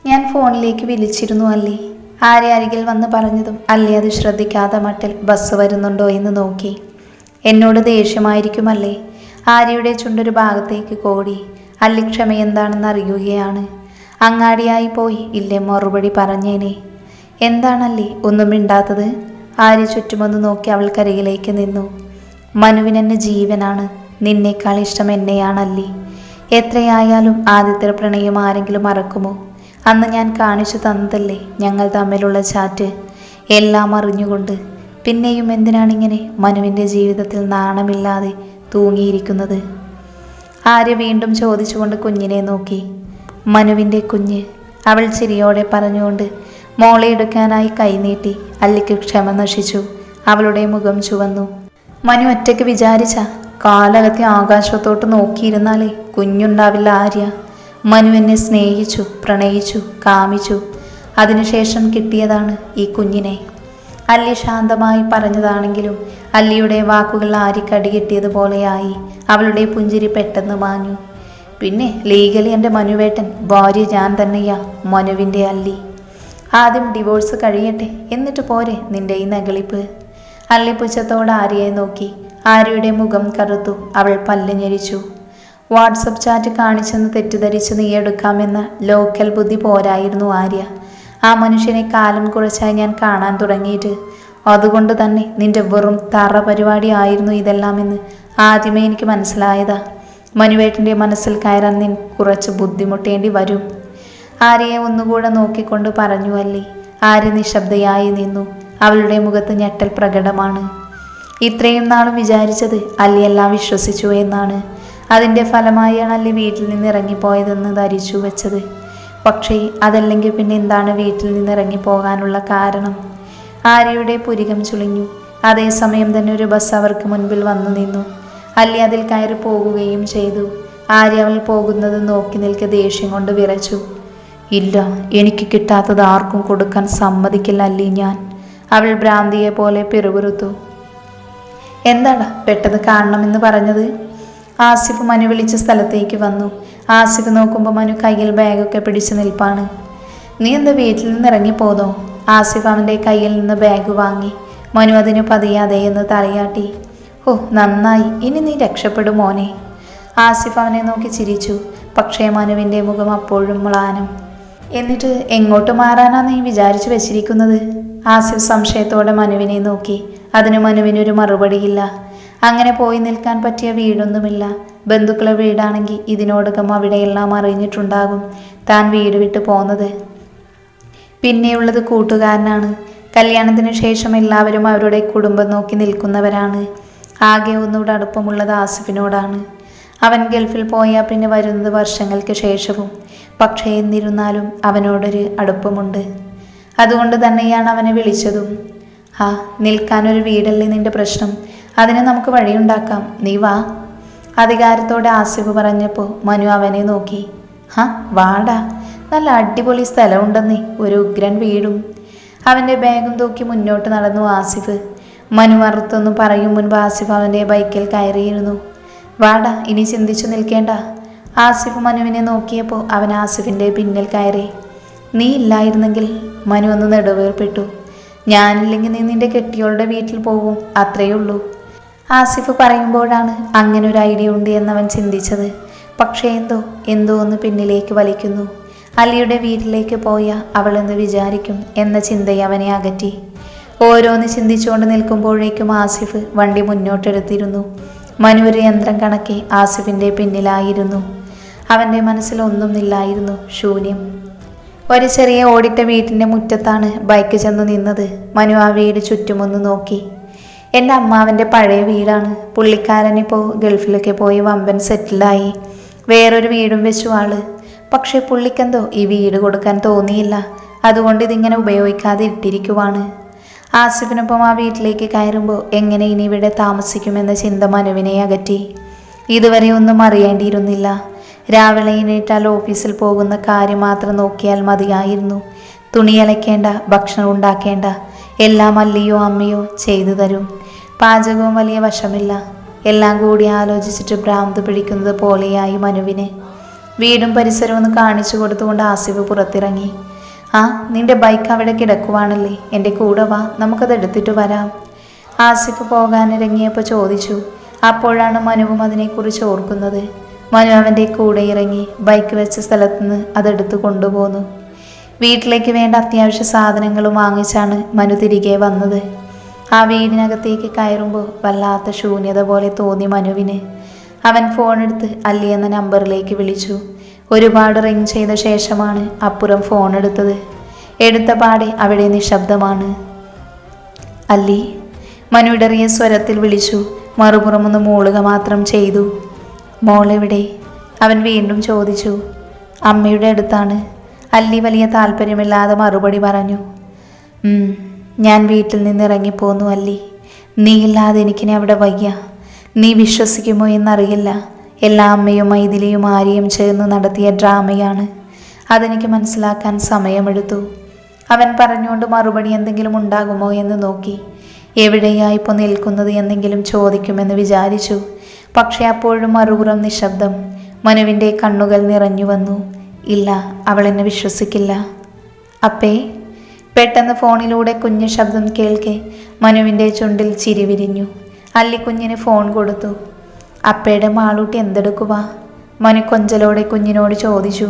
ഞാൻ ഫോണിലേക്ക് വിളിച്ചിരുന്നു അല്ലി. ആര്യ അരികിൽ വന്ന് പറഞ്ഞതും അല്ലി അത് ശ്രദ്ധിക്കാതെ മട്ടിൽ ബസ് വരുന്നുണ്ടോ എന്ന് നോക്കി. എന്നോട് ദേഷ്യമായിരിക്കുമല്ലേ? ആര്യയുടെ ചുണ്ടൊരു ഭാഗത്തേക്ക് കോടി. അല്ലി ക്ഷമയെന്താണെന്ന് അറിയുകയാണ്. അങ്ങാടിയായി പോയി ഇല്ലേ മറുപടി പറഞ്ഞേനെ. എന്താണല്ലേ ഒന്നും മിണ്ടാത്തത്? ആര്യ ചുറ്റുമൊന്ന് നോക്കി അവൾക്കരികിലേക്ക് നിന്നു. മനുവിനെന്നെ ജീവനാണ്. നിന്നേക്കാൾ ഇഷ്ടം എന്നെയാണല്ലേ. എത്രയായാലും ആദ്യത്തെ പ്രണയം ആരെങ്കിലും മറക്കുമോ? അന്ന് ഞാൻ കാണിച്ചു തന്നതല്ലേ ഞങ്ങൾ തമ്മിലുള്ള ചാറ്റ്. എല്ലാം അറിഞ്ഞുകൊണ്ട് പിന്നെയും എന്തിനാണിങ്ങനെ മനുവിൻ്റെ ജീവിതത്തിൽ നാണമില്ലാതെ തൂങ്ങിയിരിക്കുന്നത്? ആര്യ വീണ്ടും ചോദിച്ചുകൊണ്ട് കുഞ്ഞിനെ നോക്കി. മനുവിൻ്റെ കുഞ്ഞ്, അവൾ ചിരിയോടെ പറഞ്ഞുകൊണ്ട് മോളെ എടുക്കാനായി കൈനീട്ടി. അല്ലിക്ക് ക്ഷമ നശിച്ചു. അവളുടെ മുഖം ചുവന്നു. മനു ഒറ്റയ്ക്ക് വിചാരിച്ച കാലകത്തെ ആകാശത്തോട്ട് നോക്കിയിരുന്നാലേ കുഞ്ഞുണ്ടാവില്ല ആര്യ. മനു എന്നെ സ്നേഹിച്ചു, പ്രണയിച്ചു, കാമിച്ചു. അതിനുശേഷം കിട്ടിയതാണ് ഈ കുഞ്ഞിനെ. അല്ലി ശാന്തമായി പറഞ്ഞതാണെങ്കിലും അല്ലിയുടെ വാക്കുകൾ ആര്യക്കടി കിട്ടിയതുപോലെയായി. അവളുടെ പുഞ്ചിരി പെട്ടെന്ന് മാഞ്ഞു. പിന്നെ ലീഗലി എൻ്റെ മനുവേട്ടൻ, ഭാര്യ ഞാൻ തന്നെയാ, മനുവിൻ്റെ അല്ലി. ആദ്യം ഡിവോഴ്സ് കഴിയട്ടെ, എന്നിട്ട് പോരെ നിന്റെ ഈ നകളിപ്പ്? അല്ലി പുച്ഛത്തോട് ആര്യയെ നോക്കി. ആര്യയുടെ മുഖം കറുത്തു. അവൾ പല്ല് ഞെരിച്ചു. വാട്സപ്പ് ചാറ്റ് കാണിച്ചെന്ന് തെറ്റിദ്ധരിച്ച് നീ എടുക്കാമെന്ന ലോക്കൽ ബുദ്ധി പോരായിരുന്നു ആര്യ. ആ മനുഷ്യനെ കാലം കുറച്ചായി ഞാൻ കാണാൻ തുടങ്ങിയിട്ട്. അതുകൊണ്ട് തന്നെ നിന്റെ വെറും തറ പരിപാടി ആയിരുന്നു ഇതെല്ലാമെന്ന് ആദ്യമേ എനിക്ക് മനസ്സിലായതാ. മനുവേട്ടൻ്റെ മനസ്സിൽ കയറാൻ നീ കുറച്ച് ബുദ്ധിമുട്ടേണ്ടി വരും. ആര്യയെ ഒന്നുകൂടെ നോക്കിക്കൊണ്ട് പറഞ്ഞു അല്ലി. ആര്യ നിശബ്ദയായി നിന്നു. അവളുടെ മുഖത്ത് ഞെട്ടൽ പ്രകടമാണ്. ഇത്രയും നാളും വിചാരിച്ചത് അല്ലിയെല്ലാം വിശ്വസിച്ചു എന്നാണ്. അതിൻ്റെ ഫലമായാണ് അല്ലി വീട്ടിൽ നിന്ന് ഇറങ്ങിപ്പോയതെന്ന് ധരിച്ചു വെച്ചത്. പക്ഷേ അതല്ലെങ്കിൽ പിന്നെ എന്താണ് വീട്ടിൽ നിന്ന് ഇറങ്ങിപ്പോകാനുള്ള കാരണം? ആര്യയുടെ പുരികം ചുളിഞ്ഞു. അതേസമയം തന്നെ ഒരു ബസ് അവർക്ക് മുൻപിൽ വന്നു നിന്നു. അല്ലി അതിൽ കയറി പോകുകയും ചെയ്തു. ആര്യ അവൾ പോകുന്നത് നോക്കി നിൽക്കെ ദേഷ്യം കൊണ്ട് വിറച്ചു. ഇല്ല, എനിക്ക് കിട്ടാത്തത് ആർക്കും കൊടുക്കാൻ സമ്മതിക്കില്ല അല്ലി ഞാൻ. അവൾ ഭ്രാന്തിയെ പോലെ പിറുപിറുത്തു. എന്താടാ പെട്ടെന്ന് കാണണമെന്ന് പറഞ്ഞത്? ആസിഫ് മനു വിളിച്ച സ്ഥലത്തേക്ക് വന്നു. ആസിഫ് നോക്കുമ്പോൾ മനു കയ്യിൽ ബാഗൊക്കെ പിടിച്ചു നിൽപ്പാണ്. നീ എന്താ വീട്ടിൽ നിന്ന് ഇറങ്ങിപ്പോതോ? ആസിഫ് അവൻ്റെ കയ്യിൽ നിന്ന് ബാഗ് വാങ്ങി. മനു അതിന് പതിയാതെ എന്ന് തലയാട്ടി. ഓ നന്നായി, ഇനി നീ രക്ഷപ്പെടും മോനെ. ആസിഫ് അവനെ നോക്കി ചിരിച്ചു. പക്ഷേ മനുവിൻ്റെ മുഖം അപ്പോഴും മ്ലാനം. എന്നിട്ട് എങ്ങോട്ട് മാറാനാ നീ വിചാരിച്ചു വെച്ചിരിക്കുന്നത്? ആസിഫ് സംശയത്തോടെ മനുവിനെ നോക്കി. അതിന് മനുവിനൊരു മറുപടിയില്ല. അങ്ങനെ പോയി നിൽക്കാൻ പറ്റിയ വീടൊന്നുമില്ല. ബന്ധുക്കളെ വീടാണെങ്കിൽ ഇതിനോടകം അവിടെയെല്ലാം അറിഞ്ഞിട്ടുണ്ടാകും താൻ വീട് വിട്ട് പോന്നത്. പിന്നെയുള്ളത് കൂട്ടുകാരനാണ്. കല്യാണത്തിന് ശേഷം എല്ലാവരും അവരുടെ കുടുംബം നോക്കി നിൽക്കുന്നവരാണ്. ആകെ ഒന്നുകൂടെ അടുപ്പമുള്ളത് ആസിഫിനോടാണ്. അവൻ ഗൾഫിൽ പോയാൽ പിന്നെ വരുന്നത് വർഷങ്ങൾക്ക് ശേഷവും. പക്ഷേ എന്നിരുന്നാലും അവനോടൊരു അടുപ്പമുണ്ട്. അതുകൊണ്ട് തന്നെയാണ് അവനെ വിളിച്ചതും. നിൽക്കാനൊരു വീടല്ലേ നിന്റെ പ്രശ്നം? അതിന് നമുക്ക് വഴിയുണ്ടാക്കാം, നീ വാ. അധികാരത്തോടെ ആസിഫ് പറഞ്ഞപ്പോൾ മനു അവനെ നോക്കി. വാടാ, നല്ല അടിപൊളി സ്ഥലമുണ്ടെന്നേ, ഒരു ഉഗ്രൻ വീടും. അവൻ്റെ ബാഗും തൂക്കി മുന്നോട്ട് നടന്നു ആസിഫ്. മനു അറുത്തൊന്നും പറയും മുൻപ് ആസിഫ് അവൻ്റെ ബൈക്കിൽ കയറിയിരുന്നു. വാടാ, ഇനി ചിന്തിച്ചു നിൽക്കേണ്ട. ആസിഫ് മനുവിനെ നോക്കിയപ്പോൾ അവൻ ആസിഫിൻ്റെ പിന്നിൽ കയറി. നീ ഇല്ലായിരുന്നെങ്കിൽ? മനു ഒന്ന് നെടുവേർപ്പെട്ടു. ഞാനില്ലെങ്കിൽ നീ നിന്റെ കെട്ടിയോളുടെ വീട്ടിൽ പോകും, അത്രയേ ഉള്ളൂ. ആസിഫ് പറയുമ്പോഴാണ് അങ്ങനെ ഒരു ഐഡിയ ഉണ്ട് എന്നവൻ ചിന്തിച്ചത്. പക്ഷേ എന്തോ ഒന്ന് പിന്നിലേക്ക് വലിക്കുന്നു. അലിയുടെ വീട്ടിലേക്ക് പോയ അവൾ എന്ത് വിചാരിക്കും എന്ന ചിന്തയെ അവനെ അകറ്റി. ഓരോന്ന് ചിന്തിച്ചുകൊണ്ട് നിൽക്കുമ്പോഴേക്കും ആസിഫ് വണ്ടി മുന്നോട്ടെടുത്തിരുന്നു. മനു ഒരു യന്ത്രം കണക്കെ ആസിഫിൻ്റെ പിന്നിലായിരുന്നു. അവൻ്റെ മനസ്സിൽ ഒന്നുമില്ലായിരുന്നു, ശൂന്യം. ഒരു ചെറിയ ഓടിട്ട വീട്ടിൻ്റെ മുറ്റത്താണ് ബൈക്ക് ചെന്ന് നിന്നത്. മനു ആ വീട് ചുറ്റുമൊന്ന് നോക്കി. എൻ്റെ അമ്മാവൻ്റെ പഴയ വീടാണ്. പുള്ളിക്കാരനിപ്പോൾ ഗൾഫിലൊക്കെ പോയി വമ്പൻ സെറ്റിലായി. വേറൊരു വീടും വെച്ചു ആള്. പക്ഷേ പുള്ളിക്കെന്തോ ഈ വീട് കൊടുക്കാൻ തോന്നിയില്ല. അതുകൊണ്ട് ഇതിങ്ങനെ ഉപയോഗിക്കാതെ ഇട്ടിരിക്കുവാണ്. ആസിഫിനൊപ്പം ആ വീട്ടിലേക്ക് കയറുമ്പോൾ എങ്ങനെ ഇനി ഇവിടെ താമസിക്കുമെന്ന ചിന്ത മനുവിനെ അകറ്റി. ഇതുവരെ ഒന്നും അറിയേണ്ടിയിരുന്നില്ല. രാവിലെ എണീറ്റാൽ ഓഫീസിൽ പോകുന്ന കാര്യം മാത്രം നോക്കിയാൽ മതിയായിരുന്നു. തുണി അലക്കേണ്ട, ഭക്ഷണം ഉണ്ടാക്കേണ്ട, എല്ലാം അല്ലിയോ അമ്മയോ ചെയ്തു തരും. പാചകവും വലിയ വശമില്ല. എല്ലാം കൂടി ആലോചിച്ചിട്ട് ഭ്രാന്ത് പിടിക്കുന്നത് പോലെയായി മനുവിന്. വീടും പരിസരവും ഒന്ന് കാണിച്ചു കൊടുത്തുകൊണ്ട് ആസിഫ് പുറത്തിറങ്ങി. ആ, നിന്റെ ബൈക്ക് അവിടെ കിടക്കുവാണല്ലേ, എൻ്റെ കൂടെ വാ, നമുക്കത് എടുത്തിട്ട് വരാം. ആസിഫ് പോകാനിറങ്ങിയപ്പോൾ ചോദിച്ചു. അപ്പോഴാണ് മനുവും അതിനെക്കുറിച്ച് ഓർക്കുന്നത്. മനു അവൻ്റെ കൂടെ ഇറങ്ങി ബൈക്ക് വെച്ച സ്ഥലത്തുനിന്ന് അതെടുത്ത് കൊണ്ടുപോന്നു. വീട്ടിലേക്ക് വേണ്ട അത്യാവശ്യ സാധനങ്ങളും വാങ്ങിച്ചാണ് മനു തിരികെ വന്നത്. ആ വീടിനകത്തേക്ക് കയറുമ്പോൾ വല്ലാത്ത ശൂന്യത പോലെ തോന്നി മനുവിന്. അവൻ ഫോണെടുത്ത് അല്ലി എന്ന നമ്പറിലേക്ക് വിളിച്ചു. ഒരുപാട് റിങ് ചെയ്ത ശേഷമാണ് അപ്പുറം ഫോൺ എടുത്തത്. എടുത്ത പാടെ അവിടെ നിശബ്ദമാണ്. അല്ലി, മനു ഇടറിയ സ്വരത്തിൽ വിളിച്ചു. മറുപുറമൊന്ന് മൂളുക മാത്രം ചെയ്തു. മോളെവിടെ? അവൻ വീണ്ടും ചോദിച്ചു. അമ്മയുടെ അടുത്താണ്. അല്ലി വലിയ താല്പര്യമില്ലാതെ മറുപടി പറഞ്ഞു. ഞാൻ വീട്ടിൽ നിന്ന് ഇറങ്ങിപ്പോന്നു അല്ലി. നീയില്ലാതെ എനിക്കിനി അവിടെ വയ്യ. നീ വിശ്വസിക്കുമോ എന്നറിയില്ല. എല്ലാ അമ്മയും മൈഥിലിയും ആര്യയും ചേർന്ന് നടത്തിയ ഡ്രാമയാണ്. അതെനിക്ക് മനസ്സിലാക്കാൻ സമയമെടുത്തു. അവൻ പറഞ്ഞുകൊണ്ട് മറുപടി എന്തെങ്കിലും ഉണ്ടാകുമോ എന്ന് നോക്കി. എവിടെയായിപ്പോൾ നിൽക്കുന്നത് എന്നെങ്കിലും ചോദിക്കുമെന്ന് വിചാരിച്ചു. പക്ഷെ അപ്പോഴും മറുപുറം നിശബ്ദം. മനുവിൻ്റെ കണ്ണുകൾ നിറഞ്ഞു വന്നു. ഇല്ല, അവൾ എന്നെ വിശ്വസിക്കില്ല. അപ്പേ? പെട്ടെന്ന് ഫോണിലൂടെ കുഞ്ഞു ശബ്ദം കേൾക്കെ മനുവിൻ്റെ ചുണ്ടിൽ ചിരി വിരിഞ്ഞു. അല്ലി കുഞ്ഞിന് ഫോൺ കൊടുത്തു. അപ്പയുടെ മാളൂട്ടി എന്തെടുക്കുക? മനു കൊഞ്ചലോടെ കുഞ്ഞിനോട് ചോദിച്ചു.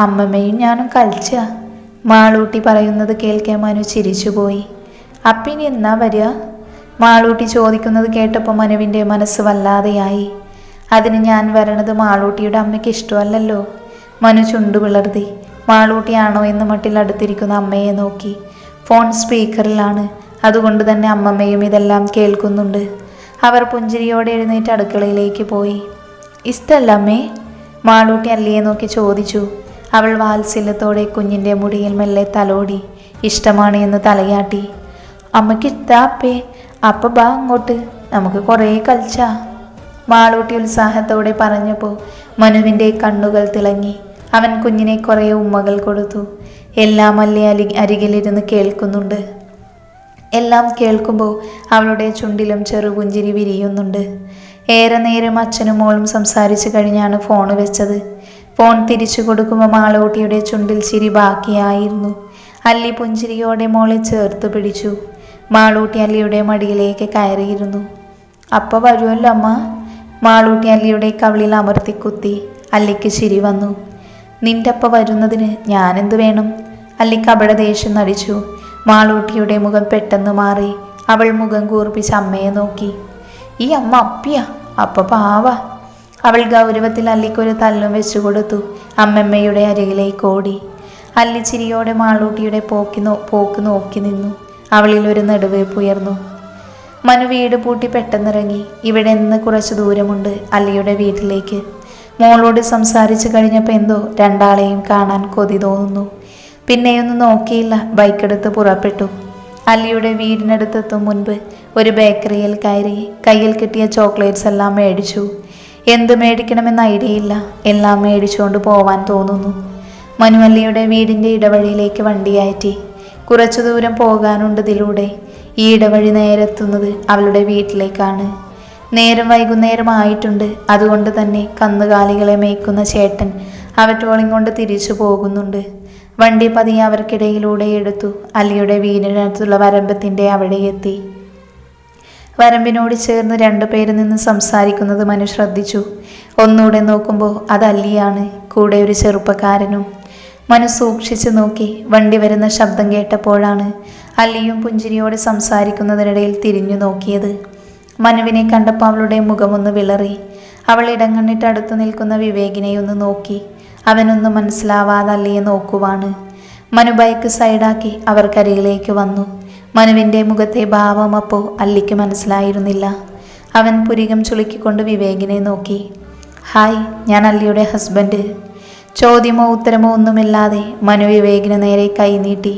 അമ്മമ്മയും ഞാനും കളിച്ച. മാളൂട്ടി പറയുന്നത് കേൾക്കെ മനു ചിരിച്ചുപോയി. അപ്പിനി എന്നാ വരിക? മാളൂട്ടി ചോദിക്കുന്നത് കേട്ടപ്പോൾ മനുവിൻ്റെ മനസ്സ് വല്ലാതെയായി. അതിന് ഞാൻ വരണത് മാളൂട്ടിയുടെ അമ്മയ്ക്ക് ഇഷ്ടമല്ലല്ലോ. മനു ചുണ്ടു പിളർത്തി. മാളൂട്ടിയാണോ എന്ന് മട്ടിൽ അടുത്തിരിക്കുന്ന അമ്മയെ നോക്കി. ഫോൺ സ്പീക്കറിലാണ്, അതുകൊണ്ട് തന്നെ അമ്മമ്മയും ഇതെല്ലാം കേൾക്കുന്നുണ്ട്. അവർ പുഞ്ചിരിയോടെ എഴുന്നേറ്റ് അടുക്കളയിലേക്ക് പോയി. ഇഷ്ടല്ല അമ്മേ? മാളൂട്ടി അല്ലിയെ നോക്കി ചോദിച്ചു. അവൾ വാത്സല്യത്തോടെ കുഞ്ഞിൻ്റെ മുടിയിൽ മെല്ലെ തലോടി. ഇഷ്ടമാണ് എന്ന് തലയാട്ടി. അമ്മയ്ക്ക് ഇഷ്ടാ അപ്പേ? അപ്പം ബാ അങ്ങോട്ട്, നമുക്ക് കുറേ കളിച്ചാ. മാളൂട്ടി ഉത്സാഹത്തോടെ പറഞ്ഞപ്പോൾ മനുവിൻ്റെ കണ്ണുകൾ തിളങ്ങി. അവൻ കുഞ്ഞിനെ കുറേ ഉമ്മകൾ കൊടുത്തു. എല്ലാം അല്ലി അരികിലിരുന്ന് കേൾക്കുന്നുണ്ട്. എല്ലാം കേൾക്കുമ്പോൾ അവളുടെ ചുണ്ടിലും ചെറുപുഞ്ചിരി വിരിയുന്നുണ്ട്. ഏറെ നേരം അച്ഛനും മോളും സംസാരിച്ചു കഴിഞ്ഞാണ് ഫോൺ വെച്ചത്. ഫോൺ തിരിച്ചു കൊടുക്കുമ്പോൾ മാളൂട്ടിയുടെ ചുണ്ടിൽ ചിരി ബാക്കിയായിരുന്നു. അല്ലി പുഞ്ചിരിയോടെ മോളെ ചേർത്ത് പിടിച്ചു. മാളൂട്ടി അല്ലിയുടെ മടിയിലേക്ക് കയറിയിരുന്നു. അപ്പോൾ വരുമല്ലോ അമ്മ? മാളൂട്ടി അല്ലിയുടെ കവിളിൽ അമർത്തി കുത്തി. അല്ലിക്ക് ചിരി വന്നു. നിന്റെ അപ്പ വരുന്നതിന് ഞാനെന്ത് വേണം? അല്ലി കപട ദേഷ്യം നടിച്ചു. മാളൂട്ടിയുടെ മുഖം പെട്ടെന്ന് മാറി. അവൾ മുഖം കൂർപ്പിച്ച് അമ്മയെ നോക്കി. ഈ അമ്മ അപ്പിയാ? അപ്പ പാവ. അവൾ ഗൗരവത്തിൽ അല്ലിക്കൊരു തല്ലും വെച്ചു കൊടുത്തു. അമ്മമ്മയുടെ അരികിലേക്ക് ഓടി. അല്ലി ചിരിയോടെ മാളൂട്ടിയുടെ പോക്ക് നോക്കി നിന്നു. അവളിൽ ഒരു നെടുവേപ്പ് ഉയർന്നു. മനു വീട് പൂട്ടി പെട്ടെന്നിറങ്ങി. ഇവിടെ നിന്ന് കുറച്ച് ദൂരമുണ്ട് അല്ലിയുടെ വീട്ടിലേക്ക്. മോളോട് സംസാരിച്ചു കഴിഞ്ഞപ്പോൾ എന്തോ രണ്ടാളെയും കാണാൻ കൊതി തോന്നുന്നു. പിന്നെയൊന്നും നോക്കിയില്ല, ബൈക്കെടുത്ത് പുറപ്പെട്ടു. അല്ലിയുടെ വീടിനടുത്തെത്തും മുൻപ് ഒരു ബേക്കറിയിൽ കയറി കയ്യിൽ കിട്ടിയ ചോക്ലേറ്റ്സ് എല്ലാം മേടിച്ചു. എന്ത് മേടിക്കണമെന്ന് ഐഡിയയില്ല, എല്ലാം മേടിച്ചുകൊണ്ട് പോവാൻ തോന്നുന്നു. മനു അല്ലിയുടെ വീടിൻ്റെ ഇടവഴിയിലേക്ക് വണ്ടി കയറ്റി. കുറച്ചു ദൂരം പോകാനുണ്ട് ഇതിലൂടെ. ഈ ഇടവഴി നേരെത്തുന്നത് അവളുടെ വീട്ടിലേക്കാണ്. നേരം വൈകുന്നേരമായിട്ടുണ്ട്. അതുകൊണ്ട് തന്നെ കന്നുകാലികളെ മേയ്ക്കുന്ന ചേട്ടൻ അവറ്റോളം കൊണ്ട് തിരിച്ചു പോകുന്നുണ്ട്. വണ്ടി പതിയെ അവർക്കിടയിലൂടെ എടുത്തു. അല്ലിയുടെ വീടിനടുത്തുള്ള വരമ്പത്തിൻ്റെ അവിടെ എത്തി. വരമ്പിനോട് ചേർന്ന് രണ്ടുപേരിൽ നിന്ന് സംസാരിക്കുന്നത് മനു ശ്രദ്ധിച്ചു. ഒന്നുകൂടെ നോക്കുമ്പോൾ അത് അല്ലിയാണ്, കൂടെ ഒരു ചെറുപ്പക്കാരനും. മനു സൂക്ഷിച്ചു നോക്കി. വണ്ടി വരുന്ന ശബ്ദം കേട്ടപ്പോഴാണ് അല്ലിയും പുഞ്ചിരിയോടെ സംസാരിക്കുന്നതിനിടയിൽ തിരിഞ്ഞു നോക്കിയത്. മനുവിനെ കണ്ടപ്പോൾ അവളുടെ മുഖമൊന്ന് വിളറി. അവൾ ഇടങ്ങണ്ണിട്ട് അടുത്ത് നിൽക്കുന്ന വിവേകിനെ ഒന്ന് നോക്കി. അവനൊന്നും മനസ്സിലാവാതെ അല്ലിയെ നോക്കുവാണ്. മനു ബൈക്ക് സൈഡാക്കി അവർക്കരികിലേക്ക് വന്നു. മനുവിൻ്റെ മുഖത്തെ ഭാവം അപ്പോൾ അല്ലിക്ക് മനസ്സിലായിരുന്നില്ല. അവൻ പുരികം ചുളുക്കിക്കൊണ്ട് വിവേകിനെ നോക്കി. ഹായ്, ഞാൻ അല്ലിയുടെ ഹസ്ബൻഡ്. ചോദ്യമോ ഉത്തരമോ ഒന്നുമില്ലാതെ മനു വിവേകിന് നേരെ കൈ നീട്ടി.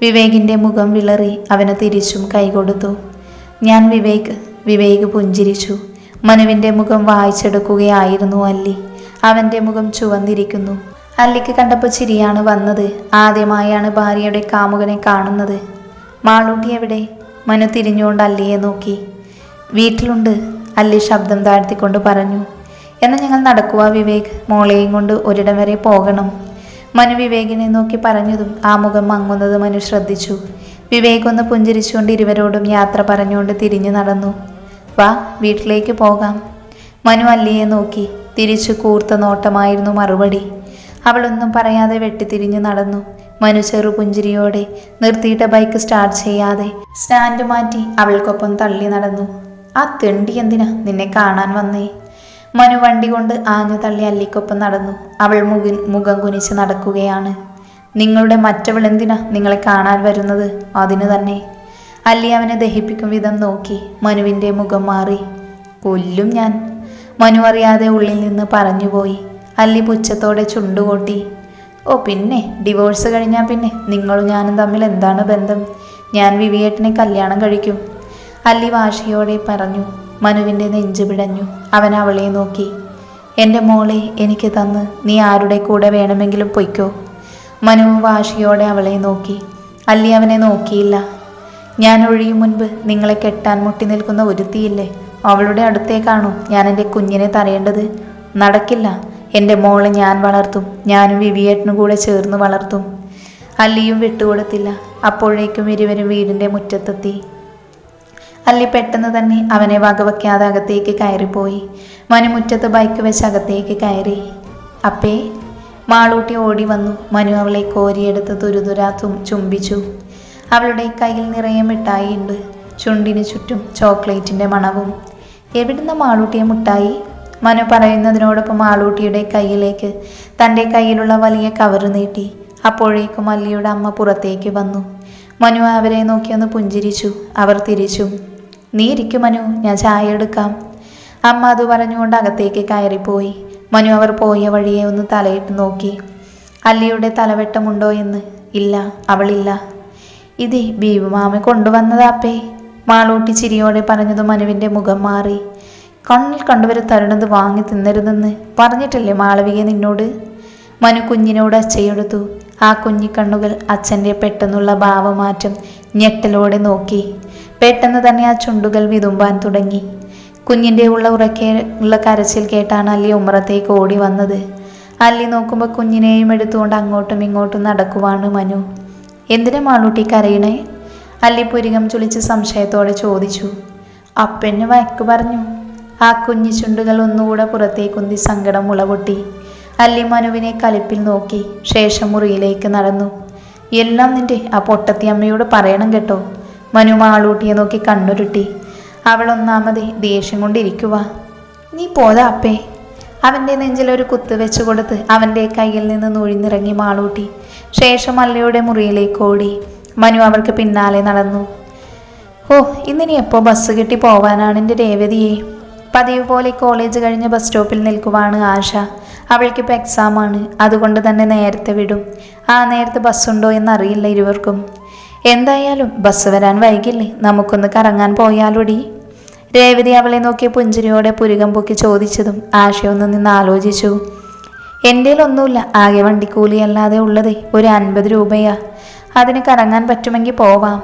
വിവേകിൻ്റെ മുഖം വിളറി. അവന് തിരിച്ചും കൈകൊടുത്തു. ഞാൻ വിവേക്. വിവേക് പുഞ്ചിരിച്ചു. മനുവിൻ്റെ മുഖം വായിച്ചെടുക്കുകയായിരുന്നു അല്ലി. അവൻ്റെ മുഖം ചുവന്നിരിക്കുന്നു. അല്ലിക്ക് കണ്ടപ്പോൾ ചിരിയാണ് വന്നത്. ആദ്യമായാണ് ഭാര്യയുടെ കാമുകനെ കാണുന്നത്. മാളൂട്ടി എവിടെ? മനു തിരിഞ്ഞുകൊണ്ട് അല്ലിയെ നോക്കി. വീട്ടിലുണ്ട്, അല്ലി ശബ്ദം താഴ്ത്തിക്കൊണ്ട് പറഞ്ഞു. എന്നാൽ ഞങ്ങൾ നടക്കുക വിവേക്, മോളെയും കൊണ്ട് ഒരിടം വരെ പോകണം. മനു വിവേകിനെ നോക്കി പറഞ്ഞതും ആ മുഖം മങ്ങുന്നത് മനു ശ്രദ്ധിച്ചു. വിവേക് ഒന്ന് പുഞ്ചിരിച്ചുകൊണ്ട് ഇരുവരോടും യാത്ര പറഞ്ഞുകൊണ്ട് തിരിഞ്ഞു നടന്നു. വാ, വീട്ടിലേക്ക് പോകാം. മനു അല്ലിയെ നോക്കി. തിരിച്ചു കൂർത്ത നോട്ടമായിരുന്നു മറുപടി. അവളൊന്നും പറയാതെ വെട്ടിത്തിരിഞ്ഞു നടന്നു. മനു ചെറു പുഞ്ചിരിയോടെ നിർത്തിയിട്ട ബൈക്ക് സ്റ്റാർട്ട് ചെയ്യാതെ സ്റ്റാൻഡ് മാറ്റി അവൾക്കൊപ്പം തള്ളി നടന്നു. ആ തെണ്ടി എന്തിനാ നിന്നെ കാണാൻ വന്നേ? മനു വണ്ടി കൊണ്ട് ആഞ്ഞു തള്ളി അല്ലിക്കൊപ്പം നടന്നു. അവൾ മുഖം കുനിച്ച് നടക്കുകയാണ്. നിങ്ങളുടെ മറ്റവൾ എന്തിനാ നിങ്ങളെ കാണാൻ വരുന്നത്? അതിന് തന്നെ. അല്ലി അവനെ ദഹിപ്പിക്കും വിധം നോക്കി. മനുവിൻ്റെ മുഖം മാറി. കൊല്ലും ഞാൻ, മനു അറിയാതെ ഉള്ളിൽ നിന്ന് പറഞ്ഞുപോയി. അല്ലി പുച്ഛത്തോടെ ചുണ്ടുകൊട്ടി. ഓ പിന്നെ, ഡിവോഴ്സ് കഴിഞ്ഞാൽ പിന്നെ നിങ്ങളും ഞാനും തമ്മിൽ എന്താണ് ബന്ധം? ഞാൻ വിവിയേട്ടനെ കല്യാണം കഴിക്കും, അല്ലി വാശിയോടെ പറഞ്ഞു. മനുവിൻ്റെ നെഞ്ചു പിടഞ്ഞു. അവൻ അവളെ നോക്കി. എൻ്റെ മോളെ എനിക്ക് തന്ന് നീ ആരുടെ കൂടെ വേണമെങ്കിലും പൊയ്ക്കോ. മനു വാശിയോടെ അവളെ നോക്കി. അല്ലി അവനെ നോക്കിയില്ല. ഞാൻ ഒഴിയും മുൻപ് നിങ്ങളെ കെട്ടാൻ മുട്ടി നിൽക്കുന്ന ഒരുത്തിയില്ലേ, അവളുടെ അടുത്തേക്കാണോ ഞാൻ എൻ്റെ കുഞ്ഞിനെ തരേണ്ടത്? നടക്കില്ല. എൻ്റെ മോളെ ഞാൻ വളർത്തും, ഞാനും വിവിയേട്ടനും കൂടെ ചേർന്ന് വളർത്തും. അല്ലിയും വിട്ടുകൊടുത്തില്ല. അപ്പോഴേക്കും ഇരുവരും വീടിൻ്റെ മുറ്റത്തെത്തി. അല്ലി പെട്ടെന്ന് തന്നെ അവനെ വകവയ്ക്കാതെ അകത്തേക്ക് കയറിപ്പോയി. മനു മുറ്റത്ത് ബൈക്ക് വെച്ച് അകത്തേക്ക് കയറി. അപ്പേ, മാളൂട്ടി ഓടി വന്നു. മനു അവളെ കോരിയെടുത്ത് തുരുതുരാ ചുംബിച്ചു. അവളുടെ കയ്യിൽ നിറയെ മിഠായിയുണ്ട്. ചുണ്ടിന് ചുറ്റും ചോക്ലേറ്റിൻ്റെ മണവും. എവിടുന്ന മാളൂട്ടിയെ മുട്ടായി? മനു പറയുന്നതിനോടൊപ്പം മാളൂട്ടിയുടെ കയ്യിലേക്ക് തൻ്റെ കയ്യിലുള്ള വലിയ കവറ് നീട്ടി. അപ്പോഴേക്കും അല്ലിയുടെ അമ്മ പുറത്തേക്ക് വന്നു. മനു അവരെ നോക്കിയൊന്ന് പുഞ്ചിരിച്ചു. അവർ തിരിച്ചു. നീ ഇരിക്കും മനു, ഞാൻ ചായ എടുക്കാം. അമ്മ അത് പറഞ്ഞുകൊണ്ട് അകത്തേക്ക് കയറിപ്പോയി. മനു അവർ പോയ വഴിയെ ഒന്ന് തലയിട്ട് നോക്കി. അല്ലിയുടെ തലവെട്ടമുണ്ടോ എന്ന്. ഇല്ല, അവളില്ല. ഇത് ബീബുമാമ കൊണ്ടുവന്നതാപ്പേ, മാളൂട്ടി ചിരിയോടെ പറഞ്ഞത് മനുവിൻ്റെ മുഖം മാറി. കണ്ണിൽ കണ്ടുവരെ തരുന്നത് വാങ്ങി തിന്നരുതെന്ന് പറഞ്ഞിട്ടില്ലേ മാളവിക നിന്നോട്? മനു കുഞ്ഞിനോട് അച്ചയെടുത്തു. ആ കുഞ്ഞിക്കണ്ണുകൾ അച്ഛൻ്റെ പെട്ടെന്നുള്ള ഭാവമാറ്റം ഞെട്ടലോടെ നോക്കി. പെട്ടെന്ന് തന്നെ ആ ചുണ്ടുകൾ വിതുമ്പാൻ തുടങ്ങി. കുഞ്ഞിൻ്റെ ഉള്ള കരച്ചിൽ കേട്ടാണ് അല്ലി ഉമ്മറത്തേക്ക് ഓടി വന്നത്. അല്ലി നോക്കുമ്പോൾ കുഞ്ഞിനെയും എടുത്തുകൊണ്ട് അങ്ങോട്ടും ഇങ്ങോട്ടും നടക്കുവാണ് മനു. എന്തിനാ മാളൂട്ടി കരയണേ? അല്ലി പുരികം ചുളിച്ച് സംശയത്തോടെ ചോദിച്ചു. അപ്പന് വഴക്ക് പറഞ്ഞു. ആ കുഞ്ഞി ചുണ്ടുകൾ ഒന്നുകൂടെ പുറത്തേക്കുന്തി സങ്കടം മുളപൊട്ടി. അല്ലി മനുവിനെ കലിപ്പിൽ നോക്കി. ശേഷം മുറിയിലേക്ക് നടന്നു. എല്ലാം നിന്റെ ആ പൊട്ടത്തി അമ്മയോട് പറയണം കേട്ടോ. മനു മാളൂട്ടിയെ നോക്കി കണ്ണുരുട്ടി. അവൾ ഒന്നാമത് ദേഷ്യം കൊണ്ടിരിക്കുക. നീ പോതാ അപ്പേ. അവൻ്റെ നെഞ്ചിലൊരു കുത്ത് വെച്ച് കൊടുത്ത് അവൻ്റെ കയ്യിൽ നിന്ന് നുഴിഞ്ഞിറങ്ങി മാളൂട്ടി. ശേഷം അല്ലയുടെ മുറിയിലേക്ക് ഓടി. മനു അവർക്ക് പിന്നാലെ നടന്നു. ഓ, ഇന്നിനി എപ്പോൾ ബസ് കിട്ടി പോവാനാണ് എൻ്റെ രേവതിയെ? പതിവ് പോലെ കോളേജ് കഴിഞ്ഞ് ബസ് സ്റ്റോപ്പിൽ നിൽക്കുവാണ് ആശ. അവൾക്കിപ്പോൾ എക്സാമാണ്, അതുകൊണ്ട് തന്നെ നേരത്തെ വിടും. ആ നേരത്തെ ബസ്സുണ്ടോ എന്നറിയില്ല ഇരുവർക്കും. എന്തായാലും ബസ് വരാൻ വൈകില്ലേ, നമുക്കൊന്ന് കറങ്ങാൻ പോയാലൊടി? രേവതി അവളെ നോക്കി പുഞ്ചിരിയോടെ പുരുകം പൊക്കി ചോദിച്ചതും ആശയൊന്ന് നിന്ന് ആലോചിച്ചു. എൻ്റെയിലൊന്നുമില്ല, ആകെ വണ്ടിക്കൂലിയല്ലാതെ ഉള്ളത് ഒരു 50 രൂപയാ. അതിന് കറങ്ങാൻ പറ്റുമെങ്കിൽ പോവാം.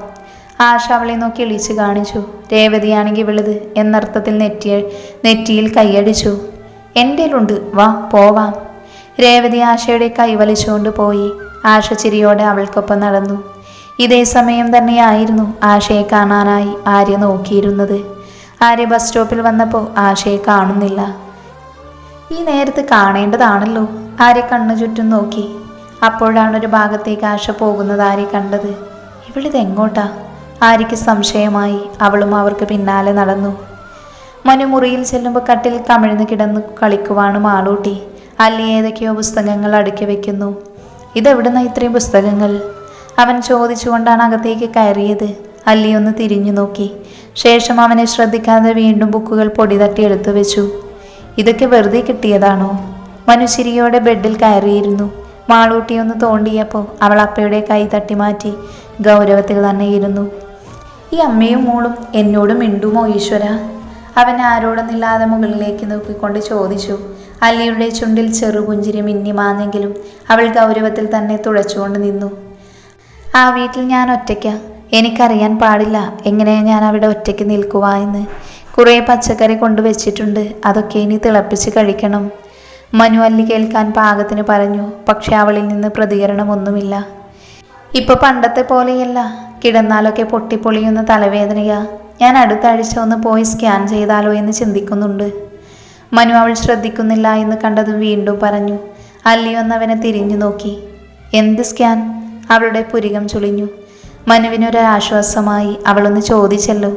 ആശ അവളെ നോക്കി ഇളിച്ച് കാണിച്ചു. രേവതിയാണെങ്കിൽ വിളുത് എന്നർത്ഥത്തിൽ നെറ്റിയിൽ കൈയടിച്ചു. എൻ്റെയിലുണ്ട്, വാ പോവാം. രേവതി ആശയുടെ കൈ വലിച്ചുകൊണ്ട് പോയി. ആശ ചിരിയോടെ അവൾക്കൊപ്പം നടന്നു. ഇതേ സമയം തന്നെയായിരുന്നു ആശയെ കാണാനായി ആര്യ നോക്കിയിരുന്നത്. ആര്യ ബസ് സ്റ്റോപ്പിൽ വന്നപ്പോൾ ആശയെ കാണുന്നില്ല. ഈ നേരത്ത് കാണേണ്ടതാണല്ലോ. ആര്യ കണ്ണു ചുറ്റും നോക്കി. അപ്പോഴാണ് ഒരു ഭാഗത്തേക്ക് ആശ പോകുന്നത് ആര്യ കണ്ടത്. ഇവളിതെങ്ങോട്ടാ? ആര്യയ്ക്ക് സംശയമായി. അവളും അവർക്ക് പിന്നാലെ നടന്നു. മനു മുറിയിൽ ചെല്ലുമ്പോൾ കട്ടിൽ കമിഴ്ന്ന് കിടന്ന് കളിക്കുവാണ് മാളൂട്ടി. അല്ലി ഏതൊക്കെയോ പുസ്തകങ്ങൾ അടുക്കി വെക്കുന്നു. ഇതെവിടുന്ന ഇത്രയും പുസ്തകങ്ങൾ? അവൻ ചോദിച്ചുകൊണ്ടാണ് അകത്തേക്ക് കയറിയത്. അല്ലി ഒന്ന് തിരിഞ്ഞു നോക്കി. ശേഷം അവനെ ശ്രദ്ധിക്കാതെ വീണ്ടും ബുക്കുകൾ പൊടി തട്ടി എടുത്തു വെച്ചു. ഇതൊക്കെ വെറുതെ കിട്ടിയതാണോ? മനു ചിരിയോടെ ബെഡിൽ കയറിയിരുന്നു. മാളൂട്ടി ഒന്ന് തോണ്ടിയപ്പോൾ അവൾ അപ്പയുടെ കൈ തട്ടി മാറ്റി ഗൗരവത്തിൽ തന്നെ ഇരുന്നു. ഈ അമ്മയും മോളും എന്നോട് മിണ്ടുമോ ഈശ്വര? അവൻ ആരോടൊന്നില്ലാതെ മുകളിലേക്ക് നോക്കിക്കൊണ്ട് ചോദിച്ചു. അല്ലിയുടെ ചുണ്ടിൽ ചെറുപുഞ്ചിരി മിന്നിമാഞ്ഞെങ്കിലും അവൾ ഗൗരവത്തിൽ തന്നെ തുളച്ചുകൊണ്ട് നിന്നു. ആ വീട്ടിൽ ഞാൻ ഒറ്റയ്ക്ക. എനിക്കറിയാൻ പാടില്ല എങ്ങനെ ഞാൻ അവിടെ ഒറ്റയ്ക്ക് നിൽക്കുക എന്ന്. കുറേ പച്ചക്കറി കൊണ്ടുവച്ചിട്ടുണ്ട്, അതൊക്കെ ഇനി തിളപ്പിച്ച് കഴിക്കണം. മനു അല്ലി കേൾക്കാൻ പാകത്തിന് പറഞ്ഞു. പക്ഷെ അവളിൽ നിന്ന് പ്രതികരണമൊന്നുമില്ല. ഇപ്പൊ പണ്ടത്തെ പോലെയല്ല, കിടന്നാലൊക്കെ പൊട്ടിപ്പൊളിയുന്ന തലവേദനയാ. ഞാൻ അടുത്ത ആഴ്ച ഒന്ന് പോയി സ്കാൻ ചെയ്താലോ എന്ന് ചിന്തിക്കുന്നുണ്ട്. മനു അവൾ ശ്രദ്ധിക്കുന്നില്ല എന്ന് കണ്ടതും വീണ്ടും പറഞ്ഞു. അല്ലി ഒന്നവനെ തിരിഞ്ഞു നോക്കി. എന്ത് സ്കാൻ? അവളുടെ പുരികം ചുളിഞ്ഞു. മനുവിനൊരാശ്വാസമായി അവളൊന്ന് ചോദിച്ചല്ലോ.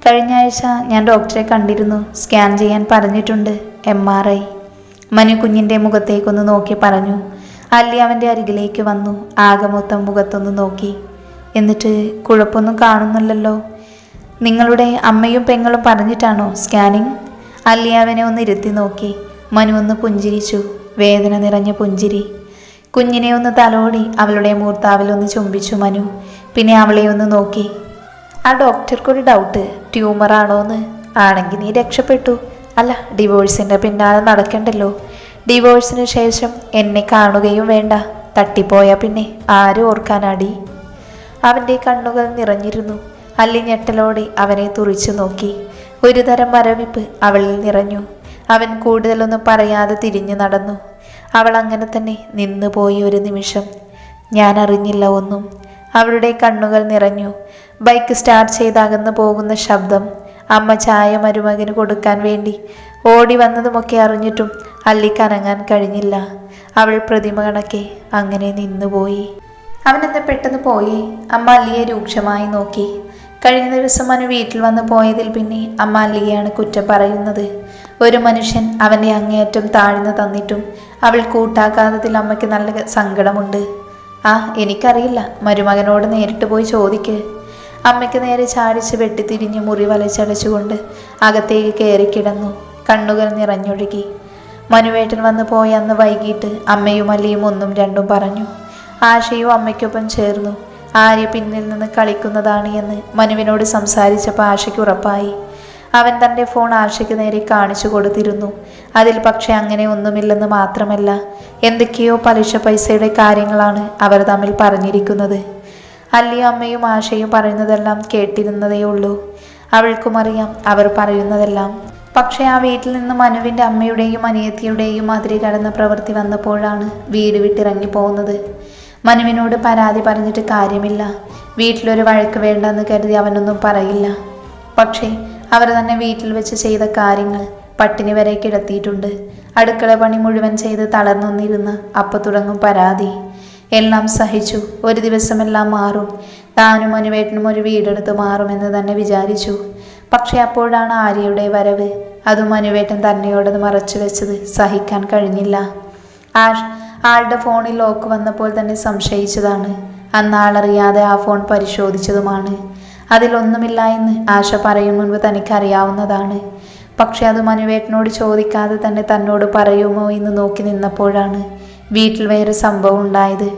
കഴിഞ്ഞ ആഴ്ച ഞാൻ ഡോക്ടറെ കണ്ടിരുന്നു, സ്കാൻ ചെയ്യാൻ പറഞ്ഞിട്ടുണ്ട്, MRI. മനു കുഞ്ഞിൻ്റെ മുഖത്തേക്കൊന്ന് നോക്കി പറഞ്ഞു. അല്ലി അവൻ്റെ അരികിലേക്ക് വന്നു. ആകെ മൊത്തം മുഖത്തൊന്ന് നോക്കി. എന്നിട്ട് കുഴപ്പമൊന്നും കാണുന്നില്ലല്ലോ. നിങ്ങളുടെ അമ്മയും പെങ്ങളും പറഞ്ഞിട്ടാണോ സ്കാനിങ്? അല്ലി അവനെ ഒന്ന് ഇരുത്തി നോക്കി. മനു ഒന്ന് പുഞ്ചിരിച്ചു, വേദന നിറഞ്ഞ പുഞ്ചിരി. കുഞ്ഞിനെ ഒന്ന് തലോടി അവളുടെ മൂർത്താവിലൊന്ന് ചുംബിച്ചു മനു. പിന്നെ അവളെ ഒന്ന് നോക്കി. ആ ഡോക്ടർക്കൊരു ഡൗട്ട്, ട്യൂമറാണോന്ന്. ആണെങ്കിൽ നീ രക്ഷപ്പെട്ടു. അല്ല, ഡിവോഴ്സിൻ്റെ പിന്നാലെ നടക്കണ്ടല്ലോ. ഡിവോഴ്സിന് ശേഷം എന്നെ കാണുകയും വേണ്ട. തട്ടിപ്പോയാൽ പിന്നെ ആരും ഓർക്കാനാടി. അവൻ്റെ കണ്ണുകൾ നിറഞ്ഞിരുന്നു. അല്ലി ഞെട്ടലോടെ അവനെ തുറിച്ചു നോക്കി. ഒരു തരം മരവിപ്പ് അവളിൽ നിറഞ്ഞു. അവൻ കൂടുതലൊന്നും പറയാതെ തിരിഞ്ഞു നടന്നു. അവൾ അങ്ങനെ തന്നെ നിന്നുപോയി ഒരു നിമിഷം. ഞാൻ അറിഞ്ഞില്ല ഒന്നും. അവളുടെ കണ്ണുകൾ നിറഞ്ഞു. ബൈക്ക് സ്റ്റാർട്ട് ചെയ്തകന്നു പോകുന്ന ശബ്ദം. അമ്മ ചായ മരുമകന് കൊടുക്കാൻ വേണ്ടി ഓടി വന്നതുമൊക്കെ അറിഞ്ഞിട്ടും അല്ലിക്ക് അനങ്ങാൻ കഴിഞ്ഞില്ല. അവൾ പ്രതിമ കണക്കെ അങ്ങനെ നിന്നുപോയി. അവനെന്താ പെട്ടെന്ന് പോയി? അമ്മ അല്ലിയെ രൂക്ഷമായി നോക്കി. കഴിഞ്ഞ ദിവസം മനു വീട്ടിൽ വന്ന് പോയതിൽ പിന്നെ അമ്മ അല്ലിയെയാണ് കുറ്റം പറയുന്നത്. ഒരു മനുഷ്യൻ അവൻ്റെ അങ്ങേയറ്റം താഴ്ന്നു തന്നിട്ടും അവൾ കൂട്ടാക്കാത്തതിൽ അമ്മയ്ക്ക് നല്ല സങ്കടമുണ്ട്. എനിക്കറിയില്ല, മരുമകനോട് നേരിട്ട് പോയി ചോദിക്ക്. അമ്മയ്ക്ക് നേരെ ചാടിച്ച് വെട്ടിത്തിരിഞ്ഞ് മുറി വലച്ചടച്ചുകൊണ്ട് അകത്തേക്ക് കയറിക്കിടന്നു. കണ്ണുകൾ നിറഞ്ഞൊഴുകി. മനുവേട്ടൻ വന്ന് പോയ അന്ന് വൈകിട്ട് അമ്മയും അല്ലിയും ഒന്നും രണ്ടും പറഞ്ഞു. ആശയും അമ്മയ്ക്കൊപ്പം ചേർന്നു. ആര്യ പിന്നിൽ നിന്ന് കളിക്കുന്നതാണ് എന്ന് മനുവിനോട് സംസാരിച്ചപ്പോൾ ആശയ്ക്ക് ഉറപ്പായി. അവൻ തൻ്റെ ഫോൺ ആശയ്ക്ക് നേരെ കാണിച്ചു കൊടുത്തിരുന്നു. അതിൽ പക്ഷെ അങ്ങനെ ഒന്നുമില്ലെന്ന് മാത്രമല്ല, എന്തൊക്കെയോ പലിശ പൈസയുടെ കാര്യങ്ങളാണ് അവർ തമ്മിൽ പറഞ്ഞിരിക്കുന്നത്. അല്ലിയും അമ്മയും ആശയും പറയുന്നതെല്ലാം കേട്ടിരുന്നതേ ഉള്ളൂ. അവൾക്കും അറിയാം അവർ പറയുന്നതെല്ലാം. പക്ഷേ ആ വീട്ടിൽ നിന്ന് മനുവിൻ്റെ അമ്മയുടെയും അനിയത്തിയുടെയും അതിരി കടന്ന പ്രവൃത്തി വന്നപ്പോഴാണ് വീട് വിട്ടിറങ്ങി പോകുന്നത്. മനുവിനോട് പരാതി പറഞ്ഞിട്ട് കാര്യമില്ല. വീട്ടിലൊരു വഴക്ക് വേണ്ടെന്ന് കരുതി അവനൊന്നും പറയില്ല. പക്ഷേ അവർ തന്നെ വീട്ടിൽ വെച്ച് ചെയ്ത കാര്യങ്ങൾ പട്ടിണി വരെ കിടത്തിയിട്ടുണ്ട്. അടുക്കള പണി മുഴുവൻ ചെയ്ത് തളർന്നൊന്നിരുന്ന് അപ്പം തുടങ്ങും പരാതി. എല്ലാം സഹിച്ചു. ഒരു ദിവസമെല്ലാം മാറും. താനും മനുവേട്ടനും ഒരു വീടെടുത്ത് മാറുമെന്ന് തന്നെ വിചാരിച്ചു. പക്ഷെ അപ്പോഴാണ് ആര്യയുടെ വരവ്. അതും മനുവേട്ടൻ തന്നെയോടത് മറച്ചു വെച്ചത് സഹിക്കാൻ കഴിഞ്ഞില്ല. ആളുടെ ഫോണിൽ ലോക്ക് വന്നപ്പോൾ തന്നെ സംശയിച്ചതാണ്. അന്ന് ആളറിയാതെ ആ ഫോൺ പരിശോധിച്ചതുമാണ്. അതിലൊന്നുമില്ല എന്ന് ആശ പറയും മുൻപ് തനിക്കറിയാവുന്നതാണ്. പക്ഷെ അത് മനുവേട്ടനോട് ചോദിക്കാതെ തന്നെ തന്നോട് പറയുമോ എന്ന് നോക്കി നിന്നപ്പോഴാണ് വീട്ടിൽ വേറെ സംഭവം ഉണ്ടായത്.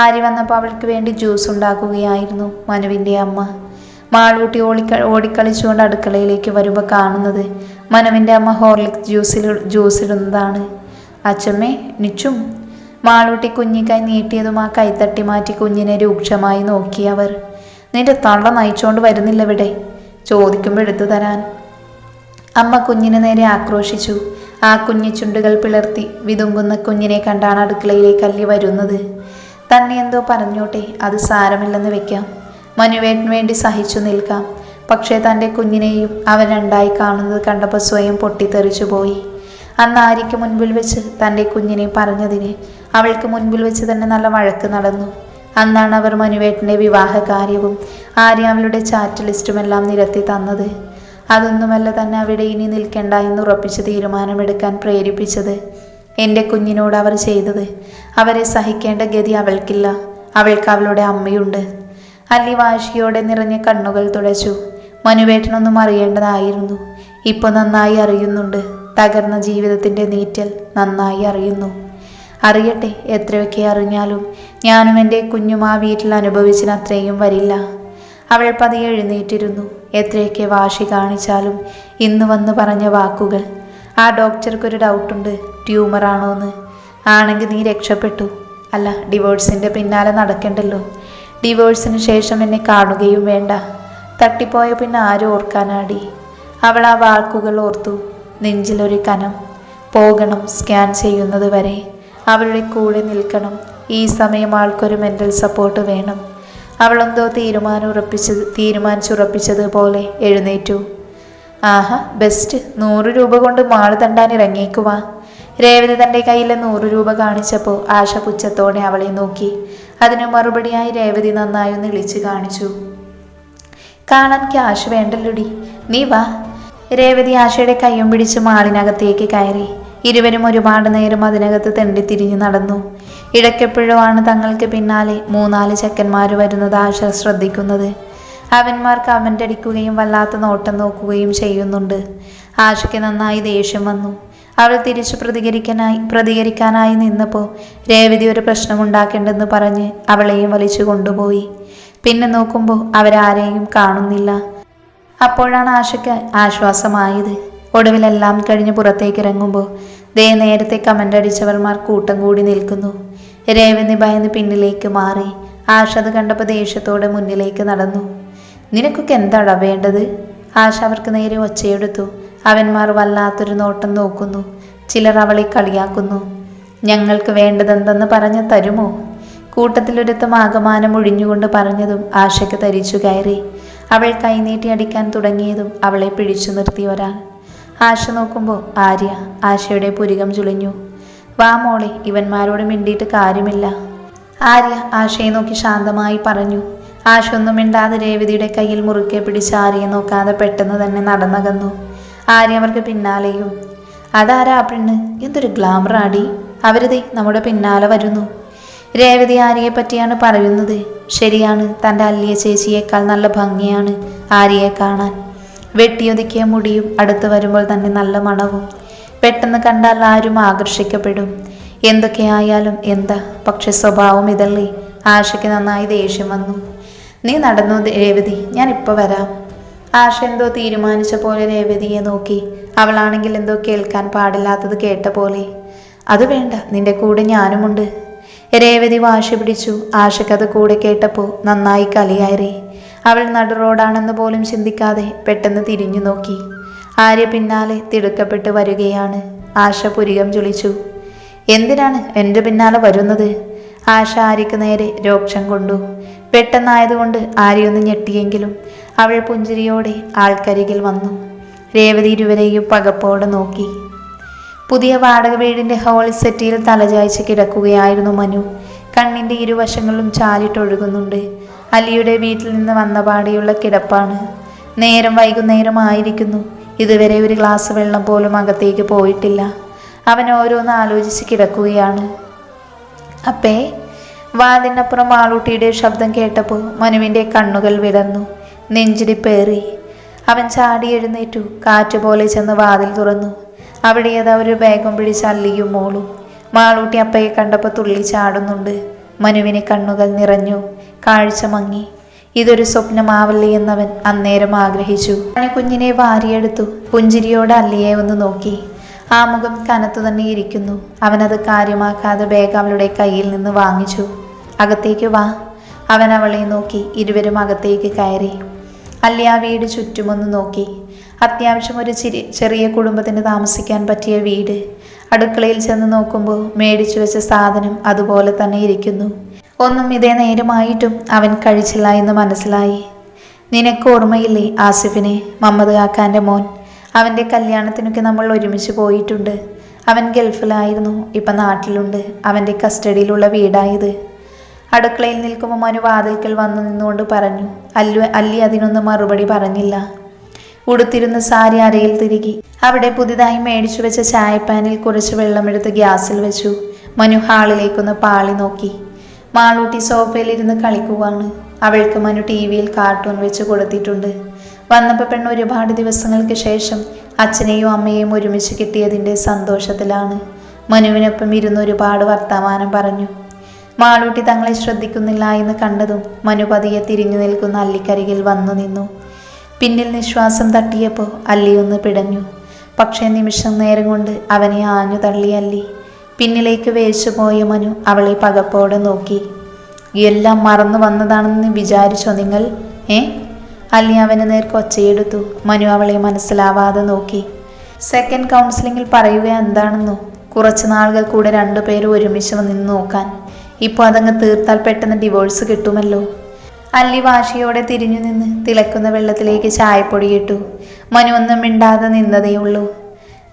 ആര്യ വന്നപ്പോൾ അവൾക്ക് വേണ്ടി ജ്യൂസ് ഉണ്ടാക്കുകയായിരുന്നു മനുവിൻ്റെ അമ്മ. മാളൂട്ടി ഓടിക്കളിച്ചുകൊണ്ട് അടുക്കളയിലേക്ക് വരുമ്പോൾ കാണുന്നത് മനുവിൻ്റെ അമ്മ ഹോർലിക്സ് ജ്യൂസിടുന്നതാണ്. അച്ചമ്മേ, നിച്ചും. മാളൂട്ടി കുഞ്ഞിക്കൈ നീട്ടിയതും ആ കൈത്തട്ടി മാറ്റി കുഞ്ഞിനെ രൂക്ഷമായി നോക്കി അവർ. നിന്റെ തള്ള നയിച്ചുകൊണ്ട് വരുന്നില്ല ഇവിടെ, ചോദിക്കുമ്പോൾ എടുത്തു തരാൻ. അമ്മ കുഞ്ഞിന് നേരെ ആക്രോശിച്ചു. ആ കുഞ്ഞി ചുണ്ടുകൾ പിളർത്തി വിതുമ്പുന്ന കുഞ്ഞിനെ കണ്ടാണ് അടുക്കളയിലേക്ക് അല്ലി വരുന്നത്. തന്നെ എന്തോ പറഞ്ഞോട്ടെ, അത് സാരമില്ലെന്ന് വെക്കാം. മനുവേട്ടന് വേണ്ടി സഹിച്ചു നിൽക്കാം. പക്ഷേ തൻ്റെ കുഞ്ഞിനെയും അവൻ രണ്ടായി കാണുന്നത് കണ്ടപ്പോൾ സ്വയം പൊട്ടിത്തെറിച്ചു പോയി. അന്ന് ആര്യയ്ക്ക് മുൻപിൽ വെച്ച് തൻ്റെ കുഞ്ഞിനെ പറഞ്ഞതിന് അവൾക്ക് മുൻപിൽ വെച്ച് തന്നെ നല്ല വഴക്ക് നടന്നു. അന്നാണ് അവർ മനുവേട്ടൻ്റെ വിവാഹ കാര്യവും ആര്യ അവളുടെ ചാറ്റ് ലിസ്റ്റുമെല്ലാം നിരത്തി തന്നത്. അതൊന്നുമല്ല തന്നെ അവിടെ ഇനി നിൽക്കേണ്ട എന്ന് ഉറപ്പിച്ച് തീരുമാനമെടുക്കാൻ പ്രേരിപ്പിച്ചത്. എൻ്റെ കുഞ്ഞിനോട് അവർ ചെയ്തത്. അവരെ സഹിക്കേണ്ട ഗതി അവൾക്കില്ല. അവൾക്ക് അവളുടെ അമ്മയുണ്ട്. അല്ലി വാശിയോടെ നിറഞ്ഞ കണ്ണുകൾ തുടച്ചു. മനുവേട്ടനൊന്നും അറിയേണ്ടതായിരുന്നു. ഇപ്പോൾ നന്നായി അറിയുന്നുണ്ട്. തകർന്ന ജീവിതത്തിൻ്റെ നീറ്റൽ നന്നായി അറിയുന്നു. അറിയട്ടെ, എത്രയൊക്കെ അറിഞ്ഞാലും ഞാനും എൻ്റെ കുഞ്ഞും ആ വീട്ടിൽ അനുഭവിച്ചിന് അത്രയും വരില്ല. അവൾ പതിയെ എഴുന്നേറ്റിരുന്നു. എത്രയൊക്കെ വാശി കാണിച്ചാലും ഇന്ന് വന്ന് പറഞ്ഞ വാക്കുകൾ. ആ ഡോക്ടർക്കൊരു ഡൗട്ടുണ്ട്, ട്യൂമറാണോന്ന്. ആണെങ്കിൽ നീ രക്ഷപ്പെട്ടു. അല്ല, ഡിവോഴ്സിൻ്റെ പിന്നാലെ നടക്കണ്ടല്ലോ. ഡിവോഴ്സിന് ശേഷം എന്നെ കാണുകയും വേണ്ട. തട്ടിപ്പോയ പിന്നെ ആരും ഓർക്കാനാടി. അവൾ ആ വാക്കുകൾ ഓർത്തു. നെഞ്ചിലൊരു കനം. പോകണം, സ്കാൻ ചെയ്യുന്നത് വരെ അവളുടെ കൂടെ നിൽക്കണം. ഈ സമയം ആൾക്കൊരു മെൻ്റൽ സപ്പോർട്ട് വേണം. അവളെന്തോ തീരുമാനിച്ചുറപ്പിച്ചതുപോലെ എഴുന്നേറ്റു. ആഹാ, ബെസ്റ്റ്. 100 രൂപ കൊണ്ട് മാള് തണ്ടാൻ ഇറങ്ങിയേക്കുവാ. രേവതി തൻ്റെ കയ്യിലെ 100 രൂപ കാണിച്ചപ്പോൾ ആശ പുച്ഛത്തോടെ അവളെ നോക്കി. അതിനു മറുപടിയായി രേവതി നന്നായി ഒന്ന് ഇളിച്ചു കാണിച്ചു. കാണാൻ ക്യാഷ് വേണ്ടല്ലോടി, നീ വാ. രേവതി ആശയുടെ കയ്യും പിടിച്ച് മാളിനകത്തേക്ക് കയറി. ഇരുവരും ഒരുപാട് നേരം അതിനകത്ത് തെണ്ടിത്തിരിഞ്ഞു നടന്നു. ഇടയ്ക്കെപ്പോഴുമാണ് തങ്ങൾക്ക് പിന്നാലെ 3-4 ചെക്കന്മാർ വരുന്നത് ആശ ശ്രദ്ധിക്കുന്നത്. അവന്മാർ കമൻ്റ് അടിക്കുകയും വല്ലാത്ത നോട്ടം നോക്കുകയും ചെയ്യുന്നുണ്ട്. ആശയ്ക്ക് നന്നായി ദേഷ്യം വന്നു. അവൾ തിരിച്ചു പ്രതികരിക്കാനായി നിന്നപ്പോൾ രേവതി ഒരു പ്രശ്നമുണ്ടാക്കേണ്ടെന്ന് പറഞ്ഞ് അവളെയും വലിച്ചു കൊണ്ടുപോയി. പിന്നെ നോക്കുമ്പോൾ അവരാരെയും കാണുന്നില്ല. അപ്പോഴാണ് ആശയ്ക്ക് ആശ്വാസമായത്. ഒടുവിലെല്ലാം കഴിഞ്ഞ് പുറത്തേക്ക് ഇറങ്ങുമ്പോൾ നേരത്തെ കമൻ്റ് അടിച്ചവർമാർ കൂട്ടം കൂടി നിൽക്കുന്നു. രേവതി ഭയന്ന് പിന്നിലേക്ക് മാറി. ആശ അത് കണ്ടപ്പോൾ ദേഷ്യത്തോടെ മുന്നിലേക്ക് നടന്നു. നിനക്കൊക്കെ എന്താടാ വേണ്ടത്? ആശ അവർക്ക് നേരെ ഒച്ചയെടുത്തു. അവന്മാർ വല്ലാത്തൊരു നോട്ടം നോക്കുന്നു. ചിലർ അവളെ കളിയാക്കുന്നു. ഞങ്ങൾക്ക് വേണ്ടതെന്തെന്ന് പറഞ്ഞ് തരുമോ? കൂട്ടത്തിലൊരുത്തം ആകമാനം ഒഴിഞ്ഞുകൊണ്ട് പറഞ്ഞതും ആശയ്ക്ക് തരിച്ചു കയറി. അവൾ കൈനീട്ടി അടിക്കാൻ തുടങ്ങിയതും അവളെ പിടിച്ചു നിർത്തി ഒരാൾ. ആശ നോക്കുമ്പോൾ ആര്യ. ആശയുടെ പുരികം ചുളിഞ്ഞു. വാ മോളെ, ഇവന്മാരോട് മിണ്ടിയിട്ട് കാര്യമില്ല. ആര്യ ആശയെ നോക്കി ശാന്തമായി പറഞ്ഞു. ആശ ഒന്നും മിണ്ടാതെ രേവതിയുടെ കയ്യിൽ മുറുക്കെ പിടിച്ച് ആര്യയെ നോക്കാതെ പെട്ടെന്ന് തന്നെ നടന്നകന്നു. ആര്യ അവർക്ക് പിന്നാലെയും. അതാരാ പെണ്ണ്? എന്തൊരു ഗ്ലാമർ ആടി. അവരതേ നമ്മുടെ പിന്നാലെ വരുന്നു. രേവതി ആര്യയെ പറ്റിയാണ് പറയുന്നത്. ശരിയാണ്, തൻ്റെ അല്ലിയ ചേച്ചിയേക്കാൾ നല്ല ഭംഗിയാണ് ആര്യയെ കാണാൻ. വെട്ടിയൊതുക്കിയ മുടിയും അടുത്ത് വരുമ്പോൾ തന്നെ നല്ല മണവും. പെട്ടെന്ന് കണ്ടാൽ ആരും ആകർഷിക്കപ്പെടും. എന്തൊക്കെയായാലും എന്താ, പക്ഷെ സ്വഭാവം ഇതല്ലേ. ആശയ്ക്ക് നന്നായി ദേഷ്യം വന്നു. നീ നടന്നു രേവതി, ഞാനിപ്പോൾ വരാം. ആശ എന്തോ തീരുമാനിച്ച പോലെ രേവതിയെ നോക്കി. അവളാണെങ്കിൽ എന്തോ കേൾക്കാൻ പാടില്ലാത്തത് കേട്ട പോലെ. അത് വേണ്ട, നിന്റെ കൂടെ ഞാനുമുണ്ട്. രേവതി വാശി പിടിച്ചു. ആശയ്ക്കത് കൂടെ കേട്ടപ്പോൾ നന്നായി കലിയായി. അവൾ നടു റോഡാണെന്ന് പോലും ചിന്തിക്കാതെ പെട്ടെന്ന് തിരിഞ്ഞു നോക്കി. ആര്യ പിന്നാലെ തിടുക്കപ്പെട്ട് വരികയാണ്. ആശ പുരികം ചുളിച്ചു. എന്തിനാണ് എൻ്റെ പിന്നാലെ വരുന്നത്? ആശ ആര്യക്ക് നേരെ രോക്ഷം കൊണ്ടു. പെട്ടെന്നായതുകൊണ്ട് ആര്യയൊന്ന് ഞെട്ടിയെങ്കിലും അവൾ പുഞ്ചിരിയോടെ ആൾക്കരികിൽ വന്നു. രേവതി ഇരുവരെയും പകപ്പോടെ നോക്കി. പുതിയ വാടക വീടിൻ്റെ ഹോൾ സെറ്റിയിൽ തലചായ്ച്ച് കിടക്കുകയായിരുന്നു മനു. കണ്ണിൻ്റെ ഇരുവശങ്ങളും ചാലിട്ടൊഴുകുന്നുണ്ട്. അലിയുടെ വീട്ടിൽ നിന്ന് വന്ന പാടെയുള്ള കിടപ്പാണ്. നേരം വൈകുന്നേരമായിരിക്കുന്നു. ഇതുവരെ ഒരു ഗ്ലാസ് വെള്ളം പോലും അകത്തേക്ക് പോയിട്ടില്ല. അവൻ ഓരോന്ന് ആലോചിച്ച് കിടക്കുകയാണ്. അപ്പേ, വാതിനപ്പുറം ആളൂട്ടിയുടെ ശബ്ദം കേട്ടപ്പോൾ മനുവിൻ്റെ കണ്ണുകൾ വിടർന്നു. നെഞ്ചിടിപ്പേറി. അവൻ ചാടി എഴുന്നേറ്റു. കാറ്റുപോലെ ചെന്ന് വാതിൽ തുറന്നു. അവിടെ ഏതാ ഒരു ബാഗും പിടിച്ച് അല്ലിയും മോളും. മാളൂട്ടി അപ്പയെ കണ്ടപ്പോൾ തുള്ളി ചാടുന്നുണ്ട്. മനുവിന് കണ്ണുകൾ നിറഞ്ഞു. കാഴ്ച മങ്ങി. ഇതൊരു സ്വപ്നമാവല്ലേ എന്നവൻ അന്നേരം ആഗ്രഹിച്ചു. അവനെ കുഞ്ഞിനെ വാരിയെടുത്തു. പുഞ്ചിരിയോടെ അല്ലിയെ ഒന്ന് നോക്കി. ആ മുഖം കനത്തു തന്നെ ഇരിക്കുന്നു. അവനത് കാര്യമാക്കാതെ ബാഗ് അവളുടെ കയ്യിൽ നിന്ന് വാങ്ങിച്ചു. അകത്തേക്ക് വാ. അവൻ അവളെ നോക്കി. ഇരുവരും അകത്തേക്ക് കയറി. അല്ലി ആ വീട് ചുറ്റുമൊന്ന് നോക്കി. അത്യാവശ്യം ഒരു ചെറിയ കുടുംബത്തിന് താമസിക്കാൻ പറ്റിയ വീട്. അടുക്കളയിൽ ചെന്ന് നോക്കുമ്പോൾ മേടിച്ചു വെച്ച സാധനം അതുപോലെ തന്നെ ഇരിക്കുന്നു. ഒന്നും ഇതേ നേരമായിട്ടും അവൻ കഴിച്ചില്ല എന്ന് മനസ്സിലായി. നിനക്ക് ഓർമ്മയില്ലേ ആസിഫിനെ, മമ്മദ് കാക്കാൻ്റെ മോൻ? അവൻ്റെ കല്യാണത്തിനൊക്കെ നമ്മൾ ഒരുമിച്ച് പോയിട്ടുണ്ട്. അവൻ ഗൾഫിലായിരുന്നു, ഇപ്പം നാട്ടിലുണ്ട്. അവൻ്റെ കസ്റ്റഡിയിലുള്ള വീടായത്. അടുക്കളയിൽ നിൽക്കുമ്പോൾ മനു വാതിൽക്കൽ വന്നു നിന്നുകൊണ്ട് പറഞ്ഞു. അല്ലി അതിനൊന്നും മറുപടി പറഞ്ഞില്ല. ഉടുത്തിരുന്ന സാരി അരയിൽ തിരുകി. അവിടെ പുതിയതായി മേടിച്ചു വെച്ച ചായപ്പാനിൽ കുറച്ച് വെള്ളമെടുത്ത് ഗ്യാസിൽ വെച്ചു. മനു ഹാളിലേക്കൊന്ന് പാളി നോക്കി. മാളൂട്ടി സോഫയിലിരുന്ന് കളിക്കുവാണ്. അവൾക്ക് മനു TV-യിൽ കാർട്ടൂൺ വെച്ച് കൊടുത്തിട്ടുണ്ട്. വന്നപ്പോൾ പെണ്ണ് ഒരുപാട് ദിവസങ്ങൾക്ക് ശേഷം അച്ഛനെയും അമ്മയെയും ഒരുമിച്ച് കിട്ടിയതിൻ്റെ സന്തോഷത്തിലാണ്. മനുവിനൊപ്പം ഇരുന്ന് ഒരുപാട് വർത്തമാനം പറഞ്ഞു. മാളൂട്ടി തങ്ങളെ ശ്രദ്ധിക്കുന്നില്ല എന്ന് കണ്ടതും മനു പതിയെ തിരിഞ്ഞു നിൽക്കുന്ന അല്ലിക്കരികിൽ വന്നു നിന്നു. പിന്നിൽ നിശ്വാസം തട്ടിയപ്പോൾ അല്ലിയൊന്ന് പിടഞ്ഞു. പക്ഷേ നിമിഷം നേരം കൊണ്ട് അവനെ ആഞ്ഞു തള്ളി അല്ലി. പിന്നിലേക്ക് വേച്ചു പോയ മനു അവളെ പകപ്പോടെ നോക്കി. എല്ലാം മറന്നു വന്നതാണെന്ന് വിചാരിച്ചോ നിങ്ങൾ? അല്ലി അവന് നേർക്ക് ഒച്ചയെടുത്തു. മനു അവളെ മനസ്സിലാവാതെ നോക്കി. സെക്കൻഡ് കൗൺസിലിങ്ങിൽ പറയുക എന്താണെന്നോ, കുറച്ച് നാളുകൾ കൂടെ രണ്ടുപേരും ഒരുമിച്ച് നിന്ന് നോക്കാൻ. ഇപ്പോൾ അതങ്ങ് തീർത്താൽ പെട്ടെന്ന് ഡിവോഴ്സ് കിട്ടുമല്ലോ. അല്ലി വാശിയോടെ തിരിഞ്ഞു നിന്ന് തിളക്കുന്ന വെള്ളത്തിലേക്ക് ചായപ്പൊടിയിട്ടു. മനു ഒന്നും മിണ്ടാതെ നിന്നതേയുള്ളൂ.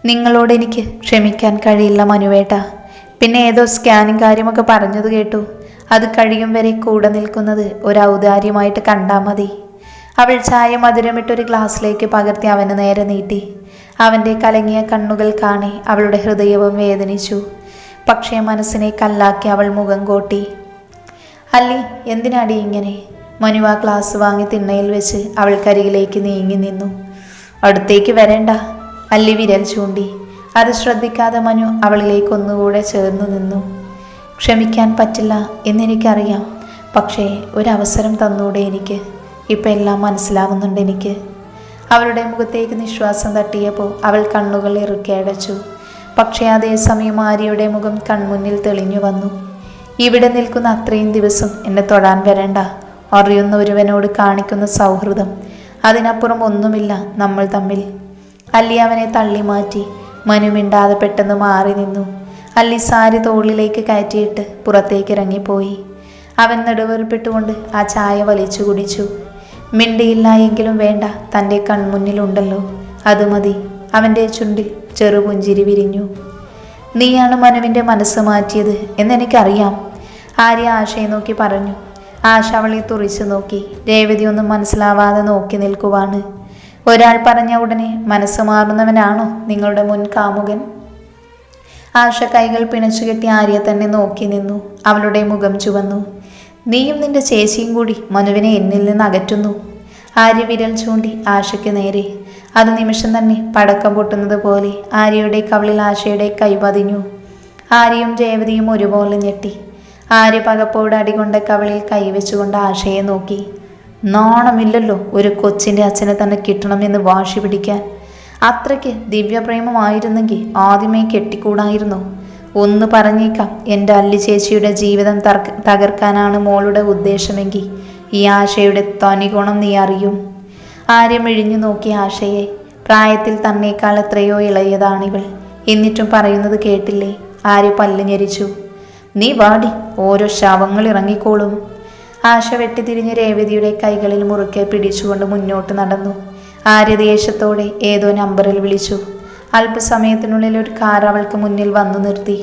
നിങ്ങളോട് എനിക്ക് ക്ഷമിക്കാൻ കഴിയില്ല മനുവേട്ട. പിന്നെ ഏതോ സ്കാനിങ് കാര്യമൊക്കെ പറഞ്ഞത് കേട്ടു. അത് കഴിയും വരെ കൂടെ നിൽക്കുന്നത് ഒരു ഔദാര്യമായിട്ട് കണ്ടാൽ മതി. അവൾ ചായ മധുരമിട്ടൊരു ഗ്ലാസ്സിലേക്ക് പകർത്തി അവന് നേരെ നീട്ടി. അവൻ്റെ കലങ്ങിയ കണ്ണുകൾ കാണി അവളുടെ ഹൃദയവും വേദനിച്ചു. പക്ഷേ മനസ്സിനെ കല്ലാക്കി അവൾ മുഖം കോട്ടി. അല്ലി, എന്തിനാടി ഇങ്ങനെ? മനു ആ ഗ്ലാസ് വാങ്ങി തിണ്ണയിൽ വെച്ച് അവൾക്കരികിലേക്ക് നീങ്ങി നിന്നു. അടുത്തേക്ക് വരേണ്ട, അല്ലി വിരൽ ചൂണ്ടി. അത് ശ്രദ്ധിക്കാതെ മനു അവളിലേക്ക് ഒന്നുകൂടെ ചേർന്നു നിന്നു. ക്ഷമിക്കാൻ പറ്റില്ല എന്നെനിക്കറിയാം. പക്ഷേ ഒരവസരം തന്നൂടെ എനിക്ക്? ഇപ്പം എല്ലാം മനസ്സിലാവുന്നുണ്ട് എനിക്ക്. അവളുടെ മുഖത്തേക്ക് നിശ്വാസം തട്ടിയപ്പോൾ അവൾ കണ്ണുകൾ ഇറുക്കി അടച്ചു. പക്ഷേ അതേസമയം ആര്യയുടെ മുഖം കൺമുന്നിൽ തെളിഞ്ഞു വന്നു. ഇവിടെ നിൽക്കുന്ന അത്രയും ദിവസം എന്നെ തൊടാൻ വരണ്ട. അറിയുന്ന ഒരുവനോട് കാണിക്കുന്ന സൗഹൃദം, അതിനപ്പുറം ഒന്നുമില്ല നമ്മൾ തമ്മിൽ. അല്ലി അവനെ തള്ളി മാറ്റി. മനു മിണ്ടാതെ പെട്ടെന്ന് മാറി നിന്നു. അല്ലി സാരി തോളിലേക്ക് കയറ്റിയിട്ട് പുറത്തേക്ക് ഇറങ്ങിപ്പോയി. അവൻ നെടുവേർപ്പിട്ടുകൊണ്ട് ആ ചായ വലിച്ചു കുടിച്ചു. മിണ്ടിയില്ല എങ്കിലും വേണ്ട, തൻ്റെ കൺമുന്നിലുണ്ടല്ലോ, അത് മതി. അവൻ്റെ ചുണ്ടിൽ ചെറുപുഞ്ചിരി വിരിഞ്ഞു. നീയാണ് മനുവിൻ്റെ മനസ്സ് മാറ്റിയത് എന്നെനിക്കറിയാം, ആര്യ ആശയെ നോക്കി പറഞ്ഞു. ആശ അവളെ തുറിച്ചു നോക്കി. രേവതി ഒന്നും മനസ്സിലാവാതെ നോക്കി നിൽക്കുവാണ്. ഒരാൾ പറഞ്ഞ ഉടനെ മനസ്സ് മാറുന്നവനാണോ നിങ്ങളുടെ മുൻ കാമുകൻ? ആശ കൈകൾ പിണച്ചുകെട്ടി ആര്യ തന്നെ നോക്കി നിന്നു. അവളുടെ മുഖം ചുവന്നു. നീയും നിന്റെ ചേച്ചിയും കൂടി മനുവിനെ എന്നിൽ നിന്ന് അകറ്റുന്നു. ആര്യ വിരൽ ചൂണ്ടി ആശയ്ക്ക് നേരെ. അത് നിമിഷം തന്നെ പടക്കം പൊട്ടുന്നത് പോലെ ആര്യയുടെ കവിളിൽ ആശയുടെ കൈ പതിഞ്ഞു. ആര്യയും രേവതിയും ഒരുപോലെ ഞെട്ടി. ആര്യ പകപ്പോട് അടികൊണ്ട കവിളിൽ കൈവച്ചുകൊണ്ട് ആശയെ നോക്കി. നാണമില്ലല്ലോ ഒരു കൊച്ചിൻ്റെ അച്ഛനെ തന്നെ കിട്ടണമെന്ന് വാശി പിടിക്കാൻ. അത്രയ്ക്ക് ദിവ്യപ്രേമമായിരുന്നെങ്കിൽ ആദ്യമേ കെട്ടിക്കൂടായിരുന്നു. ഒന്ന് പറഞ്ഞേക്കാം, എൻ്റെ അല്ലി ചേച്ചിയുടെ ജീവിതം തകർക്കാനാണ് മോളുടെ ഉദ്ദേശമെങ്കിൽ ഈ ആശയുടെ തനി ഗുണം നീ അറിയും. ആര്യ മിഴിഞ്ഞു നോക്കി ആശയെ. പ്രായത്തിൽ തന്നേക്കാൾ എത്രയോ ഇളയതാണിവൾ. എന്നിട്ടും പറയുന്നത് കേട്ടില്ലേ? ആര്യ പല്ല് ഞെരിച്ചു. നീ വാടി, ഓരോ ശവങ്ങൾ ഇറങ്ങിക്കോളും. ആശ വെട്ടിത്തിരിഞ്ഞ് രേവതിയുടെ കൈകളിൽ മുറുക്കെ പിടിച്ചുകൊണ്ട് മുന്നോട്ട് നടന്നു. ആര്യ ദേഷ്യത്തോടെ ഏതോ നമ്പറിൽ വിളിച്ചു. അല്പസമയത്തിനുള്ളിൽ ഒരു കാർ അവൾക്ക് മുന്നിൽ വന്നു നിർത്തി.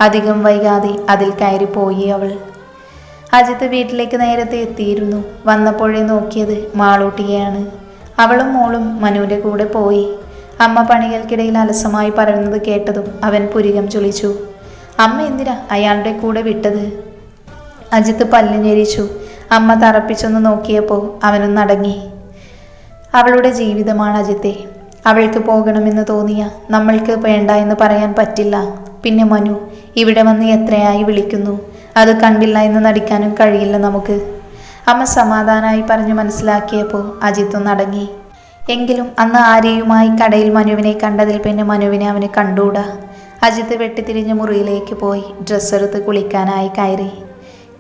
അധികം വൈകാതെ അതിൽ കയറിപ്പോയി അവൾ. അജിത്ത് വീട്ടിലേക്ക് നേരത്തെ എത്തിയിരുന്നു. വന്നപ്പോഴേ നോക്കിയത് മാളൂട്ടിയെയാണ്. അവളും മോളും മനുവിൻ്റെ കൂടെ പോയി. അമ്മ പണികൾക്കിടയിൽ അലസമായി പറയുന്നത് കേട്ടതും അവൻ പുരികം ചൊളിച്ചു. അമ്മ എന്തിനാ അയാളുടെ കൂടെ വിട്ടത്? അജിത്ത് പല്ല് ഞെരിച്ചു. അമ്മ തറപ്പിച്ചൊന്ന് നോക്കിയപ്പോൾ അവനും നടങ്ങി. അവളുടെ ജീവിതമാണ് അജിത്തെ. അവൾക്ക് പോകണമെന്ന് തോന്നിയ നമ്മൾക്ക് വേണ്ട എന്ന് പറയാൻ പറ്റില്ല. പിന്നെ മനു ഇവിടെ വന്ന് എത്രയായി വിളിക്കുന്നു. അത് കണ്ടില്ല എന്ന് നടിക്കാനും കഴിയില്ല നമുക്ക്. അമ്മ സമാധാനമായി പറഞ്ഞു മനസ്സിലാക്കിയപ്പോൾ അജിത്തും നടങ്ങി. എങ്കിലും അന്ന് ആര്യയുമായി കടയിൽ മനുവിനെ കണ്ടതിൽ പിന്നെ മനുവിനെ അവന് കണ്ടൂടാ. അജിത്ത് വെട്ടിത്തിരിഞ്ഞ് മുറിയിലേക്ക് പോയി ഡ്രസ്സെടുത്ത് കുളിക്കാനായി കയറി.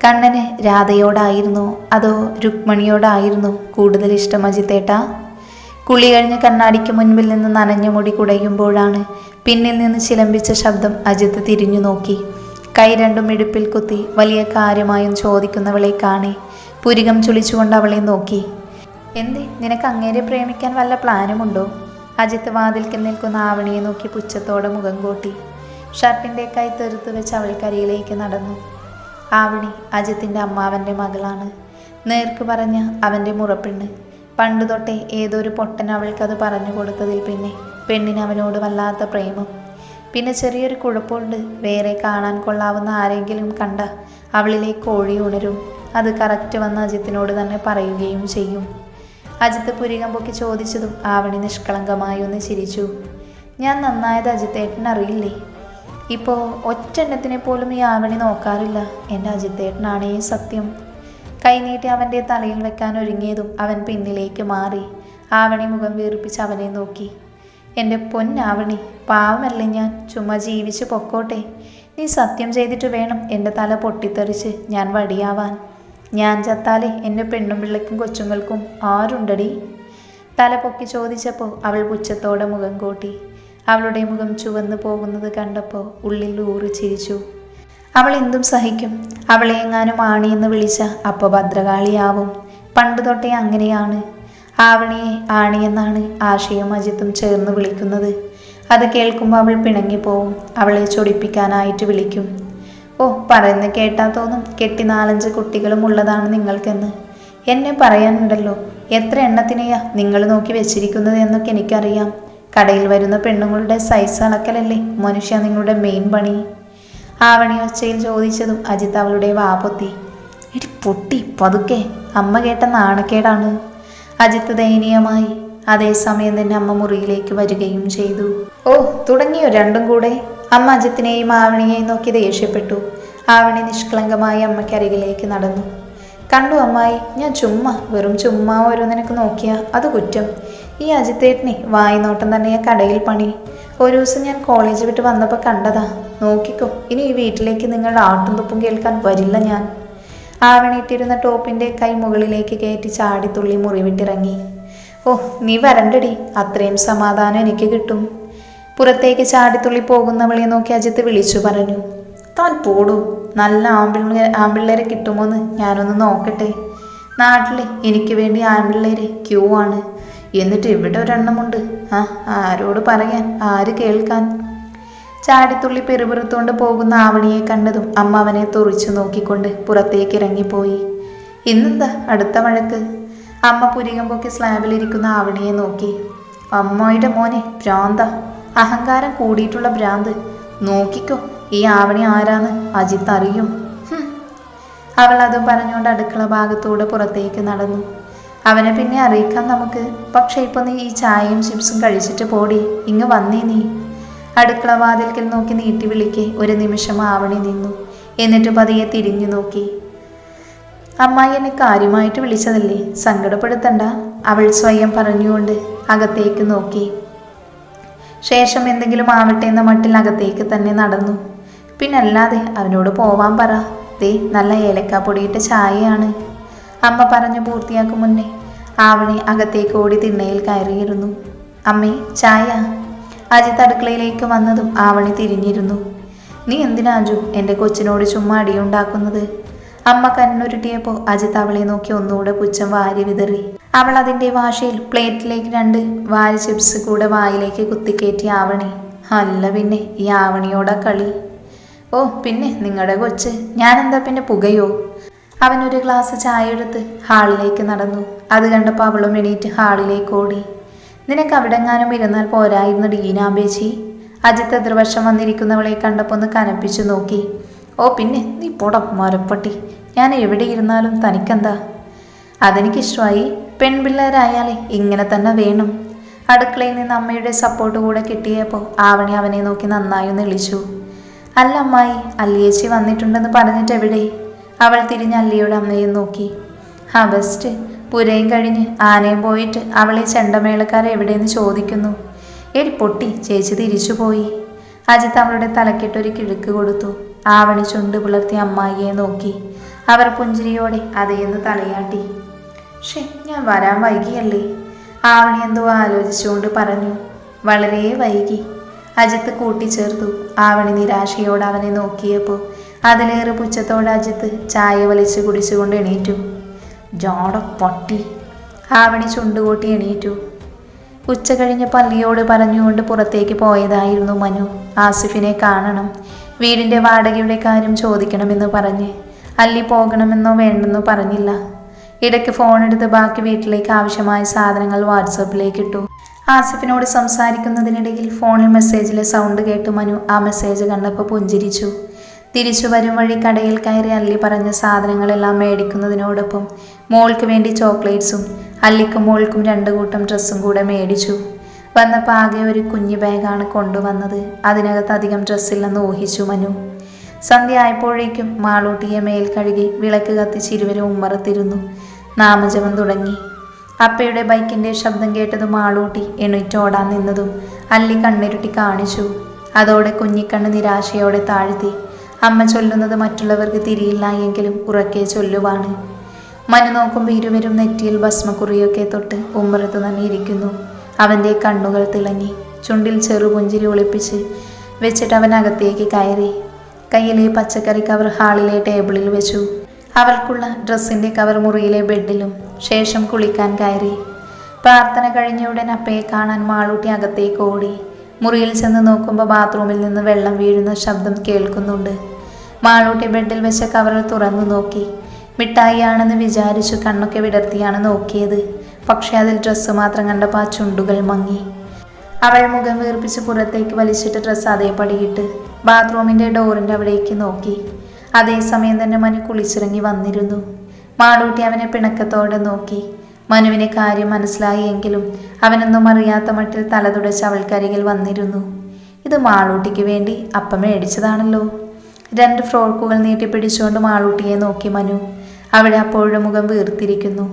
കണ്ണന് രാധയോടായിരുന്നോ അതോ രുക്മണിയോടായിരുന്നോ കൂടുതൽ ഇഷ്ടം അജിത്തേട്ടാ? കുളി കഴിഞ്ഞ് കണ്ണാടിക്ക് മുൻപിൽ നിന്ന് നനഞ്ഞ മുടി കുടയുമ്പോഴാണ് പിന്നിൽ നിന്ന് ചിലമ്പിച്ച ശബ്ദം. അജിത്ത് തിരിഞ്ഞു നോക്കി. കൈ രണ്ടും ഇടുപ്പിൽ കുത്തി വലിയ കാര്യമായും ചോദിക്കുന്നവളെ കാണി പുരികം ചുളിച്ചുകൊണ്ട് അവളെ നോക്കി. എന്തേ, നിനക്ക് അങ്ങേരെ പ്രേമിക്കാൻ വല്ല പ്ലാനുമുണ്ടോ? അജിത്ത് വാതിൽക്കൽ നിൽക്കുന്ന ആവണിയെ നോക്കി പുച്ഛത്തോടെ മുഖം കൂട്ടി. ഷർട്ടിൻ്റെ കൈ തെറുത്ത് വെച്ച് അവൾക്കരിയിലേക്ക് നടന്നു. ആവണി അജിത്തിൻ്റെ അമ്മാവൻ്റെ മകളാണ്. നേർക്ക് പറഞ്ഞ അവൻ്റെ മുറപ്പെണ്ണ്. പണ്ട് തൊട്ടേ ഏതൊരു പൊട്ടൻ അവൾക്കത് പറഞ്ഞു കൊടുത്തതിൽ പിന്നെ പെണ്ണിന് അവനോട് വല്ലാത്ത പ്രേമം. പിന്നെ ചെറിയൊരു കുഴപ്പമുണ്ട്. വേറെ കാണാൻ കൊള്ളാവുന്ന ആരെങ്കിലും കണ്ട അവളിലെ കോഴി ഉണരും. അത് കറക്റ്റ് വന്ന് അജിത്തിനോട് തന്നെ പറയുകയും ചെയ്യും. അജിത്ത് പുരികം പൊക്കി ചോദിച്ചതും ആവണി നിഷ്കളങ്കമായി ഒന്ന് ചിരിച്ചു. ഞാൻ നന്നായത് അജിത്തേട്ടനറിയില്ലേ? ഇപ്പോൾ ഒറ്റെണ്ണത്തിനെ പോലും ഈ ആവണി നോക്കാറില്ല. എൻ്റെ അജിത്തേട്ടനാണേ സത്യം. കൈനീട്ടി അവൻ്റെ തലയിൽ വെക്കാൻ ഒരുങ്ങിയതും അവൻ പിന്നിലേക്ക് മാറി. ആവണി മുഖം വീർപ്പിച്ച് അവനെ നോക്കി. എൻ്റെ പൊന്നാവണി, പാവമല്ലേ ഞാൻ, ചുമ്മാ ജീവിച്ച് പൊക്കോട്ടെ. നീ സത്യം ചെയ്തിട്ട് വേണം എൻ്റെ തല പൊട്ടിത്തെറിച്ച് ഞാൻ വടിയാവാൻ. ഞാൻ ചത്താലേ എൻ്റെ പെണ്ണും പിള്ളയ്ക്കും കൊച്ചുങ്ങൾക്കും ആരുണ്ടടി? തല പൊക്കി ചോദിച്ചപ്പോൾ അവൾ പുച്ഛത്തോടെ മുഖം കൂട്ടി. അവളുടെ മുഖം ചുവന്നു പോകുന്നത് കണ്ടപ്പോൾ ഉള്ളിൽ ഊറി ചിരിച്ചു. അവൾ എന്തും സഹിക്കും. അവളെ എങ്ങാനും ആണിയെന്ന് വിളിച്ച അപ്പോൾ ഭദ്രകാളിയാവും. പണ്ട് തൊട്ടേ അങ്ങനെയാണ്. ആവണിയെ ആണിയെന്നാണ് ആശയും അജിത്തും ചേർന്ന് വിളിക്കുന്നത്. അത് കേൾക്കുമ്പോൾ അവൾ പിണങ്ങിപ്പോവും. അവളെ ചൊടിപ്പിക്കാനായിട്ട് വിളിക്കും. ഓ, പറയുന്ന കേട്ടാ തോന്നും കെട്ടി 4-5 കുട്ടികളും ഉള്ളതാണ് നിങ്ങൾക്കെന്ന്. എന്നെ പറയാനുണ്ടല്ലോ, എത്ര എണ്ണത്തിനെയാ നിങ്ങൾ നോക്കി വെച്ചിരിക്കുന്നത് എന്നൊക്കെ എനിക്കറിയാം. കടയിൽ വരുന്ന പെണ്ണുങ്ങളുടെ സൈസ് അളക്കലല്ലേ മനുഷ്യ നിങ്ങളുടെ മെയിൻ പണി? ആവണി ഒച്ചയിൽ ചോദിച്ചതും അജിത്ത് അവളുടെ വാപ്പൊത്തി. എടി പൊട്ടി, പതുക്കെ, അമ്മ കേട്ട നാണക്കേടാണ്. അജിത്ത് ദയനീയമായി. അതേസമയം തന്നെ അമ്മ മുറിയിലേക്ക് വരികയും ചെയ്തു. ഓ, തുടങ്ങിയോ രണ്ടും കൂടെ? അമ്മ അജിത്തിനെയും ആവണിയെയും നോക്കി ദേഷ്യപ്പെട്ടു. ആവണി നിഷ്കളങ്കമായി അമ്മയ്ക്കരികിലേക്ക് നടന്നു. കണ്ടു അമ്മായി, ഞാൻ ചുമ്മാ, വെറും ചുമ്മാ ഓരോന്നിനൊക്കെ നോക്കിയാ അത് കുറ്റം. ഈ അജിത്തേട്ടനെ വായ്നോട്ടം തന്നെയാ കടയിൽ പണി. ഒരു ദിവസം ഞാൻ കോളേജ് വിട്ട് വന്നപ്പോൾ കണ്ടതാ. നോക്കിക്കോ, ഇനി ഈ വീട്ടിലേക്ക് നിങ്ങൾ ആട്ടും തുപ്പും കേൾക്കാൻ വരില്ല ഞാൻ. ആവണി ഇട്ടിരുന്ന ടോപ്പിൻ്റെ കൈ മുകളിലേക്ക് കയറ്റി ചാടിത്തുള്ളി മുറിവിട്ടിറങ്ങി. ഓ, നീ വരണ്ടടി, അത്രയും സമാധാനം എനിക്ക് കിട്ടും. പുറത്തേക്ക് ചാടിത്തുള്ളി പോകുന്നവളെ നോക്കി അജിത്ത് വിളിച്ചു പറഞ്ഞു. താൻ പോടൂ, നല്ല ആമ്പിള്ളേരെ കിട്ടുമോന്ന് ഞാനൊന്ന് നോക്കട്ടെ. നാട്ടിൽ എനിക്ക് വേണ്ടി ആമ്പിള്ളേര് ക്യൂ ആണ്. എന്നിട്ട് ഇവിടെ ഒരെണ്ണമുണ്ട്. ആരോട് പറയാൻ, ആര് കേൾക്കാൻ? ചാടിത്തുള്ളി പെറുപിറുത്തോണ്ട് പോകുന്ന ആവണിയെ കണ്ടതും അമ്മ അവനെ തുറിച്ചു നോക്കിക്കൊണ്ട് പുറത്തേക്ക് ഇറങ്ങിപ്പോയി. ഇന്നെന്താ അടുത്ത വഴക്ക്? അമ്മ പുരികം പൊക്കി സ്ലാബിലിരിക്കുന്ന ആവണിയെ നോക്കി. അമ്മായിയുടെ മോനെ ഭ്രാന്ത, അഹങ്കാരം കൂടിയിട്ടുള്ള ഭ്രാന്ത്. നോക്കിക്കോ, ഈ ആവണി ആരാന്ന് അജിത്ത് അറിയും. അവൾ അതും പറഞ്ഞുകൊണ്ട് അടുക്കള ഭാഗത്തൂടെ പുറത്തേക്ക് നടന്നു. അവനെ പിന്നെ അറിയിക്കാം നമുക്ക്. പക്ഷെ ഇപ്പൊ നീ ഈ ചായയും ചിപ്സും കഴിച്ചിട്ട് പോടി, ഇങ്ങ് വന്നേ നീ. അടുക്കള വാതിൽക്കൽ നോക്കി നീട്ടി വിളിക്കെ ഒരു നിമിഷം ആവണി നിന്നു. എന്നിട്ട് പതിയെ തിരിഞ്ഞു നോക്കി. അമ്മായി എന്നെ കാര്യമായിട്ട് വിളിച്ചതല്ലേ, സങ്കടപ്പെടുത്തണ്ട, അവൾ സ്വയം പറഞ്ഞുകൊണ്ട് അകത്തേക്ക് നോക്കി. ശേഷം എന്തെങ്കിലും ആവട്ടെ എന്ന മട്ടിൽ അകത്തേക്ക് തന്നെ നടന്നു. പിന്നല്ലാതെ അവനോട് പോവാൻ പറ. ദേ, നല്ല ഏലക്കാപ്പൊടിയിട്ട ചായയാണ്. അമ്മ പറഞ്ഞു പൂർത്തിയാക്കും മുന്നേ ആവണി അകത്തേക്ക് ഓടി തിണ്ണയിൽ കയറിയിരുന്നു. അമ്മേ, ചായ. അജിത്ത് അടുക്കളയിലേക്ക് വന്നതും ആവണി തിരിഞ്ഞിരുന്നു. നീ എന്തിനാ അജു എൻ്റെ കൊച്ചിനോട് ചുമ്മാ അടിയുണ്ടാക്കുന്നത്? അമ്മ കണ്ണുരുട്ടിയപ്പോൾ അജിത്ത് അവളെ നോക്കി ഒന്നുകൂടെ പുച്ഛം വാരി വിതറി. അവൾ അതിൻ്റെ വാശിയിൽ പ്ലേറ്റിലേക്ക് 2 വാരി ചിപ്സ് കൂടെ വായിലേക്ക് കുത്തിക്കയറ്റി. ആവണി, അല്ല പിന്നെ ഈ ആവണിയോടാ കളി? ഓ പിന്നെ നിങ്ങളുടെ കൊച്ച്, ഞാനെന്താ പിന്നെ പുകയോ? അവനൊരു ഗ്ലാസ് ചായ എടുത്ത് ഹാളിലേക്ക് നടന്നു. അത് കണ്ടപ്പോൾ അവളും എണീറ്റ് ഹാളിലേക്ക് ഓടി. നിനക്ക് അവിടെങ്ങാനും ഇരുന്നാൽ പോരായിരുന്നു ഡീനാമ്പേച്ചി? അജിത്ത് എതിർവശം വന്നിരിക്കുന്നവളെ കണ്ടപ്പോൾ ഒന്ന് കനപ്പിച്ചു നോക്കി. ഓ പിന്നെ നീ പോടം മരപ്പട്ടി, ഞാൻ എവിടെ ഇരുന്നാലും തനിക്കെന്താ? അതെനിക്കിഷ്ടമായി. പെൺപിള്ളേരായാലേ ഇങ്ങനെ തന്നെ വേണം. അടുക്കളയിൽ നിന്ന് അമ്മയുടെ സപ്പോർട്ട് കൂടെ കിട്ടിയപ്പോൾ ആവണി അവനെ നോക്കി നന്നായി ഒന്ന് വിളിച്ചു. അല്ല അമ്മായി, അല്ലിയേച്ചി വന്നിട്ടുണ്ടെന്ന് പറഞ്ഞിട്ട് എവിടെ? അവൾ തിരിഞ്ഞ് അല്ലിയുടെ അമ്മയും നോക്കി. ബെസ്റ്റ്, പുരയും കഴിഞ്ഞ് ആനയും പോയിട്ട് അവളെ ചെണ്ടമേളക്കാരെ എവിടെയെന്ന് ചോദിക്കുന്നു. എടി പൊട്ടി, ചേച്ചി തിരിച്ചുപോയി. അജിത്ത് അവളുടെ തലക്കെട്ടൊരു കിഴുക്ക് കൊടുത്തു. ആവണി ചുണ്ട് പുലർത്തി അമ്മായിയെ നോക്കി. അവർ പുഞ്ചിരിയോടെ അതേന്ന് തലയാട്ടി. ഞാൻ വരാൻ വൈകിയല്ലേ? ആവണി എന്തോ ആലോചിച്ചുകൊണ്ട് പറഞ്ഞു. വളരെ വൈകി, അജിത്ത് കൂട്ടിച്ചേർത്തു. ആവണി നിരാശയോടെ അവനെ നോക്കിയപ്പോൾ അതിലേറെ പുച്ഛത്തോടെ അജിത്ത് ചായ വലിച്ചു കുടിച്ചുകൊണ്ട് എണീറ്റു. ജാട പട്ടി, ആവണി ചുണ്ടുകൂട്ടി എണീറ്റു. ഉച്ച കഴിഞ്ഞ് പള്ളിയോട് പറഞ്ഞുകൊണ്ട് പുറത്തേക്ക് പോയതായിരുന്നു മനു. ആസിഫിനെ കാണണം, വീടിൻ്റെ വാടകയുടെ കാര്യം ചോദിക്കണമെന്ന് പറഞ്ഞ്. അല്ലി പോകണമെന്നോ വേണ്ടെന്നോ പറഞ്ഞില്ല. ഇടയ്ക്ക് ഫോണെടുത്ത് ബാക്കി വീട്ടിലേക്ക് ആവശ്യമായ സാധനങ്ങൾ വാട്സപ്പിലേക്ക് ഇട്ടു. ആസിഫിനോട് സംസാരിക്കുന്നതിനിടയിൽ ഫോണിൽ മെസ്സേജിലെ സൗണ്ട് കേട്ട് മനു ആ മെസ്സേജ് കണ്ടപ്പോൾ പുഞ്ചിരിച്ചു. തിരിച്ചു വരും വഴി കടയിൽ കയറി അല്ലി പറഞ്ഞ സാധനങ്ങളെല്ലാം മേടിക്കുന്നതിനോടൊപ്പം മോൾക്ക് വേണ്ടി ചോക്ലേറ്റ്സും അല്ലിക്കും മോൾക്കും 2 കൂട്ടം ഡ്രസ്സും കൂടെ മേടിച്ചു. വന്നപ്പോൾ ആകെ ഒരു കുഞ്ഞു ബാഗാണ് കൊണ്ടുവന്നത്. അതിനകത്ത് അധികം ഡ്രസ്സില്ലെന്ന് ഊഹിച്ചു മനു. സന്ധ്യ ആയപ്പോഴേക്കും മാളൂട്ടിയെ മേൽ കഴുകി വിളക്ക് കത്തിച്ച് ഇരുവരും ഉമ്മറത്തിരുന്നു. നാമജപം തുടങ്ങി. അപ്പയുടെ ബൈക്കിൻ്റെ ശബ്ദം കേട്ടതും മാളൂട്ടി എണീറ്റോടാൻ നിന്നതും അല്ലി കണ്ണിരുട്ടി കാണിച്ചു. അതോടെ കുഞ്ഞിക്കണ്ണ് നിരാശയോടെ താഴ്ത്തി. അമ്മ ചൊല്ലുന്നത് മറ്റുള്ളവർക്ക് തിരിയില്ല എങ്കിലും ഉറക്കെ ചൊല്ലുവാണ്. മനു നോക്കുമ്പോൾ ഇരുവരും നെറ്റിയിൽ ഭസ്മക്കുറിയൊക്കെ തൊട്ട് ഉമ്മറത്ത് തന്നെ ഇരിക്കുന്നു. അവൻ്റെ കണ്ണുകൾ തിളങ്ങി. ചുണ്ടിൽ ചെറുപുഞ്ചിരി ഒളിപ്പിച്ച് വെച്ചിട്ട് അവൻ അകത്തേക്ക് കയറി. കയ്യിലെ പച്ചക്കറി കവർ ഹാളിലെ ടേബിളിൽ വെച്ചു. അവൾക്കുള്ള ഡ്രസ്സിൻ്റെ കവർ മുറിയിലെ ബെഡിലും. ശേഷം കുളിക്കാൻ കയറി. പ്രാർത്ഥന കഴിഞ്ഞ ഉടൻ അപ്പയെ കാണാൻ മാളൂട്ടി അകത്തേക്ക് ഓടി. മുറിയിൽ ചെന്ന് നോക്കുമ്പോൾ ബാത്റൂമിൽ നിന്ന് വെള്ളം വീഴുന്ന ശബ്ദം കേൾക്കുന്നുണ്ട്. മാളൂട്ടി ബെഡിൽ വെച്ച കവറിൽ തുറന്നു നോക്കി. മിഠായിയാണെന്ന് വിചാരിച്ചു കണ്ണൊക്കെ വിടർത്തിയാണ് നോക്കിയത്. പക്ഷെ അതിൽ ഡ്രസ്സ് മാത്രം കണ്ടപ്പോൾ ആ ചുണ്ടുകൾ മങ്ങി. അവൾ മുഖം വീർപ്പിച്ച് പുറത്തേക്ക് വലിച്ചിട്ട് ഡ്രസ്സ് അതേപടി ഇട്ട് ബാത്റൂമിൻ്റെ ഡോറിൻ്റെ അവിടേക്ക് നോക്കി. അതേസമയം തന്നെ മനു കുളിച്ചിറങ്ങി വന്നിരുന്നു. മാളൂട്ടി അവനെ പിണക്കത്തോടെ നോക്കി. മനുവിനെ കാര്യം മനസ്സിലായി എങ്കിലും അവനൊന്നും അറിയാത്ത മട്ടിൽ തലതുടച്ച് അവൾക്കരികിൽ വന്നിരുന്നു. ഇത് മാളൂട്ടിക്ക് വേണ്ടി അപ്പ മേടിച്ചതാണല്ലോ. 2 ഫ്രോക്കുകൾ നീട്ടിപ്പിടിച്ചുകൊണ്ട് മാളൂട്ടിയെ നോക്കി മനു. അവിടെ അപ്പോഴും മുഖം വീർത്തിരിക്കുന്നു.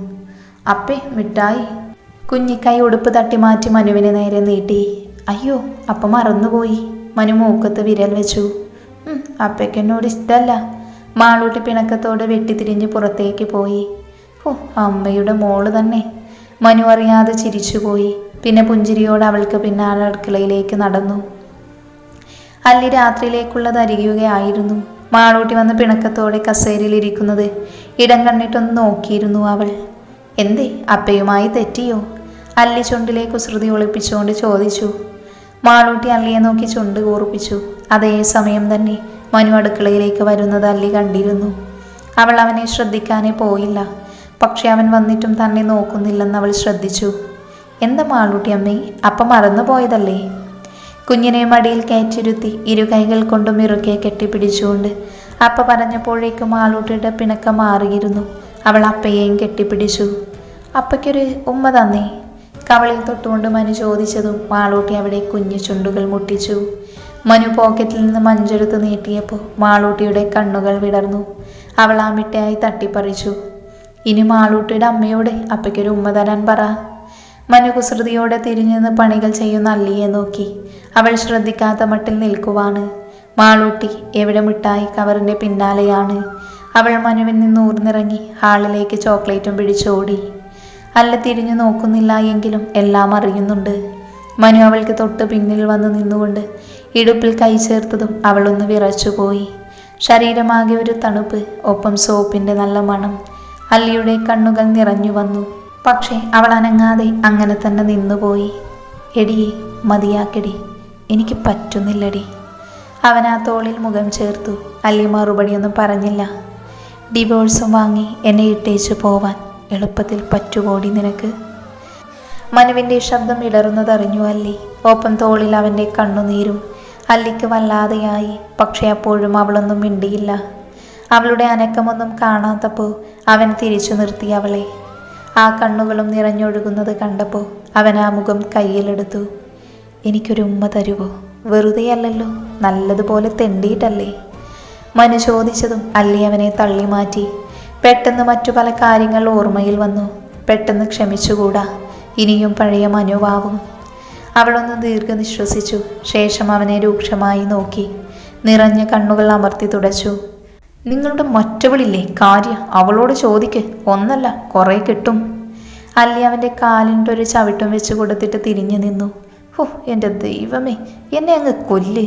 അപ്പേ മിഠായി. കുഞ്ഞിക്കൈ ഉടുപ്പ് തട്ടി മാറ്റി മനുവിനെ നേരെ നീട്ടി. അയ്യോ അപ്പ മറന്നുപോയി. മനു മൂക്കത്ത് വിരൽ വെച്ചു. അപ്പയ്ക്ക് എന്നോട് ഇഷ്ടമല്ല. മാളൂട്ടി പിണക്കത്തോടെ വെട്ടിത്തിരിഞ്ഞ് പുറത്തേക്ക് പോയി. ഓ അമ്മയുടെ മോള് തന്നെ. മനു അറിയാതെ ചിരിച്ചുപോയി. പിന്നെ പുഞ്ചിരിയോട് അവൾക്ക് പിന്നാലെ അടുക്കളയിലേക്ക് നടന്നു. അല്ലി രാത്രിയിലേക്കുള്ളത് അരിയുകയായിരുന്നു. മാളൂട്ടി വന്ന് പിണക്കത്തോടെ കസേരയിലിരിക്കുന്നത് ഇടം കണ്ണിട്ടൊന്ന് നോക്കിയിരുന്നു അവൾ. എന്തേ അപ്പയുമായി തെറ്റിയോ? അല്ലി ചുണ്ടിലെ കുസൃതി ഒളിപ്പിച്ചുകൊണ്ട് ചോദിച്ചു. മാളൂട്ടി അല്ലിയെ നോക്കി ചുണ്ട് കൂർപ്പിച്ചു. അതേസമയം തന്നെ മനു അടുക്കളയിലേക്ക് വരുന്നത് അല്ലി കണ്ടിരുന്നു. അവൾ അവനെ ശ്രദ്ധിക്കാനേ പോയില്ല. പക്ഷെ അവൻ വന്നിട്ടും തന്നെ നോക്കുന്നില്ലെന്ന് അവൾ ശ്രദ്ധിച്ചു. എന്താ മാളൂട്ടി അമ്മേ, അപ്പ മറന്നു പോയതല്ലേ? കുഞ്ഞിനെ മടിയിൽ കയറ്റിരുത്തി 2 കൈകൾ കൊണ്ടും ഇറുക്കെ കെട്ടിപ്പിടിച്ചുകൊണ്ട് അപ്പ പറഞ്ഞപ്പോഴേക്കും മാളൂട്ടിയുടെ പിണക്കം മാറിയിരുന്നു. അവൾ അപ്പയെയും കെട്ടിപ്പിടിച്ചു. അപ്പയ്ക്കൊരു ഉമ്മ തന്നേ? കവളിൽ തൊട്ടുകൊണ്ട് മനു ചോദിച്ചതും മാളൂട്ടി അവിടെ കുഞ്ഞു ചുണ്ടുകൾ മുട്ടിച്ചു. മനു പോക്കറ്റിൽ നിന്ന് മഞ്ചെടുത്ത് നീട്ടിയപ്പോൾ മാളൂട്ടിയുടെ കണ്ണുകൾ വിടർന്നു. അവൾ ആ മിഠായി തട്ടിപ്പറിച്ചു. ഇനി മാളൂട്ടിയുടെ അമ്മയോട് അപ്പയ്ക്കൊരു ഉമ്മ തരാൻ പറ. മനു കുസൃതിയോടെ തിരിഞ്ഞു നിന്ന് പണികൾ ചെയ്യുന്ന അല്ലിയെ നോക്കി. അവൾ ശ്രദ്ധിക്കാത്ത മട്ടിൽ നിൽക്കുവാണ്. മാളൂട്ടി എവിടെ മിഠായി കവറിൻ്റെ പിന്നാലെയാണ്. അവൾ മനുവിൽ നിന്ന് ഊർന്നിറങ്ങി ഹാളിലേക്ക് ചോക്ലേറ്റും പിടിച്ചോടി. അല്ല തിരിഞ്ഞു നോക്കുന്നില്ല എങ്കിലും എല്ലാം അറിയുന്നുണ്ട്. മനു അവൾക്ക് തൊട്ട് പിന്നിൽ വന്ന് നിന്നുകൊണ്ട് ഇടുപ്പിൽ കൈ ചേർത്തതും അവളൊന്ന് വിറച്ചുപോയി. ശരീരമാകെ ഒരു തണുപ്പ്, ഒപ്പം സോപ്പിൻ്റെ നല്ല മണം. അല്ലിയുടെ കണ്ണുകൾ നിറഞ്ഞു വന്നു. പക്ഷേ അവൾ അനങ്ങാതെ അങ്ങനെ തന്നെ നിന്നുപോയി. എടിയെ മതിയാക്കടി, എനിക്ക് പറ്റുന്നില്ലടി. അവൻ ആ തോളിൽ മുഖം ചേർത്തു. അല്ലി മറുപടിയൊന്നും പറഞ്ഞില്ല. ഡിവോഴ്സും വാങ്ങി എന്നെ ഇട്ടേച്ചു പോവാൻ എളുപ്പത്തിൽ പറ്റുപോടി നിനക്ക്? മനുവിൻ്റെ ശബ്ദം ഇടറുന്നതറിഞ്ഞു അല്ലി. ഒപ്പം തോളിൽ അവൻ്റെ കണ്ണുനീരും. അല്ലിക്ക് വല്ലാതെയായി. പക്ഷേ അപ്പോഴും അവളൊന്നും മിണ്ടിയില്ല. അവളുടെ അനക്കമൊന്നും കാണാത്തപ്പോൾ അവൻ തിരിച്ചു നിർത്തി അവളെ. ആ കണ്ണുകളും നിറഞ്ഞൊഴുകുന്നത് കണ്ടപ്പോൾ അവൻ ആ മുഖം കയ്യിലെടുത്തു. എനിക്കൊരു ഉമ്മ തരുവോ? വെറുതെയല്ലല്ലോ, നല്ലതുപോലെ തെണ്ടിയിട്ടല്ലേ? മനു ചോദിച്ചതും അല്ലി അവനെ തള്ളി മാറ്റി. പെട്ടെന്ന് മറ്റു പല കാര്യങ്ങൾ ഓർമ്മയിൽ വന്നു. പെട്ടെന്ന് ക്ഷമിച്ചുകൂടാ, ഇനിയും പഴയ മനുവാവും. അവളൊന്ന് ദീർഘനിശ്വസിച്ചു. ശേഷം അവനെ രൂക്ഷമായി നോക്കി. നിറഞ്ഞ കണ്ണുകൾ അമർത്തി തുടച്ചു. നിങ്ങളുടെ മറ്റവളില്ലേ കാര്യം, അവളോട് ചോദിക്ക്, ഒന്നല്ല കുറേ കിട്ടും. അല്ലി അവൻ്റെ കാലിൻ്റെ ഒരു ചവിട്ടും വെച്ച് കൊടുത്തിട്ട് തിരിഞ്ഞു നിന്നു. ഓ എൻ്റെ ദൈവമേ, എന്നെ അങ്ങ് കൊല്ല്.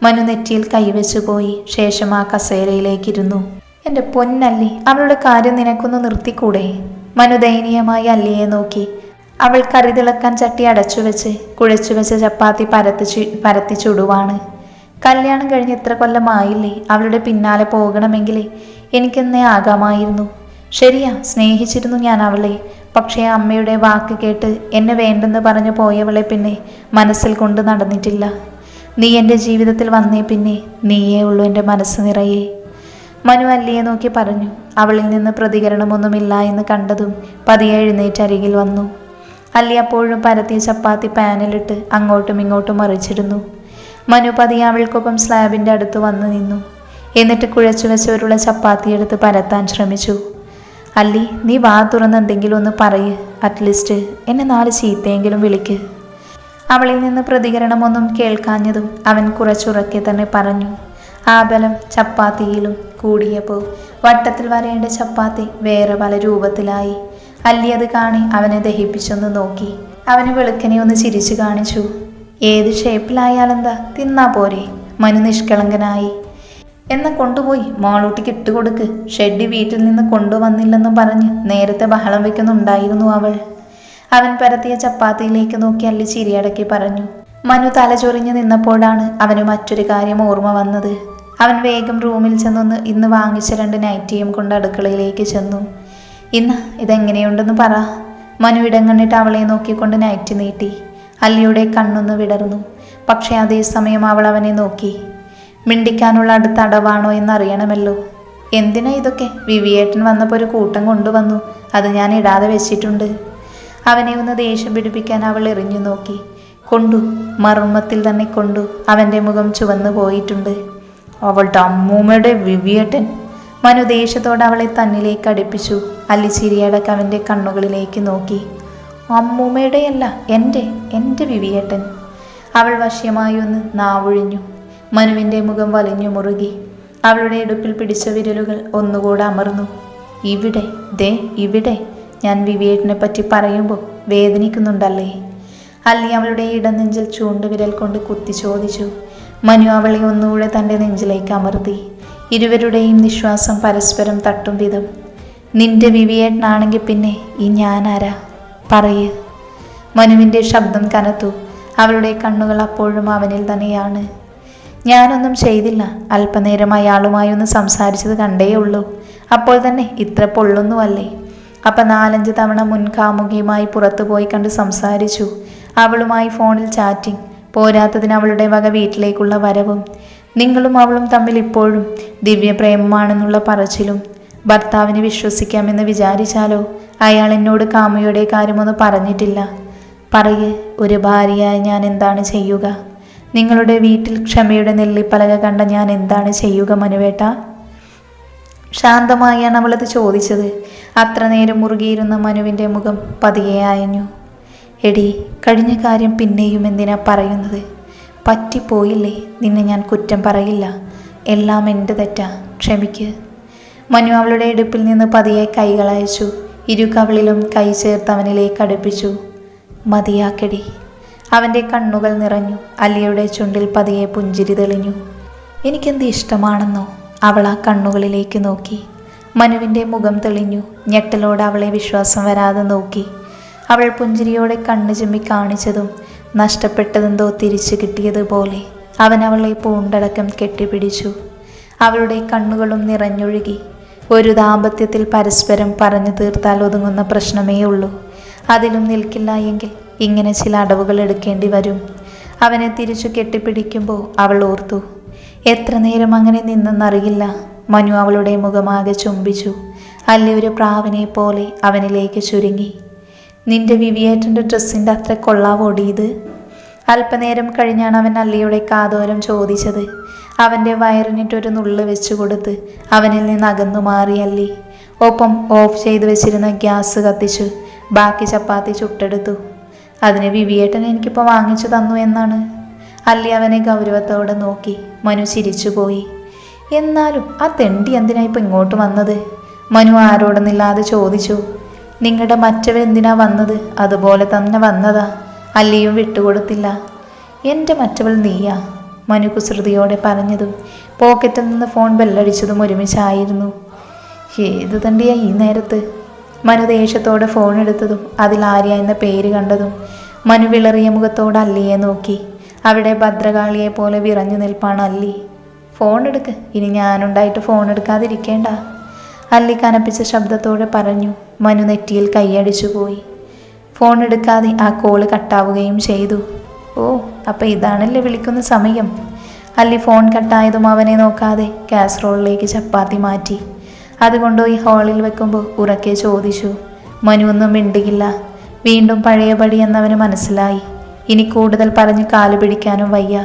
മനു നെറ്റിയിൽ കൈവച്ചു പോയി. ശേഷം ആ കസേരയിലേക്കിരുന്നു. എൻ്റെ പൊന്നല്ലി, അവളുടെ കാര്യം നിനക്കൊന്ന് നിർത്തിക്കൂടെ? മനു ദയനീയമായി അല്ലിയെ നോക്കി. അവൾ കറി തിളക്കാൻ ചട്ടി അടച്ചു വെച്ച് കുഴച്ചു വെച്ച ചപ്പാത്തി പരത്തി ചുടുവാണ്. കല്യാണം കഴിഞ്ഞ് ഇത്ര കൊല്ലമായില്ലേ? അവളുടെ പിന്നാലെ പോകണമെങ്കിൽ എനിക്കെന്നേ ആകാമായിരുന്നു. ശരിയാ, സ്നേഹിച്ചിരുന്നു ഞാൻ അവളെ. പക്ഷേ അമ്മയുടെ വാക്ക് കേട്ട് എന്നെ വേണ്ടെന്ന് പറഞ്ഞു പോയവളെ പിന്നെ മനസ്സിൽ കൊണ്ട് നടന്നിട്ടില്ല. നീ എൻ്റെ ജീവിതത്തിൽ വന്നേ പിന്നെ നീയേ ഉള്ളൂ എൻ്റെ മനസ്സ് നിറയെ. മനു അല്ലിയെ നോക്കി പറഞ്ഞു. അവളിൽ നിന്ന് പ്രതികരണമൊന്നുമില്ല എന്ന് കണ്ടതും പതിയെ എഴുന്നേറ്റ് അരികിൽ വന്നു. അല്ലി അപ്പോഴും പരത്തിയ ചപ്പാത്തി പാനിലിട്ട് അങ്ങോട്ടും ഇങ്ങോട്ടും മറിച്ചിരുന്നു. മനു പതിയെ അവൾക്കൊപ്പം സ്ലാബിൻ്റെ അടുത്ത് വന്നു നിന്നു. എന്നിട്ട് കുഴച്ചു വെച്ചവരുള്ള ചപ്പാത്തി എടുത്ത് പരത്താൻ ശ്രമിച്ചു. അല്ലി, നീ വാ തുറന്ന് എന്തെങ്കിലും ഒന്ന് പറയ്. അറ്റ്ലീസ്റ്റ് എന്നെ 4 ചീത്തയെങ്കിലും വിളിക്ക്. അവളിൽ നിന്ന് പ്രതികരണമൊന്നും കേൾക്കാഞ്ഞതും അവൻ കുറച്ചുറക്കെ തന്നെ പറഞ്ഞു. ആ ബലം ചപ്പാത്തിയിലും കൂടിയപ്പോൾ വട്ടത്തിൽ വരേണ്ട ചപ്പാത്തി വേറെ പല രൂപത്തിലായി. അല്ലി അത് കാണി അവനെ ദഹിപ്പിച്ചൊന്ന് നോക്കി. അവന് വെളുക്കനെ ഒന്ന് ചിരിച്ചു കാണിച്ചു. ഏത് ഷേപ്പിലായാലെന്താ, തിന്നാ പോരെ. മനു നിഷ്കളങ്കനായി. എന്ന കൊണ്ടുപോയി മോളൂട്ടിക്ക് ഇട്ടുകൊടുക്ക്. ഷെഡ്ഡി വീട്ടിൽ നിന്ന് കൊണ്ടുവന്നില്ലെന്നും പറഞ്ഞ് നേരത്തെ ബഹളം വെക്കുന്നുണ്ടായിരുന്നു അവൾ. അവൻ പരത്തിയ ചപ്പാത്തിയിലേക്ക് നോക്കി അല്ലി ചിരിയടക്കി പറഞ്ഞു. മനു തലചൊറിഞ്ഞു നിന്നപ്പോഴാണ് അവന് മറ്റൊരു കാര്യം ഓർമ്മ വന്നത്. അവൻ വേഗം റൂമിൽ ചെന്നൊന്ന് ഇന്ന് വാങ്ങിച്ച 2 നൈറ്റിയും കൊണ്ട് അടുക്കളയിലേക്ക് ചെന്നു. ഇന്ന് ഇതെങ്ങനെയുണ്ടെന്ന് പറ. മനു ഇടങ്ങണ്ണിട്ട് അവളെ നോക്കിക്കൊണ്ട് നൈറ്റി നീട്ടി. അല്ലിയുടെ കണ്ണൊന്ന് വിടർന്നു. പക്ഷേ അതേസമയം അവൾ അവനെ നോക്കി. മിണ്ടിക്കാനുള്ള അടുത്ത അടവാണോ എന്നറിയണമല്ലോ. എന്തിനാ ഇതൊക്കെ? വിവിയേട്ടൻ വന്നപ്പോൾ ഒരു കൂട്ടം കൊണ്ടുവന്നു, അത് ഞാൻ ഇടാതെ വെച്ചിട്ടുണ്ട്. അവനെ ഒന്ന് ദേഷ്യം പിടിപ്പിക്കാൻ അവൾ എറിഞ്ഞു നോക്കി. കൊണ്ടു, മർമ്മത്തിൽ തന്നെ കൊണ്ടു. അവൻ്റെ മുഖം ചുവന്നു പോയിട്ടുണ്ട്. അവളുടെ അമ്മൂമ്മയുടെ വിവിയേട്ടൻ. മനു ദേഷ്യത്തോടെ അവളെ തന്നിലേക്ക് അടുപ്പിച്ചു. അല്ലി ചിരിയടക്കം അവൻ്റെ കണ്ണുകളിലേക്ക് നോക്കി. അമ്മൂമ്മയുടെയല്ല, എൻ്റെ വിവിയേട്ടൻ. അവൾ വശ്യമായി ഒന്ന് നാവൊഴിഞ്ഞു. മനുവിൻ്റെ മുഖം വലിഞ്ഞു മുറുകി. അവളുടെ ഇടുപ്പിൽ പിടിച്ച വിരലുകൾ ഒന്നുകൂടെ അമർന്നു. ഇവിടെ, ദേ ഇവിടെ, ഞാൻ വിവിയേട്ടനെ പറ്റി പറയുമ്പോൾ വേദനിക്കുന്നുണ്ടല്ലേ? അല്ലി അവളുടെ ഇടനെഞ്ചിൽ ചൂണ്ടുവിരൽ കൊണ്ട് കുത്തി ചോദിച്ചു. മനു അവളെ ഒന്നുകൂടെ തൻ്റെ നെഞ്ചിലേക്ക് അമർത്തി. ഇരുവരുടെയും നിശ്വാസം പരസ്പരം തട്ടും വിധം. നിന്റെ വിവിയേട്ടനാണെങ്കിൽ പിന്നെ ഈ ഞാനാരാ? പറയ്. മനുവിൻ്റെ ശബ്ദം കനത്തു. അവളുടെ കണ്ണുകൾ അപ്പോഴും അവനിൽ തന്നെയാണ്. ഞാനൊന്നും ചെയ്തില്ല. അല്പനേരം അയാളുമായി ഒന്ന് സംസാരിച്ചത് കണ്ടേ ഉള്ളൂ. അപ്പോൾ തന്നെ ഇത്ര പൊള്ളുന്നുവല്ലേ? അപ്പം 4-5 തവണ മുൻകാമുകിയുമായി പുറത്തു പോയി കണ്ട് സംസാരിച്ചു. അവളുമായി ഫോണിൽ ചാറ്റിംഗ്. പോരാത്തതിന് അവളുടെ വക വീട്ടിലേക്കുള്ള വരവും. നിങ്ങളും അവളും തമ്മിൽ ഇപ്പോഴും ദിവ്യപ്രേമമാണെന്നുള്ള പറച്ചിലും. ഭർത്താവിനെ വിശ്വസിക്കാമെന്ന് വിചാരിച്ചാലോ? അയാൾ എന്നോട് കാമുകിയുടെ കാര്യമൊന്നും പറഞ്ഞിട്ടില്ല. പറയ്, ഒരു ഭാര്യയായി ഞാൻ എന്താണ് ചെയ്യുക? നിങ്ങളുടെ വീട്ടിൽ ക്ഷമയുടെ നെല്ലിപ്പലക കണ്ട ഞാൻ എന്താണ് ചെയ്യുക മനുവേട്ട? ശാന്തമായാണ് അവളത് ചോദിച്ചത്. അത്ര നേരം മുറുകിയിരുന്ന മനുവിൻ്റെ മുഖം പതിയെ അയഞ്ഞു. എടി, കഴിഞ്ഞ കാര്യം പിന്നെയും എന്തിനാ പറയുന്നത്? പറ്റിപ്പോയില്ലേ? നിന്നെ ഞാൻ കുറ്റം പറയില്ല. എല്ലാം എൻ്റെ തെറ്റാ, ക്ഷമിക്ക്. മനു അവളുടെ ഇടുപ്പിൽ നിന്ന് പതിയെ കൈകൾ അയച്ചു. ഇരുകവളിലും കൈ ചേർത്ത് അവനിലേക്ക് അടുപ്പിച്ചു. മതിയാക്കടി. അവൻ്റെ കണ്ണുകൾ നിറഞ്ഞു. അല്ലിയുടെ ചുണ്ടിൽ പതിയെ പുഞ്ചിരി തെളിഞ്ഞു. എനിക്കെന്ത് ഇഷ്ടമാണെന്നോ? അവൾ ആ കണ്ണുകളിലേക്ക് നോക്കി. മനുവിൻ്റെ മുഖം തെളിഞ്ഞു. ഞെട്ടലോടെ അവളെ വിശ്വാസം വരാതെ നോക്കി. അവൾ പുഞ്ചിരിയോടെ കണ്ണു ചിമ്മി കാണിച്ചതും നഷ്ടപ്പെട്ടതെന്തോ തിരിച്ചു കിട്ടിയതുപോലെ അവൻ അവളെ പൂണ്ടടക്കം കെട്ടിപ്പിടിച്ചു. അവളുടെ കണ്ണുകളും നിറഞ്ഞൊഴുകി. ഒരു ദാമ്പത്യത്തിൽ പരസ്പരം പറഞ്ഞു തീർത്താൽ ഒതുങ്ങുന്ന പ്രശ്നമേ ഉള്ളൂ. അതിലും നിൽക്കില്ല എങ്കിൽ ഇങ്ങനെ ചില അടവുകൾ എടുക്കേണ്ടി വരും. അവനെ തിരിച്ചു കെട്ടിപ്പിടിക്കുമ്പോൾ അവൾ ഓർത്തു, എത്ര നേരം അങ്ങനെ നിന്നെന്നറിയില്ല. മനു അവളുടെ മുഖമാകെ ചുംബിച്ചു. അല്ലി ഒരു പ്രാവിനെ പോലെ അവനിലേക്ക് ചുരുങ്ങി. നിന്റെ വിവിയേട്ടൻ്റെ ഡ്രസ്സിൻ്റെ അത്ര കൊള്ളാവോടിയത്? അല്പനേരം കഴിഞ്ഞാണ് അവൻ അല്ലിയുടെ കാതോരം ചോദിച്ചത്. അവൻ്റെ വയറിനിട്ടൊരു നുള്ള് വെച്ചു കൊടുത്ത് അവനിൽ നിന്ന് അകന്നു മാറി അല്ലി. ഒപ്പം ഓഫ് ചെയ്ത് വെച്ചിരുന്ന ഗ്യാസ് കത്തിച്ചു ബാക്കി ചപ്പാത്തി ചുട്ടെടുത്തു. അതിന് വിവിയേട്ടൻ എനിക്കിപ്പോൾ വാങ്ങിച്ചു തന്നു എന്നാണ്. അല്ലി അവനെ ഗൗരവത്തോടെ നോക്കി. മനു ചിരിച്ചുപോയി. എന്നാലും ആ തെണ്ടി എന്തിനാ ഇപ്പം ഇങ്ങോട്ട് വന്നത്? മനു ആരോടൊന്നില്ലാതെ ചോദിച്ചു. നിങ്ങളുടെ മറ്റവരെന്തിനാ വന്നത്? അതുപോലെ തന്നെ വന്നതാ. അല്ലിയും വിട്ടുകൊടുത്തില്ല. എൻ്റെ മറ്റവൾ നീയാ, മനു കുസൃതിയോടെ പറഞ്ഞതും പോക്കറ്റിൽ നിന്ന് ഫോൺ ബെല്ലടിച്ചതും ഒരുമിച്ചായിരുന്നു. ഏത് തണ്ടിയാ ഈ നേരത്ത്? മനു ദേഷ്യത്തോടെ ഫോൺ എടുത്തതും അതിൽ ആര്യ എന്ന പേര് കണ്ടതും മനു വിളറിയ മുഖത്തോടെ അല്ലിയെ നോക്കി. അവിടെ ഭദ്രകാളിയെ പോലെ വിറഞ്ഞു നിൽപ്പാണ് അല്ലി. ഫോൺ എടുക്ക്, ഇനി ഞാനുണ്ടായിട്ട് ഫോൺ എടുക്കാതിരിക്കേണ്ട, അല്ലി കനപ്പിച്ച ശബ്ദത്തോടെ പറഞ്ഞു. മനു നെറ്റിയിൽ കൈയടിച്ചു പോയി. ഫോൺ എടുക്കാതെ ആ കോള് കട്ടാവുകയും ചെയ്തു. ഓ, അപ്പം ഇതാണല്ലേ വിളിക്കുന്ന സമയം. അല്ലി ഫോൺ കട്ടായതും അവനെ നോക്കാതെ കാസറോളിലേക്ക് ചപ്പാത്തി മാറ്റി. അതുകൊണ്ടുപോയി ഹാളിൽ വെക്കുമ്പോൾ ഉറക്കെ ചോദിച്ചു. മനു ഒന്നും മിണ്ടുകില്ല. വീണ്ടും പഴയപടി എന്നവന് മനസ്സിലായി. ഇനി കൂടുതൽ പറഞ്ഞ് കാല് പിടിക്കാനും വയ്യ.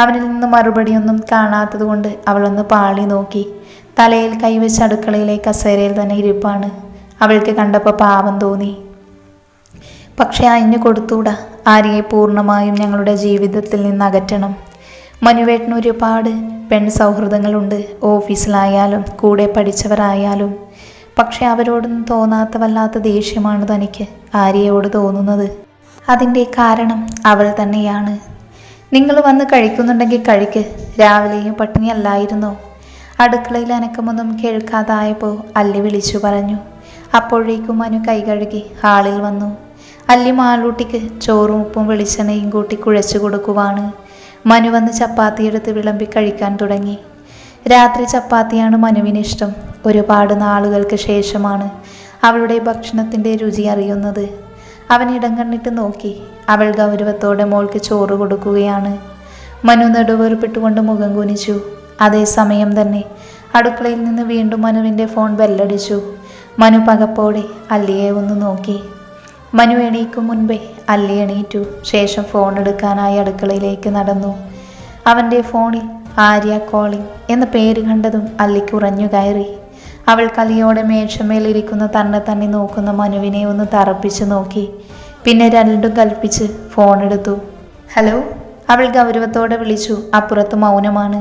അവനിൽ നിന്ന് മറുപടിയൊന്നും കാണാത്തത് കൊണ്ട് അവളൊന്ന് പാളി നോക്കി. തലയിൽ കൈവച്ച് അടുക്കളയിലെ കസേരയിൽ തന്നെ ഇരിപ്പാണ്. അവൾക്ക് കണ്ടപ്പോൾ പാവം തോന്നി. പക്ഷെ അയഞ്ഞു കൊടുത്തൂടാ. ആര്യയെ പൂർണ്ണമായും ഞങ്ങളുടെ ജീവിതത്തിൽ നിന്ന് അകറ്റണം. മനുവേട്ടന് ഒരുപാട് പെൺ സൗഹൃദങ്ങളുണ്ട്, ഓഫീസിലായാലും കൂടെ പഠിച്ചവരായാലും. പക്ഷെ അവരോടൊന്നും തോന്നാത്ത വല്ലാത്ത ദേഷ്യമാണ് തനിക്ക് ആര്യയോട് തോന്നുന്നത്. അതിൻ്റെ കാരണം അവൾ തന്നെയാണ്. നിങ്ങൾ വന്ന് കഴിക്കുന്നുണ്ടെങ്കിൽ കഴിക്ക്, രാവിലെയും പട്ടിണിയല്ലായിരുന്നോ? അടുക്കളയിൽ അനക്കമൊന്നും കേൾക്കാതായപ്പോൾ അല്ലി വിളിച്ചു പറഞ്ഞു. അപ്പോഴേക്കും മനു കൈ കഴുകി ഹാളിൽ വന്നു. അല്ലി മാളൂട്ടിക്ക് ചോറും ഉപ്പും വെളിച്ചെണ്ണയും കൂട്ടി കുഴച്ചു കൊടുക്കുവാണ്. മനു വന്ന് ചപ്പാത്തി എടുത്ത് വിളമ്പി കഴിക്കാൻ തുടങ്ങി. രാത്രി ചപ്പാത്തിയാണ് മനുവിനിഷ്ടം. ഒരുപാട് നാളുകൾക്ക് ശേഷമാണ് അവളുടെ ഭക്ഷണത്തിൻ്റെ രുചി അറിയുന്നത്. അവൻ ഇടം കണ്ണിട്ട് നോക്കി. അവൾ ഗൗരവത്തോടെ മോൾക്ക് ചോറ് കൊടുക്കുകയാണ്. മനു നെടുവേർപ്പിട്ടുകൊണ്ട് മുഖം കുനിച്ചു. അതേസമയം തന്നെ അടുക്കളയിൽ നിന്ന് വീണ്ടും മനുവിൻ്റെ ഫോൺ ബെല്ലടിച്ചു. മനു പകപ്പോടെ അല്ലിയെ ഒന്ന് നോക്കി. മനു എണീക്കും മുൻപേ അല്ലി എണീറ്റു. ശേഷം ഫോൺ എടുക്കാനായി അടുക്കളയിലേക്ക് നടന്നു. അവൻ്റെ ഫോണിൽ ആര്യ കോളിംഗ് എന്ന പേര് കണ്ടതും അല്ലിക്ക് ഉറഞ്ഞു കയറി. അവൾ കലിയോടെ മേശമേലിരിക്കുന്ന തന്നെ നോക്കുന്ന മനുവിനെ ഒന്ന് തറപ്പിച്ച് നോക്കി. പിന്നെ രണ്ടും കൽപ്പിച്ച് ഫോൺ എടുത്തു. ഹലോ, അവൾ ഗൗരവത്തോടെ വിളിച്ചു. അപ്പുറത്ത് മൗനമാണ്.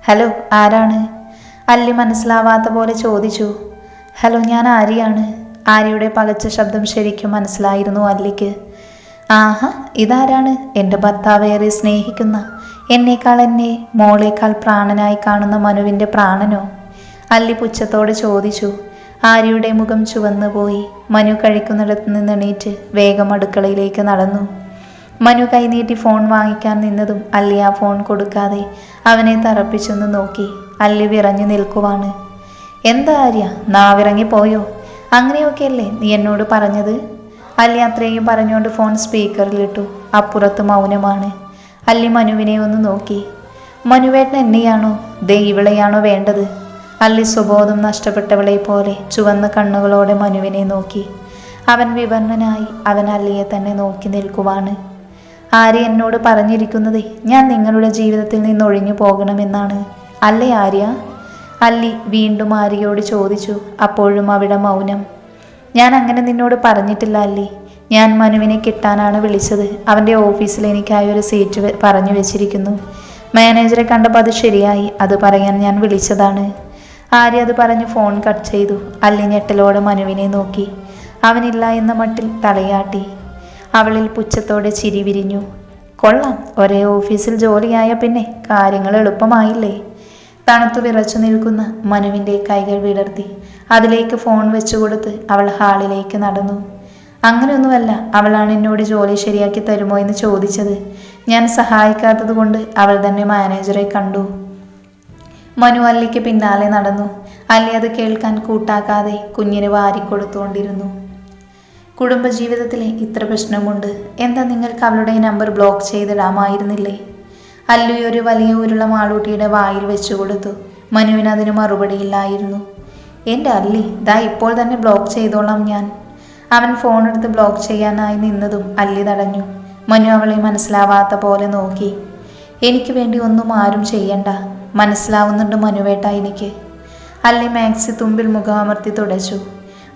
ഹലോ, ആരാണ്? അല്ലി മനസ്സിലാവാത്ത പോലെ ചോദിച്ചു. ഹലോ, ഞാൻ ആര്യയാണ്. ആര്യയുടെ പകച്ച ശബ്ദം ശരിക്കും മനസ്സിലായിരുന്നു അല്ലിക്ക്. ആഹാ, ഇതാരാണ്? എൻ്റെ ഭർത്താവേറെ സ്നേഹിക്കുന്ന, എന്നേക്കാൾ എന്നെ മോളേക്കാൾ പ്രാണനായി കാണുന്ന മനുവിൻ്റെ പ്രാണനോ? അല്ലി പുച്ഛത്തോടെ ചോദിച്ചു. ആര്യയുടെ മുഖം ചുവന്നു പോയി. മനു കഴിക്കുന്നിടത്ത് നിന്ന് എണീറ്റ് വേഗം അടുക്കളയിലേക്ക് നടന്നു. മനു കൈനീട്ടി ഫോൺ വാങ്ങിക്കാൻ നിന്നതും അല്ലി ആ ഫോൺ കൊടുക്കാതെ അവനെ തറപ്പിച്ചൊന്ന് നോക്കി. അല്ലി വിറഞ്ഞു നിൽക്കുവാണ്. എന്താ ആര്യ, നാവിറങ്ങി പോയോ? അങ്ങനെയൊക്കെയല്ലേ നീ എന്നോട് പറഞ്ഞത്? അല്ലി അത്രയും പറഞ്ഞുകൊണ്ട് ഫോൺ സ്പീക്കറിലിട്ടു. അപ്പുറത്ത് മൗനമാണ്. അല്ലി മനുവിനെ ഒന്ന് നോക്കി. മനുവേട്ടൻ എന്നെയാണോ, ദേ ഇവളെയാണോ വേണ്ടത്? അല്ലി സുബോധം നഷ്ടപ്പെട്ടവളെ പോലെ ചുവന്ന കണ്ണുകളോടെ മനുവിനെ നോക്കി. അവൻ വിവരണനായി അവൻ അല്ലിയെ തന്നെ നോക്കി നിൽക്കുവാണ്. ആര്യ എന്നോട് പറഞ്ഞിരിക്കുന്നത് ഞാൻ നിങ്ങളുടെ ജീവിതത്തിൽ നിന്ന് ഒഴിഞ്ഞു പോകണമെന്നാണ് അല്ലേ ആര്യ? അല്ലി വീണ്ടും ആര്യയോട് ചോദിച്ചു. അപ്പോഴും അവിടെ മൗനം. ഞാൻ അങ്ങനെ നിന്നോട് പറഞ്ഞിട്ടില്ല അല്ലി. ഞാൻ മനുവിനെ കിട്ടാനാണ് വിളിച്ചത്. അവൻ്റെ ഓഫീസിൽ എനിക്കായി ഒരു സീറ്റ് പറഞ്ഞു വെച്ചിരിക്കുന്നു. മാനേജറെ കണ്ടപ്പോൾ അത് ശരിയായി, അത് പറയാൻ ഞാൻ വിളിച്ചതാണ്. ആര്യ അത് പറഞ്ഞ് ഫോൺ കട്ട് ചെയ്തു. അല്ലി ഞെട്ടലോടെ മനുവിനെ നോക്കി. അവനില്ല എന്ന മട്ടിൽ തലയാട്ടി. അവളിൽ പുച്ഛത്തോടെ ചിരി വിരിഞ്ഞു. കൊള്ളാം, ഒരേ ഓഫീസിൽ ജോലിയായ പിന്നെ കാര്യങ്ങൾ എളുപ്പമായില്ലേ? തണുത്തു വിറച്ചു നിൽക്കുന്ന മനുവിൻ്റെ കൈകൾ വിടർത്തി അതിലേക്ക് ഫോൺ വെച്ചുകൊടുത്ത് അവൾ ഹാളിലേക്ക് നടന്നു. അങ്ങനെയൊന്നുമല്ല, അവളാണ് എന്നോട് ജോലി ശരിയാക്കി തരുമോ എന്ന് ചോദിച്ചത്. ഞാൻ സഹായിക്കാത്തത് കൊണ്ട് അവൾ തന്നെ മാനേജറെ കണ്ടു. മനു അല്ലിക്ക് പിന്നാലെ നടന്നു. അല്ലി അത് കേൾക്കാൻ കൂട്ടാക്കാതെ കുഞ്ഞിന് വാരിക്കൊടുത്തുകൊണ്ടിരുന്നു. കുടുംബജീവിതത്തിലെ ഇത്ര പ്രശ്നമുണ്ട്, എന്താ നിങ്ങൾക്ക് അവളുടെ നമ്പർ ബ്ലോക്ക് ചെയ്തിടാമായിരുന്നില്ലേ? അല്ലു ഒരു വലിയ ഉരുള മാളൂട്ടിയുടെ വായിൽ വെച്ചു കൊടുത്തു. മനുവിന് അതിന് മറുപടിയില്ലായിരുന്നു. എൻ്റെ അല്ലി, ദാ ഇപ്പോൾ തന്നെ ബ്ലോക്ക് ചെയ്തോളാം ഞാൻ. അവൻ ഫോൺ എടുത്ത് ബ്ലോക്ക് ചെയ്യാനായി നിന്നതും അല്ലി തടഞ്ഞു. മനു അവളെ മനസ്സിലാവാത്ത പോലെ നോക്കി. എനിക്ക് വേണ്ടി ഒന്നും ആരും ചെയ്യണ്ട, മനസ്സിലാവുന്നുണ്ട് മനുവേട്ട എനിക്ക്. അല്ലി മാക്സി തുമ്പിൽ മുഖമർത്തി തുടച്ചു.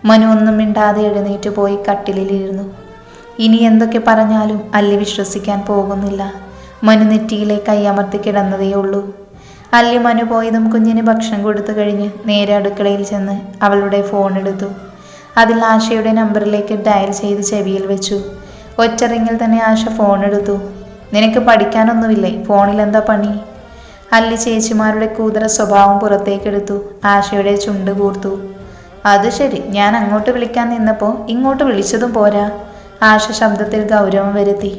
മനു ഒന്നും മിണ്ടാതെ എഴുന്നേറ്റ് പോയി കട്ടിലിരുന്നു. ഇനി എന്തൊക്കെ പറഞ്ഞാലും അല്ലി വിശ്വസിക്കാൻ പോകുന്നില്ല. മനു നെറ്റിയിലെ കൈയമർത്തി കിടന്നതേയുള്ളൂ. അല്ലി മനു പോയതും കുഞ്ഞിന് ഭക്ഷണം കൊടുത്തു കഴിഞ്ഞ് നേരെ അടുക്കളയിൽ ചെന്ന് അവളുടെ ഫോൺ എടുത്തു. അതിൽ ആശയുടെ നമ്പറിലേക്ക് ഡയൽ ചെയ്ത് ചെവിയിൽ വെച്ചു. ഒറ്റ റിങ്ങിൽ തന്നെ ആശ ഫോൺ എടുത്തു. നിനക്ക് പഠിക്കാനൊന്നുമില്ലേ? ഫോണിൽ എന്താ പണി? അല്ലി ചേച്ചിമാരുടെ കൂതറ സ്വഭാവം പുറത്തേക്കെടുത്തു. ആശയുടെ ചുണ്ട് കൂർത്തു. അത് ശരി, ഞാൻ അങ്ങോട്ട് വിളിക്കാൻ നിന്നപ്പോൾ ഇങ്ങോട്ട് വിളിച്ചതും പോരാ. ആശ ശബ്ദത്തിൽ ഗൗരവം വരുത്തി.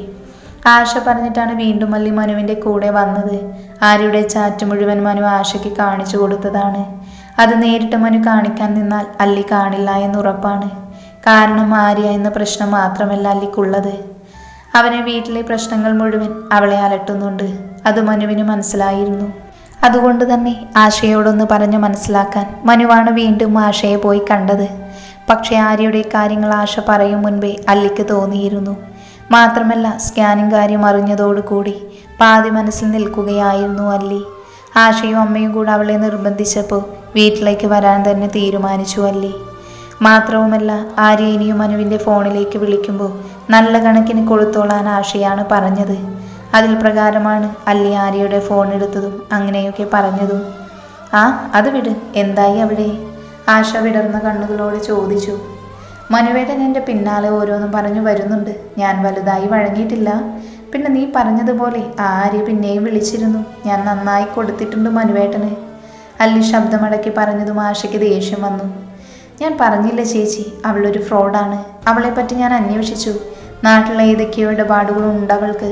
ആശ പറഞ്ഞിട്ടാണ് വീണ്ടും അല്ലി മനുവിൻ്റെ കൂടെ വന്നത്. ആര്യയുടെ ചാറ്റ് മുഴുവൻ മനു ആശയ്ക്ക് കാണിച്ചു കൊടുത്തതാണ്. അത് നേരിട്ട് മനു കാണിക്കാൻ നിന്നാൽ അല്ലി കാണില്ല എന്നുറപ്പാണ്. കാരണം ആര്യ എന്ന പ്രശ്നം മാത്രമല്ല അല്ലിക്കുള്ളത്. അവനെ വീട്ടിലെ പ്രശ്നങ്ങൾ മുഴുവൻ അവളെ അലട്ടുന്നുണ്ട്. അത് മനുവിന് മനസ്സിലായിരുന്നു. അതുകൊണ്ട് തന്നെ ആശയോടൊന്ന് പറഞ്ഞ് മനസ്സിലാക്കാൻ മനുവാണ് വീണ്ടും ആശയെ പോയി കണ്ടത്. പക്ഷേ ആര്യയുടെ കാര്യങ്ങൾ ആശ പറയും മുൻപേ അല്ലിക്ക് തോന്നിയിരുന്നു. മാത്രമല്ല സ്കാനിങ് കാര്യം അറിഞ്ഞതോടുകൂടി പാതി മനസ്സിൽ നിൽക്കുകയായിരുന്നു അല്ലി. ആശയും അമ്മയും കൂടെ അവളെ നിർബന്ധിച്ചപ്പോൾ വീട്ടിലേക്ക് വരാൻ തന്നെ തീരുമാനിച്ചു അല്ലി. മാത്രവുമല്ല ആര്യ ഇനിയും മനുവിൻ്റെ ഫോണിലേക്ക് വിളിക്കുമ്പോൾ നല്ല കണക്കിന് കൊടുത്തോളാൻ ആശയാണ് പറഞ്ഞത്. അതിൽ പ്രകാരമാണ് അല്ലി ആര്യയുടെ ഫോൺ എടുത്തതും അങ്ങനെയൊക്കെ പറഞ്ഞതും. ആ അത് വിട്, എന്തായി അവിടെ? ആശ വിടർന്ന കണ്ണുകളോട് ചോദിച്ചു. മനുവേട്ടൻ എൻ്റെ പിന്നാലെ ഓരോന്നും പറഞ്ഞു വരുന്നുണ്ട്. ഞാൻ വലുതായി വഴങ്ങിയിട്ടില്ല. പിന്നെ നീ പറഞ്ഞതുപോലെ ആര്യ പിന്നെയും വിളിച്ചിരുന്നു. ഞാൻ നന്നായി കൊടുത്തിട്ടുണ്ട് മനുവേട്ടന്. അല്ലി ശബ്ദമടക്കി പറഞ്ഞതും ആശയ്ക്ക് ദേഷ്യം വന്നു. ഞാൻ പറഞ്ഞില്ല ചേച്ചി, അവളൊരു ഫ്രോഡാണ്. അവളെപ്പറ്റി ഞാൻ അന്വേഷിച്ചു. നാട്ടിലെ ഏതൊക്കെയോ ഇടപാടുകളുണ്ട് അവൾക്ക്.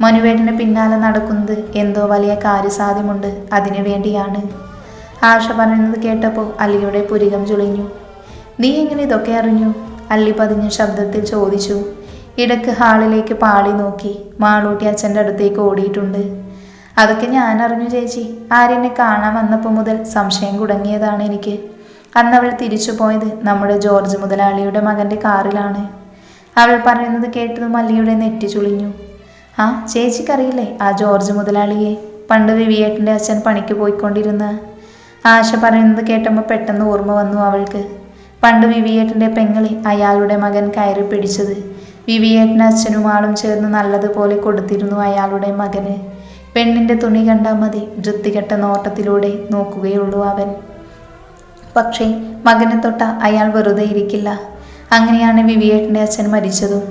മനുവേട്ടന് പിന്നാലെ നടക്കുന്നത് എന്തോ വലിയ കാര്യസാധ്യമുണ്ട്. അതിനു വേണ്ടിയാണ്. ആശ പറയുന്നത് കേട്ടപ്പോൾ അല്ലിയുടെ പുരികം ചുളിഞ്ഞു. നീ എങ്ങനെ ഇതൊക്കെ അറിഞ്ഞു? അല്ലി പതിഞ്ഞ ശബ്ദത്തിൽ ചോദിച്ചു. ഇടയ്ക്ക് ഹാളിലേക്ക് പാളി നോക്കി. മാളൂട്ടി അച്ഛൻ്റെ അടുത്തേക്ക് ഓടിയിട്ടുണ്ട്. അതൊക്കെ ഞാൻ അറിഞ്ഞു ചേച്ചി. ആര്യനെ കാണാൻ വന്നപ്പോൾ മുതൽ സംശയം കുടുങ്ങിയതാണ് എനിക്ക്. അന്ന് അവൾ തിരിച്ചു പോയത് നമ്മുടെ ജോർജ് മുതലാളിയുടെ മകൻ്റെ കാറിലാണ്. അവൾ പറയുന്നത് കേട്ടതും അല്ലിയുടെ നെറ്റി ചുളിഞ്ഞു. ആ ചേച്ചിക്കറിയില്ലേ ആ ജോർജ് മുതലാളിയെ? പണ്ട് വിവിയേട്ടൻ്റെ അച്ഛൻ പണിക്ക് പോയിക്കൊണ്ടിരുന്ന. ആശ പറയുന്നത് കേട്ടപ്പോൾ പെട്ടെന്ന് ഓർമ്മ വന്നു അവൾക്ക്. പണ്ട് വിവിയേട്ടൻ്റെ പെങ്ങളെ അയാളുടെ മകൻ കയറി പിടിച്ചത്. വിവിയേട്ടൻ്റെ അച്ഛനും ആളും ചേർന്ന് നല്ലതുപോലെ കൊടുത്തിരുന്നു അയാളുടെ മകന്. പെണ്ണിൻ്റെ തുണി കണ്ടാൽ മതി, വൃത്തികെട്ട നോട്ടത്തിലൂടെ നോക്കുകയുള്ളൂ അവൻ. പക്ഷേ മകനെ തൊട്ട അയാൾ വെറുതെ ഇരിക്കില്ല. അങ്ങനെയാണ് വിവിയേട്ടൻ്റെ അച്ഛൻ മരിച്ചതും.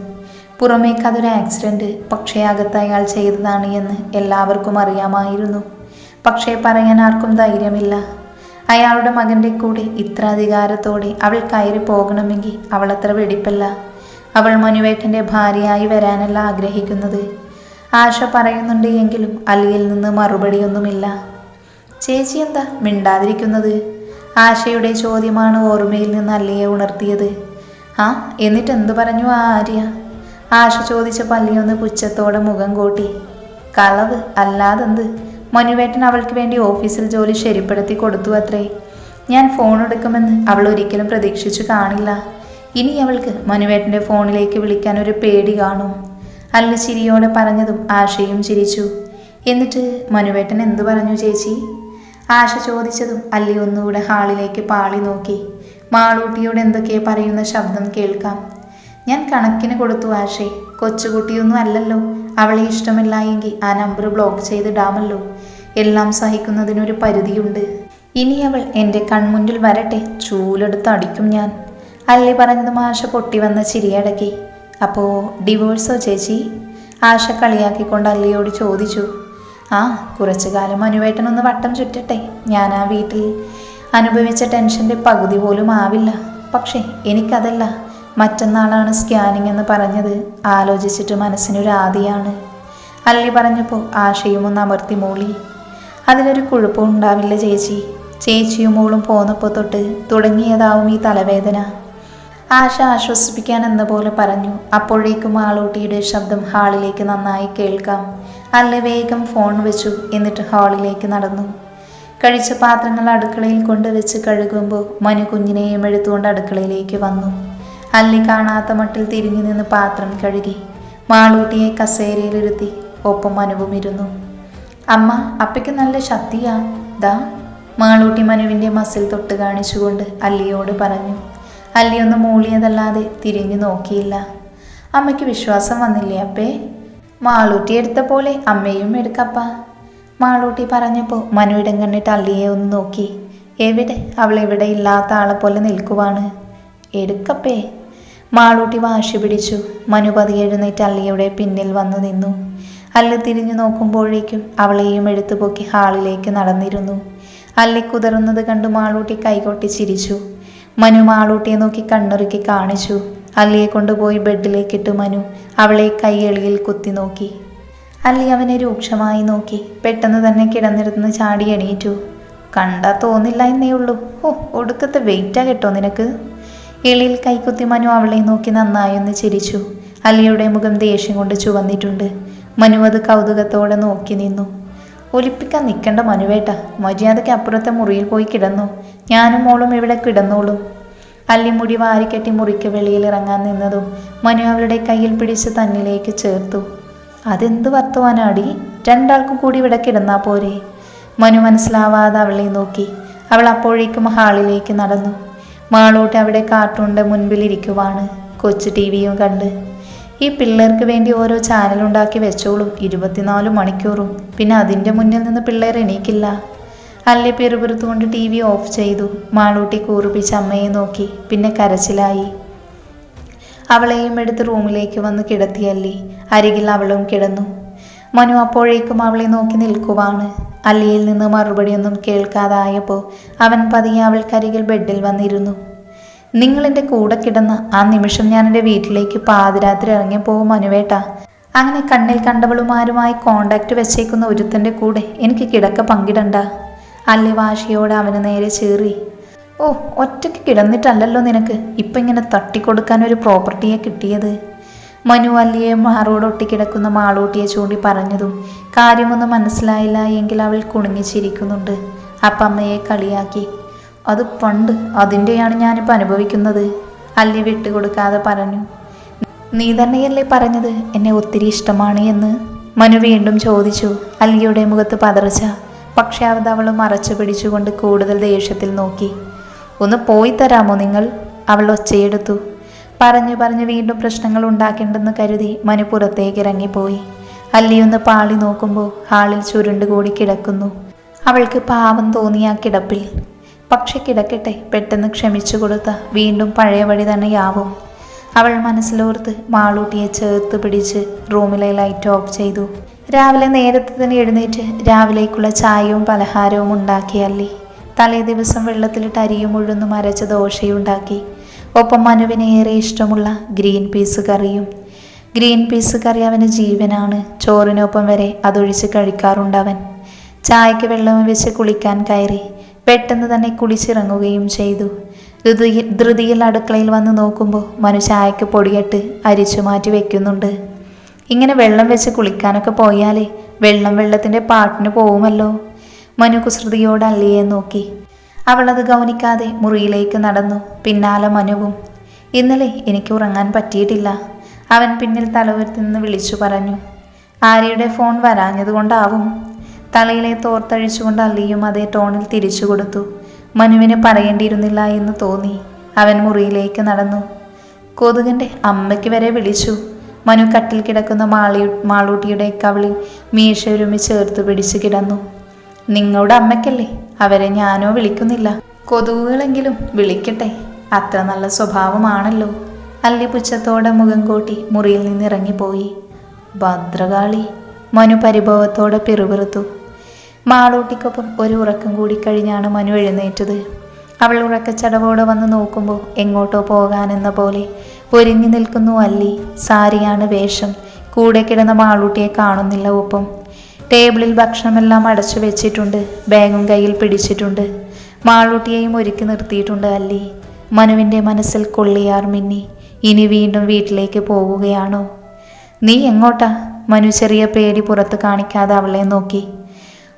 പുറമേക്ക് അതൊരു ആക്സിഡൻറ്റ്, പക്ഷേ അകത്ത് അയാൾ ചെയ്തതാണ് എന്ന് എല്ലാവർക്കും അറിയാമായിരുന്നു. പക്ഷേ പറയാൻ ആർക്കും ധൈര്യമില്ല. അയാളുടെ മകൻ്റെ കൂടെ ഇത്ര അധികാരത്തോടെ അവൾ കയറി പോകണമെങ്കിൽ അവൾ അത്ര വെടിപ്പല്ല. അവൾ മനുവേട്ടൻ്റെ ഭാര്യയായി വരാനല്ല ആഗ്രഹിക്കുന്നത്. ആശ പറയുന്നുണ്ട് എങ്കിലും അലിയിൽ നിന്ന് മറുപടിയൊന്നുമില്ല. ചേച്ചി എന്താ മിണ്ടാതിരിക്കുന്നത്? ആശയുടെ ചോദ്യമാണ് ഓർമ്മയിൽ നിന്ന് അല്ലിയെ ഉണർത്തിയത്. ആ എന്നിട്ട് എന്തു പറഞ്ഞു ആ ആര്യ? ആശ ചോദിച്ചപ്പോൾ അല്ലിയൊന്ന് പുച്ഛത്തോടെ മുഖം കൂട്ടി. കളവ് അല്ലാതെന്ത്? മനുവേട്ടൻ അവൾക്ക് വേണ്ടി ഓഫീസിൽ ജോലി ശരിപ്പെടുത്തി കൊടുത്തു അത്രേ. ഞാൻ ഫോൺ എടുക്കുമെന്ന് അവൾ ഒരിക്കലും പ്രതീക്ഷിച്ചു കാണില്ല. ഇനി അവൾക്ക് മനുവേട്ടൻ്റെ ഫോണിലേക്ക് വിളിക്കാൻ ഒരു പേടി കാണും. അല്ല ചിരിയോടെ പറഞ്ഞതും ആശയും ചിരിച്ചു. എന്നിട്ട് മനുവേട്ടൻ എന്തു പറഞ്ഞു ചേച്ചി? ആശ ചോദിച്ചതും അല്ലി ഒന്നുകൂടെ ഹാളിലേക്ക് പാളി നോക്കി. മാളൂട്ടിയോട് എന്തൊക്കെ പറയുന്ന ശബ്ദം കേൾക്കാം. ഞാൻ കണക്കിന് കൊടുത്തു ആശേ. കൊച്ചുകുട്ടിയൊന്നും അല്ലല്ലോ. അവളെ ഇഷ്ടമില്ല എങ്കിൽ ആ നമ്പർ ബ്ലോക്ക് ചെയ്തിടാമല്ലോ. എല്ലാം സഹിക്കുന്നതിനൊരു പരിധിയുണ്ട്. ഇനി അവൾ എൻ്റെ കൺമുന്നിൽ വരട്ടെ, ചൂലെടുത്ത് അടിക്കും ഞാൻ. അല്ലി പറഞ്ഞതും ആശ പൊട്ടി വന്ന ചിരിയടക്കി. അപ്പോൾ ഡിവോഴ്സോ ചേച്ചി? ആശ കളിയാക്കിക്കൊണ്ട് അല്ലിയോട് ചോദിച്ചു. ആ കുറച്ചു കാലം മനുവേട്ടനൊന്ന് വട്ടം ചുറ്റട്ടെ. ഞാൻ ആ വീട്ടിൽ അനുഭവിച്ച ടെൻഷൻ്റെ പകുതി പോലും ആവില്ല. പക്ഷേ എനിക്കതല്ല. മറ്റന്നാളാണ് സ്കാനിങ് എന്ന് പറഞ്ഞത്. ആലോചിച്ചിട്ട് മനസ്സിനൊരു ആദിയാണ്. അല്ലി പറഞ്ഞപ്പോൾ ആശയും ഒന്ന് അമർത്തി മൂളി. അതിലൊരു കുഴപ്പം ഉണ്ടാവില്ല ചേച്ചി. ചേച്ചിയും മോളും പോന്നപ്പോൾ തൊട്ട് തുടങ്ങിയതാവും ഈ തലവേദന. ആശ ആശ്വസിപ്പിക്കാൻ എന്ന പോലെ പറഞ്ഞു. അപ്പോഴേക്കും മാളൂട്ടിയുടെ ശബ്ദം ഹാളിലേക്ക് നന്നായി കേൾക്കാം. അല്ലി വേഗം ഫോൺ വെച്ചു. എന്നിട്ട് ഹാളിലേക്ക് നടന്നു. കഴിച്ച പാത്രങ്ങൾ അടുക്കളയിൽ കൊണ്ടുവച്ച് കഴുകുമ്പോൾ മനു കുഞ്ഞിനെയും എടുത്തുകൊണ്ട് അടുക്കളയിലേക്ക് വന്നു. അല്ലി കാണാത്ത മട്ടിൽ തിരിഞ്ഞു നിന്ന് പാത്രം കഴുകി. മാളൂട്ടിയെ കസേരയിലിരുത്തി. ഒപ്പം മനുവും ഇരുന്നു. അമ്മ അപ്പയ്ക്ക് നല്ല ശക്തിയാ ദാ. മാളൂട്ടി മനുവിൻ്റെ മസിൽ തൊട്ട് കാണിച്ചുകൊണ്ട് അല്ലിയോട് പറഞ്ഞു. അല്ലിയൊന്ന് മൂളിയതല്ലാതെ തിരിഞ്ഞു നോക്കിയില്ല. അമ്മയ്ക്ക് വിശ്വാസം വന്നില്ലേ അപ്പേ? മാളൂട്ടി എടുത്ത പോലെ അമ്മയും എടുക്കപ്പ. മാളൂട്ടി പറഞ്ഞപ്പോൾ മനു ഇടം കണ്ടിട്ട് അല്ലിയെ ഒന്ന് നോക്കി. എവിടെ? അവൾ ഇവിടെ ഇല്ലാത്ത ആളെ പോലെ നിൽക്കുവാണ്. എടുക്കപ്പേ. മാളൂട്ടി വാശി പിടിച്ചു. മനു പതിയെ എഴുന്നേറ്റ് അല്ലിയുടെ പിന്നിൽ വന്നു നിന്നു. അല്ലി തിരിഞ്ഞു നോക്കുമ്പോഴേക്കും അവളെയും എടുത്തു പൊക്കി ഹാളിലേക്ക് നടന്നിരുന്നു. അല്ലി കുതറുന്നത് കണ്ടു മാളൂട്ടി കൈകൊട്ടി ചിരിച്ചു. മനു മാളൂട്ടിയെ നോക്കി കണ്ണുറുക്കി കാണിച്ചു. അല്ലിയെ കൊണ്ടുപോയി ബെഡിലേക്കിട്ടു മനു അവളെ കൈയെളിയിൽ കുത്തി നോക്കി. അല്ലി അവനെ രൂക്ഷമായി നോക്കി. പെട്ടെന്ന് തന്നെ കിടന്നിരുന്ന് ചാടി എണീറ്റു. കണ്ടാ തോന്നില്ല എന്നേ ഉള്ളൂ. ഓ ഒടുക്കത്തെ വെയിറ്റാ കേട്ടോ നിനക്ക്. എളിയിൽ കൈക്കുത്തി മനു അവളെ നോക്കി നന്നായൊന്ന് ചിരിച്ചു. അല്ലിയുടെ മുഖം ദേഷ്യം കൊണ്ട് ചുവന്നിട്ടുണ്ട്. മനു അത് കൗതുകത്തോടെ നോക്കി നിന്നു. ഒലിപ്പിക്കാൻ നിൽക്കേണ്ട മനുവേട്ട, മര്യാദയ്ക്ക് അപ്പുറത്തെ മുറിയിൽ പോയി കിടന്നു. ഞാനും മോളും ഇവിടെ കിടന്നോളും. അല്ലി മുടി വാരിക്കെട്ടി മുറിക്ക് വെളിയിൽ ഇറങ്ങാൻ നിന്നതും മനു അവളുടെ കയ്യിൽ പിടിച്ച് തന്നിലേക്ക് ചേർത്തു. അതെന്ത് വർത്തമാനാടി? രണ്ടാൾക്കും കൂടി ഇവിടെ കിടന്നാ പോരെ? മനു മനസ്സിലാവാതെ അവളെ നോക്കി. അവൾ അപ്പോഴേക്കും ഹാളിലേക്ക് നടന്നു. മാളൂട്ടി അവിടെ കാർട്ടൂണിൻ്റെ മുൻപിലിരിക്കുവാണ്. കൊച്ചു ടി വിയും കണ്ട്. ഈ പിള്ളേർക്ക് വേണ്ടി ഓരോ ചാനലുണ്ടാക്കി വെച്ചോളും 24 മണിക്കൂറും. പിന്നെ അതിൻ്റെ മുന്നിൽ നിന്ന് പിള്ളേർ എണീക്കില്ല. അല്ലി പിറുപിറുത്തുകൊണ്ട് TV ഓഫ് ചെയ്തു. മാളൂട്ടി കൂറുപിച്ച് അമ്മയെ നോക്കി. പിന്നെ കരച്ചിലായി. അവളെയും എടുത്ത് റൂമിലേക്ക് വന്ന് കിടത്തി അല്ലി. അരികിൽ അവളും കിടന്നു. മനു അപ്പോഴേക്കും അവളെ നോക്കി നിൽക്കുവാണ്. അല്ലിയിൽ നിന്ന് മറുപടിയൊന്നും കേൾക്കാതായപ്പോൾ അവൻ പതിയെ അവൾക്കരികിൽ ബെഡിൽ വന്നിരുന്നു. നിങ്ങളെൻ്റെ കൂടെ കിടന്ന ആ നിമിഷം ഞാൻ എൻ്റെ വീട്ടിലേക്ക് പാതിരാത്രി ഇറങ്ങിയപ്പോൾ മനുവേട്ട, അങ്ങനെ കണ്ണിൽ കണ്ടവളുമാരുമായി കോണ്ടാക്ട് വെച്ചേക്കുന്ന ഒരുത്തൻ്റെ കൂടെ എനിക്ക് കിടക്ക പങ്കിടണ്ട. അല്ലി വാശിയോടെ അവന് നേരെ ചേറി. ഓ, ഒറ്റയ്ക്ക് കിടന്നിട്ടല്ലല്ലോ നിനക്ക് ഇപ്പം ഇങ്ങനെ തട്ടിക്കൊടുക്കാൻ ഒരു പ്രോപ്പർട്ടിയെ കിട്ടിയത്. മനു അല്ലിയെ മാറോടൊട്ടിക്കിടക്കുന്ന മാളൂട്ടിയെ ചൂണ്ടി പറഞ്ഞതും കാര്യമൊന്നും മനസ്സിലായില്ല എങ്കിൽ അവൾ കുണുങ്ങിച്ചിരിക്കുന്നുണ്ട്. അപ്പമ്മയെ കളിയാക്കി. അത് പണ്ട്, അതിൻ്റെയാണ് ഞാനിപ്പോൾ അനുഭവിക്കുന്നത്. അല്ലി വിട്ടുകൊടുക്കാതെ പറഞ്ഞു. നീ തന്നെയല്ലേ പറഞ്ഞത് എന്നെ ഒത്തിരി ഇഷ്ടമാണ് എന്ന്? മനു വീണ്ടും ചോദിച്ചു. അല്ലിയുടെ മുഖത്ത് പതർച്ച. പക്ഷെ അത് അവൾ മറച്ചു പിടിച്ചുകൊണ്ട് കൂടുതൽ ദേഷ്യത്തിൽ നോക്കി. ഒന്ന് പോയി തരാമോ നിങ്ങൾ? അവൾ ഒച്ചയെടുത്തു. പറഞ്ഞു വീണ്ടും പ്രശ്നങ്ങൾ ഉണ്ടാക്കേണ്ടെന്ന് കരുതി മനു പുറത്തേക്ക് ഇറങ്ങിപ്പോയി. അല്ലിയൊന്ന് പാളി നോക്കുമ്പോൾ ഹാളിൽ ചുരുണ്ടുകൂടി കിടക്കുന്നു. അവൾക്ക് പാവം തോന്നിയ ആ കിടപ്പിൽ. പക്ഷെ കിടക്കട്ടെ, പെട്ടെന്ന് ക്ഷമിച്ചു കൊടുത്ത വീണ്ടും പഴയ വഴി തന്നെയാവും. അവൾ മനസ്സിലോർത്ത് മാളൂട്ടിയെ ചേർത്ത് പിടിച്ച് റൂമിലെ ലൈറ്റ് ഓഫ് ചെയ്തു. രാവിലെ നേരത്തെ തന്നെ എഴുന്നേറ്റ് രാവിലേക്കുള്ള ചായയും പലഹാരവും ഉണ്ടാക്കി അല്ലി. തലേ ദിവസം വെള്ളത്തിലിട്ട് അരിയും ഉഴുന്നും അരച്ച ദോശയുണ്ടാക്കി. ഒപ്പം മനുവിന് ഏറെ ഇഷ്ടമുള്ള ഗ്രീൻ പീസ് കറിയും. ഗ്രീൻ പീസ് കറി അവന് ജീവനാണ്. ചോറിനൊപ്പം വരെ അതൊഴിച്ച് കഴിക്കാറുണ്ട് അവൻ. ചായക്ക് വെള്ളം വെച്ച് കുളിക്കാൻ കയറി. പെട്ടെന്ന് തന്നെ കുളിച്ചിറങ്ങുകയും ചെയ്തു. ധൃതിയിൽ അടുക്കളയിൽ വന്ന് നോക്കുമ്പോൾ മനു ചായക്ക് പൊടിയിട്ട് അരിച്ചു മാറ്റി വെക്കുന്നുണ്ട്. ഇങ്ങനെ വെള്ളം വെച്ച് കുളിക്കാനൊക്കെ പോയാലേ വെള്ളത്തിൻ്റെ പാട്ടിന് പോവുമല്ലോ. മനു കുസൃതിയോട് അല്ലിയെ നോക്കി. അവളത് ഗൗനിക്കാതെ മുറിയിലേക്ക് നടന്നു. പിന്നാലെ മനുവും. ഇന്നലെ എനിക്ക് ഉറങ്ങാൻ പറ്റിയിട്ടില്ല. അവൻ പിന്നിൽ തലവുയർത്തി നിന്ന് വിളിച്ചു പറഞ്ഞു. ആര്യയുടെ ഫോൺ വരാഞ്ഞതുകൊണ്ടാവും. തലയിലെ തോർത്തഴിച്ചുകൊണ്ട് അല്ലിയും അതേ ടോണിൽ തിരിച്ചു കൊടുത്തു. മനുവിന് പറയേണ്ടിയിരുന്നില്ല എന്ന് തോന്നി. അവൻ മുറിയിലേക്ക് നടന്നു. കൊതുകൻ്റെ അമ്മയ്ക്ക് വരെ വിളിച്ചു. മനു കട്ടിൽ കിടക്കുന്ന മാളൂട്ടിയുടെ കവിളിൽ മീശയൊരുമി ചേർത്ത് പിടിച്ചു കിടന്നു. നിങ്ങളുടെ അമ്മയ്ക്കല്ലേ, അവരെ ഞാനോ വിളിക്കുന്നില്ല. കൊതുകുകളെങ്കിലും വിളിക്കട്ടെ, അത്ര നല്ല സ്വഭാവമാണല്ലോ. അല്ലി പുച്ഛത്തോടെ മുഖം കൂട്ടി മുറിയിൽ നിന്നിറങ്ങിപ്പോയി. ഭദ്രകാളി, മനു പരിഭവത്തോടെ പിറുപിറുത്തു. മാളൂട്ടിക്കൊപ്പം ഒരു ഉറക്കം കൂടി കഴിഞ്ഞാണ് മനു എഴുന്നേറ്റത്. അവൾ ഉറക്കച്ചടവോടെ വന്ന് നോക്കുമ്പോൾ എങ്ങോട്ടോ പോകാനെന്ന പോലെ ഒരുങ്ങി നിൽക്കുന്നു അല്ലി. സാരിയാണ് വേഷം. കൂടെ കിടന്ന മാളൂട്ടിയെ കാണുന്നില്ല. ഒപ്പം ടേബിളിൽ ഭക്ഷണമെല്ലാം അടച്ചു വെച്ചിട്ടുണ്ട്. ബാഗും കയ്യിൽ പിടിച്ചിട്ടുണ്ട്. മാളൂട്ടിയെയും ഒരുക്കി നിർത്തിയിട്ടുണ്ട് അല്ലി. മനുവിൻ്റെ മനസ്സിൽ കൊള്ളിയാർ മിന്നി. ഇനി വീണ്ടും വീട്ടിലേക്ക് പോവുകയാണോ? നീ എങ്ങോട്ടാ? മനു ചെറിയ പേടി പുറത്ത് കാണിക്കാതെ അവളെ നോക്കി.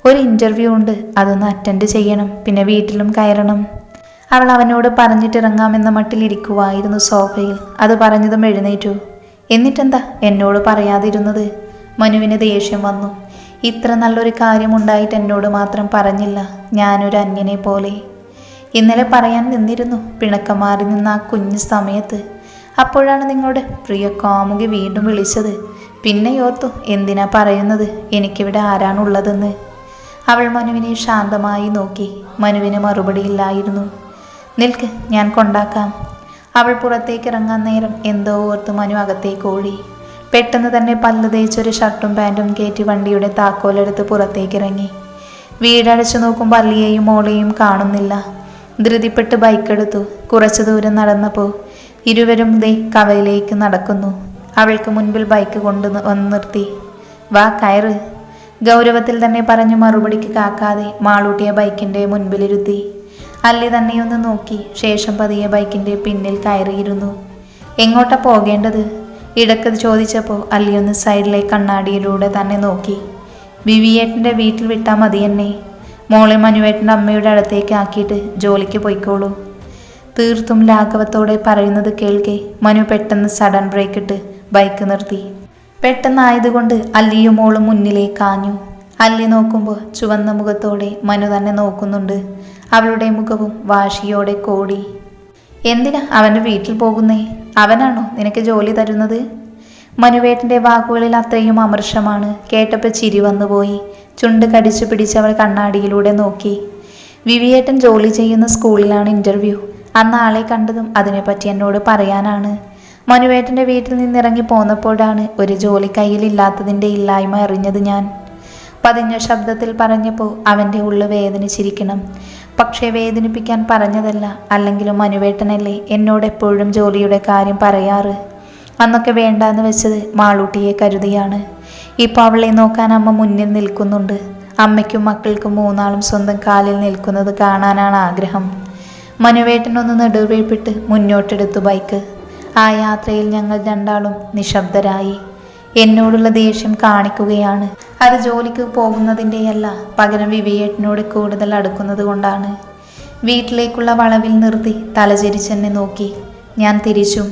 ഒരു ഇൻ്റർവ്യൂ ഉണ്ട്, അതൊന്ന് അറ്റൻഡ് ചെയ്യണം. പിന്നെ വീട്ടിലും കയറണം. അവൾ അവനോട് പറഞ്ഞിട്ടിറങ്ങാമെന്ന മട്ടിലിരിക്കുവായിരുന്നു സോഫയിൽ. അത് പറഞ്ഞതും എഴുന്നേറ്റു. എന്നിട്ടെന്താ എന്നോട് പറയാതിരുന്നത്? മനുവിന് ദേഷ്യം വന്നു. ഇത്ര നല്ലൊരു കാര്യമുണ്ടായിട്ട് എന്നോട് മാത്രം പറഞ്ഞില്ല. ഞാനൊരു അന്യനെ പോലെ. ഇന്നലെ പറയാൻ നിന്നിരുന്നു, പിണക്കം മാറി നിന്ന ആ കുഞ്ഞു സമയത്ത്. അപ്പോഴാണ് നിങ്ങളുടെ പ്രിയ കാമുകി വീണ്ടും വിളിച്ചത്. പിന്നെ ഓർത്തു, എന്തിനാ പറയുന്നത്, എനിക്കിവിടെ ആരാണുള്ളതെന്ന്. അവൾ മനുവിനെ ശാന്തമായി നോക്കി. മനുവിന് മറുപടിയില്ലായിരുന്നു. നിൽക്ക്, ഞാൻ കൊണ്ടാക്കാം. അവൾ പുറത്തേക്ക് ഇറങ്ങാൻ നേരം എന്തോ ഓർത്ത് മനു അകത്തേക്ക് ഓടി. പെട്ടെന്ന് തന്നെ പല്ല് തേച്ചൊരു ഷർട്ടും പാൻറ്റും കയറ്റി വണ്ടിയുടെ താക്കോലെടുത്ത് പുറത്തേക്കിറങ്ങി. വീടടച്ചു നോക്കുമ്പോൾ അല്ലിയെയും മോളെയും കാണുന്നില്ല. ധൃതിപ്പെട്ട് ബൈക്കെടുത്തു. കുറച്ചു ദൂരം നടന്നപ്പോൾ ഇരുവരും ദേ കവയിലേക്ക് നടക്കുന്നു. അവൾക്ക് മുൻപിൽ ബൈക്ക് കൊണ്ട് വന്ന് നിർത്തി. വാ, കയറ്. ഗൗരവത്തിൽ തന്നെ പറഞ്ഞു മറുപടിക്ക് കാക്കാതെ മാളൂട്ടിയെ ബൈക്കിൻ്റെ മുൻപിലിരുത്തി. അല്ലി തന്നെയൊന്ന് നോക്കി. ശേഷം പതിയെ ബൈക്കിൻ്റെ പിന്നിൽ കയറിയിരുന്നു. എങ്ങോട്ടാ പോകേണ്ടത്? ഇടയ്ക്കത് ചോദിച്ചപ്പോൾ അല്ലിയൊന്ന് സൈഡിലെ കണ്ണാടിയിലൂടെ തന്നെ നോക്കി. വിവിയേട്ടൻ്റെ വീട്ടിൽ വിട്ടാൽ മതി എന്നെ. മോളെ മനുവേട്ടൻ്റെ അമ്മയുടെ അടുത്തേക്ക് ആക്കിയിട്ട് ജോലിക്ക് പോയിക്കോളൂ. തീർത്തും ലാഘവത്തോടെ പറയുന്നത് കേൾക്കെ മനു പെട്ടെന്ന് സഡൻ ബ്രേക്ക് ഇട്ട് ബൈക്ക് നിർത്തി. പെട്ടെന്നായതുകൊണ്ട് അല്ലിയും മോളും മുന്നിലേക്ക് ആഞ്ഞു. അല്ലി നോക്കുമ്പോൾ ചുവന്ന മുഖത്തോടെ മനു തന്നെ നോക്കുന്നുണ്ട്. അവളുടെ മുഖവും വാശിയോടെ കോടി. എന്തിനാ അവൻ്റെ വീട്ടിൽ പോകുന്നേ? അവനാണോ നിനക്ക് ജോലി തരുന്നത്? മനുവേട്ടൻ്റെ വാക്കുകളിൽ അത്രയും അമർഷമാണ്. കേട്ടപ്പോൾ ചിരി വന്നുപോയി. ചുണ്ട് കടിച്ചു പിടിച്ചവൾ കണ്ണാടിയിലൂടെ നോക്കി. വിവിയേട്ടൻ ജോലി ചെയ്യുന്ന സ്കൂളിലാണ് ഇൻ്റർവ്യൂ. അന്ന് ആളെ കണ്ടതും അതിനെപ്പറ്റി എന്നോട് പറയാനാണ്. മനുവേട്ടൻ്റെ വീട്ടിൽ നിന്നിറങ്ങി പോന്നപ്പോഴാണ് ഒരു ജോലി കയ്യിലില്ലാത്തതിൻ്റെ ഇല്ലായ്മ അറിഞ്ഞത് ഞാൻ. പതിഞ്ഞ ശബ്ദത്തിൽ പറഞ്ഞപ്പോൾ അവൻ്റെ ഉള്ളു വേദനിച്ചിരിക്കണം. പക്ഷേ വേദനിപ്പിക്കാൻ പറഞ്ഞതല്ല. അല്ലെങ്കിലും മനുവേട്ടനല്ലേ എന്നോടെപ്പോഴും ജോലിയുടെ കാര്യം പറയാറ്. അന്നൊക്കെ വേണ്ടാന്ന് വെച്ചത് മാളൂട്ടിയെ കരുതിയാണ്. ഇപ്പോൾ അവളെ നോക്കാൻ അമ്മ മുന്നിൽ നിൽക്കുന്നുണ്ട്. അമ്മയ്ക്കും മക്കൾക്കും മൂന്നാളും സ്വന്തം കാലിൽ നിൽക്കുന്നത് കാണാനാണ് ആഗ്രഹം. മനുവേട്ടനൊന്ന് നെടുവീർപ്പിട്ട് മുന്നോട്ടെടുത്തു ബൈക്ക്. ആ യാത്രയിൽ ഞങ്ങൾ രണ്ടാളും നിശബ്ദരായി. എന്നോടുള്ള ദേഷ്യം കാണിക്കുകയാണ്. അത് ജോലിക്ക് പോകുന്നതിൻ്റെയല്ല, പകരം വിവിയേട്ടനോട് കൂടുതൽ അടുക്കുന്നത് കൊണ്ടാണ്. വീട്ടിലേക്കുള്ള വളവിൽ നിർത്തി തലചെരിച്ചെന്നെ നോക്കി. ഞാൻ തിരിച്ചും.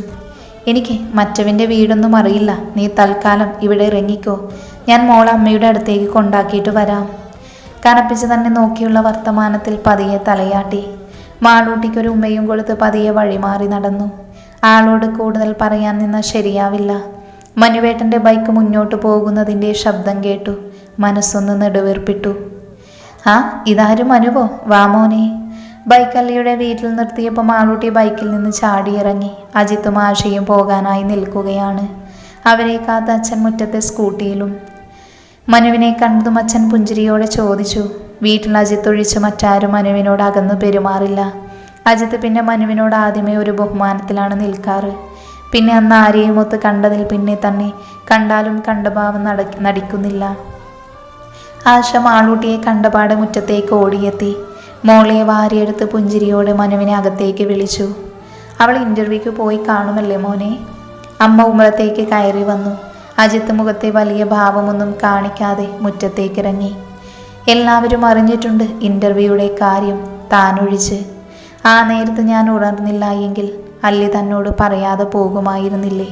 എനിക്ക് മറ്റവൻ്റെ വീടൊന്നും അറിയില്ല. നീ തൽക്കാലം ഇവിടെ ഇറങ്ങിക്കോ. ഞാൻ മോളെ അമ്മയുടെ അടുത്തേക്ക് കൊണ്ടാക്കിയിട്ട് വരാം. കനപ്പിച്ച് തന്നെ നോക്കിയുള്ള വർത്തമാനത്തിൽ പതിയെ തലയാട്ടി. മാളൂട്ടിക്കൊരു ഉമ്മയും കൊടുത്ത് പതിയെ വഴിമാറി നടന്നു. ആളോട് കൂടുതൽ പറയാൻ നിന്നാൽ ശരിയാവില്ല. മനുവേട്ടൻ്റെ ബൈക്ക് മുന്നോട്ട് പോകുന്നതിൻ്റെ ശബ്ദം കേട്ടു. മനസ്സൊന്ന് നെടുവീർപ്പിട്ടു. ആ, ഇതാരും മനുവോ? വാമോനെ. ബൈക്കല്ലിയുടെ വീട്ടിൽ നിർത്തിയപ്പോൾ മാളൂട്ടി ബൈക്കിൽ നിന്ന് ചാടിയിറങ്ങി. അജിത്തും ആശയും പോകാനായി നിൽക്കുകയാണ്. അവരെ കാത്ത് അച്ഛൻ മുറ്റത്തെ സ്കൂട്ടിയിലും. മനുവിനെ കണ്ടതും അച്ഛൻ പുഞ്ചിരിയോടെ ചോദിച്ചു. വീട്ടിൽ അജിത്ത് ഒഴിച്ച് മറ്റാരും മനുവിനോട് അകന്നു പെരുമാറില്ല. അജിത്ത് പിന്നെ മനുവിനോട് ആദ്യമേ ഒരു ബഹുമാനത്തിലാണ് നിൽക്കാറ്. പിന്നെ അന്ന് ആരെയും ഒത്ത് കണ്ടതിൽ പിന്നെ തന്നെ കണ്ടാലും കണ്ടഭാവം നടിക്കുന്നില്ല. ആശ മാളൂട്ടിയെ കണ്ടപാടെ മുറ്റത്തേക്ക് ഓടിയെത്തി. മോളെ വാരിയെടുത്ത് പുഞ്ചിരിയോടെ മനുവിനെ അകത്തേക്ക് വിളിച്ചു. അവൾ ഇൻ്റർവ്യൂക്ക് പോയി കാണുമല്ലേ മോനെ? അമ്മ ഉമ്മറത്തേക്ക് കയറി വന്നു. അജിത്ത് മുഖത്തെ വലിയ ഭാവമൊന്നും കാണിക്കാതെ മുറ്റത്തേക്കിറങ്ങി. എല്ലാവരും അറിഞ്ഞിട്ടുണ്ട് ഇൻ്റർവ്യൂയുടെ കാര്യം, താനൊഴിച്ച്. ആ നേരത്ത് ഞാൻ ഉണർന്നില്ല എങ്കിൽ അല്ലി തന്നോട് പറയാതെ പോകുമായിരുന്നില്ലേ?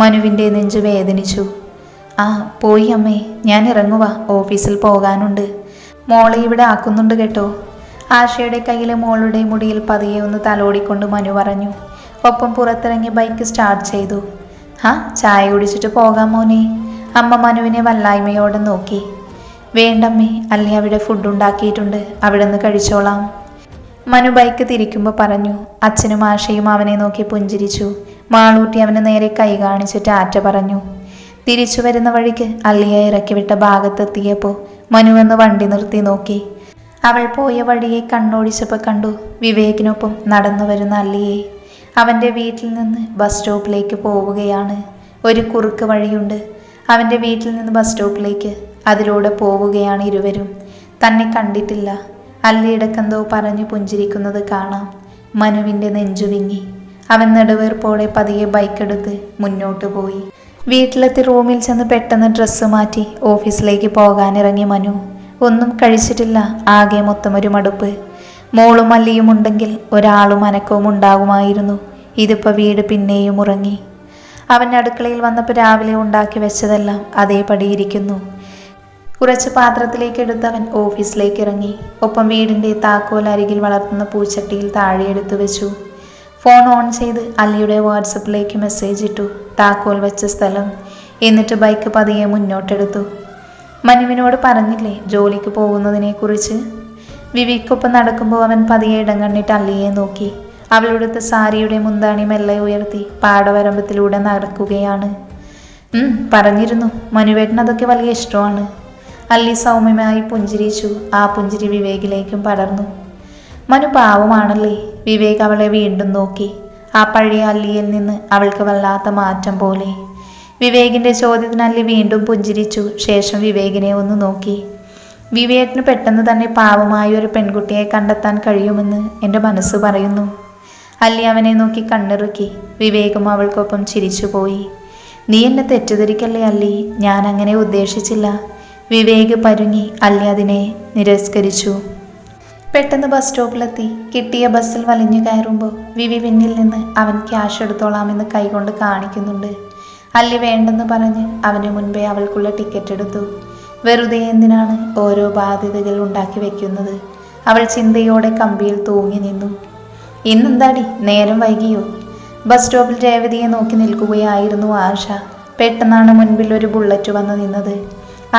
മനുവിൻ്റെ നെഞ്ചു വേദനിച്ചു. ആ, പോയി അമ്മേ, ഞാൻ ഇറങ്ങുക, ഓഫീസിൽ പോകാനുണ്ട്. മോളെ ഇവിടെ ആക്കുന്നുണ്ട് കേട്ടോ. ആശയുടെ കയ്യിലെ മോളുടെ മുടിയിൽ പതിയെ ഒന്ന് തലോടിക്കൊണ്ട് മനു പറഞ്ഞു. ഒപ്പം പുറത്തിറങ്ങി ബൈക്ക് സ്റ്റാർട്ട് ചെയ്തു. ചായ കുടിച്ചിട്ട് പോകാം മോനെ. അമ്മ മനുവിനെ വല്ലായ്മയോടെ നോക്കി. വേണ്ടമ്മേ, അല്ലി അവിടെ ഫുഡ് ഉണ്ടാക്കിയിട്ടുണ്ട്, അവിടെ നിന്ന് കഴിച്ചോളാം. മനു ബൈക്ക് തിരിക്കുമ്പോൾ പറഞ്ഞു. അച്ഛനും ആശയും അവനെ നോക്കി പുഞ്ചിരിച്ചു. മാളൂട്ടി അവന് നേരെ കൈ കാണിച്ച് ടാറ്റ പറഞ്ഞു. തിരിച്ചു വരുന്ന വഴിക്ക് അല്ലിയെ ഇറക്കിവിട്ട ഭാഗത്തെത്തിയപ്പോൾ മനു വന്ന് വണ്ടി നിർത്തി നോക്കി. അവൾ പോയ വഴിയെ കണ്ണോടിച്ചപ്പോൾ കണ്ടു വിവേകിനൊപ്പം നടന്നു വരുന്ന അല്ലിയെ. അവൻ്റെ വീട്ടിൽ നിന്ന് ബസ് സ്റ്റോപ്പിലേക്ക് പോവുകയാണ്. ഒരു കുറുക്ക് വഴിയുണ്ട് അവൻ്റെ വീട്ടിൽ നിന്ന് ബസ് സ്റ്റോപ്പിലേക്ക്. അതിലൂടെ പോവുകയാണ് ഇരുവരും. തന്നെ കണ്ടിട്ടില്ല. അല്ലിയിടക്കെന്തോ പറഞ്ഞു പുഞ്ചിരിക്കുന്നത് കാണാം. മനുവിൻ്റെ നെഞ്ചു വിങ്ങി. അവൻ നെടുവീർപ്പോടെ പതിയെ ബൈക്കെടുത്ത് മുന്നോട്ട് പോയി. വീട്ടിലെത്തി റൂമിൽ ചെന്ന് പെട്ടെന്ന് ഡ്രസ്സ് മാറ്റി ഓഫീസിലേക്ക് പോകാനിറങ്ങി മനു. ഒന്നും കഴിച്ചിട്ടില്ല. ആകെ മൊത്തം ഒരു മടുപ്പ്. മോളും അല്ലിയും ഉണ്ടെങ്കിൽ ഒരാളും അനക്കവും ഉണ്ടാകുമായിരുന്നു. ഇതിപ്പോൾ വീട് പിന്നെയും ഉറങ്ങി. അവൻ അടുക്കളയിൽ വന്നപ്പോൾ രാവിലെ ഉണ്ടാക്കി വെച്ചതെല്ലാം അതേപടി ഇരിക്കുന്നു. കുറച്ച് പാത്രത്തിലേക്ക് എടുത്തവൻ ഓഫീസിലേക്ക് ഇറങ്ങി. ഒപ്പം വീടിൻ്റെ താക്കോൽ അരികിൽ വളർത്തുന്ന പൂച്ചട്ടിയിൽ താഴെ എടുത്തു വെച്ചു. ഫോൺ ഓൺ ചെയ്ത് അല്ലിയുടെ വാട്സപ്പിലേക്ക് മെസ്സേജ് ഇട്ടു. താക്കോൽ വെച്ച സ്ഥലം. എന്നിട്ട് ബൈക്ക് പതിയെ മുന്നോട്ടെടുത്തു. മനുവിനോട് പറഞ്ഞില്ലേ ജോലിക്ക് പോകുന്നതിനെക്കുറിച്ച്? വിവിക്കൊപ്പം നടക്കുമ്പോൾ അവൻ പതിയെ ഇടം കണ്ടിട്ട് അല്ലിയെ നോക്കി. അവളുടുത്ത സാരിയുടെ മുന്താണി മെല്ലെ ഉയർത്തി പാടവരമ്പത്തിലൂടെ നടക്കുകയാണ്. പറഞ്ഞിരുന്നു. മനുവേട്ടൻ അതൊക്കെ വലിയ ഇഷ്ടമാണ്. അല്ലി സൗമ്യമായി പുഞ്ചിരിച്ചു. ആ പുഞ്ചിരി വിവേകിലേക്കും പടർന്നു. മനു പാവമാണല്ലേ? വിവേക് അവളെ വീണ്ടും നോക്കി. ആ പഴയ അല്ലിയിൽ നിന്ന് അവൾക്ക് വല്ലാത്ത മാറ്റം പോലെ. വിവേകിൻ്റെ ചോദ്യത്തിന് അല്ലി വീണ്ടും പുഞ്ചിരിച്ചു. ശേഷം വിവേകിനെ ഒന്ന് നോക്കി. വിവേകിന് പെട്ടെന്ന് തന്നെ പാവമായ ഒരു പെൺകുട്ടിയെ കണ്ടെത്താൻ കഴിയുമെന്ന് എൻ്റെ മനസ്സ് പറയുന്നു. അല്ലി അവനെ നോക്കി കണ്ണിറുക്കി. വിവേകും അവൾക്കൊപ്പം ചിരിച്ചുപോയി. നീ എന്നെ തെറ്റിദ്ധരിക്കല്ലേ അല്ലി, ഞാൻ അങ്ങനെ ഉദ്ദേശിച്ചില്ല. വിവേക് പരുങ്ങി. അല്ലി അതിനെ നിരസ്കരിച്ചു. പെട്ടെന്ന് ബസ് സ്റ്റോപ്പിലെത്തി. കിട്ടിയ ബസ്സിൽ വലിഞ്ഞു കയറുമ്പോൾ വിവി പിന്നിൽ നിന്ന് അവൻ ക്യാഷ് എടുത്തോളാമെന്ന് കൈകൊണ്ട് കാണിക്കുന്നുണ്ട്. അല്ലി വേണ്ടെന്ന് പറഞ്ഞ് അവന് മുൻപേ അവൾക്കുള്ള ടിക്കറ്റ് എടുത്തു. വെറുതെ എന്തിനാണ് ഓരോ ബാധ്യതകൾ ഉണ്ടാക്കി വെക്കുന്നത്? അവൾ ചിന്തയോടെ കമ്പിയിൽ തൂങ്ങി നിന്നു. ഇന്നെന്താടി നേരം വൈകിയോ? ബസ് സ്റ്റോപ്പിൽ രേവതിയെ നോക്കി നിൽക്കുകയായിരുന്നു ആശ. പെട്ടെന്നാണ് മുൻപിൽ ഒരു ബുള്ളറ്റ് വന്ന് നിന്നത്.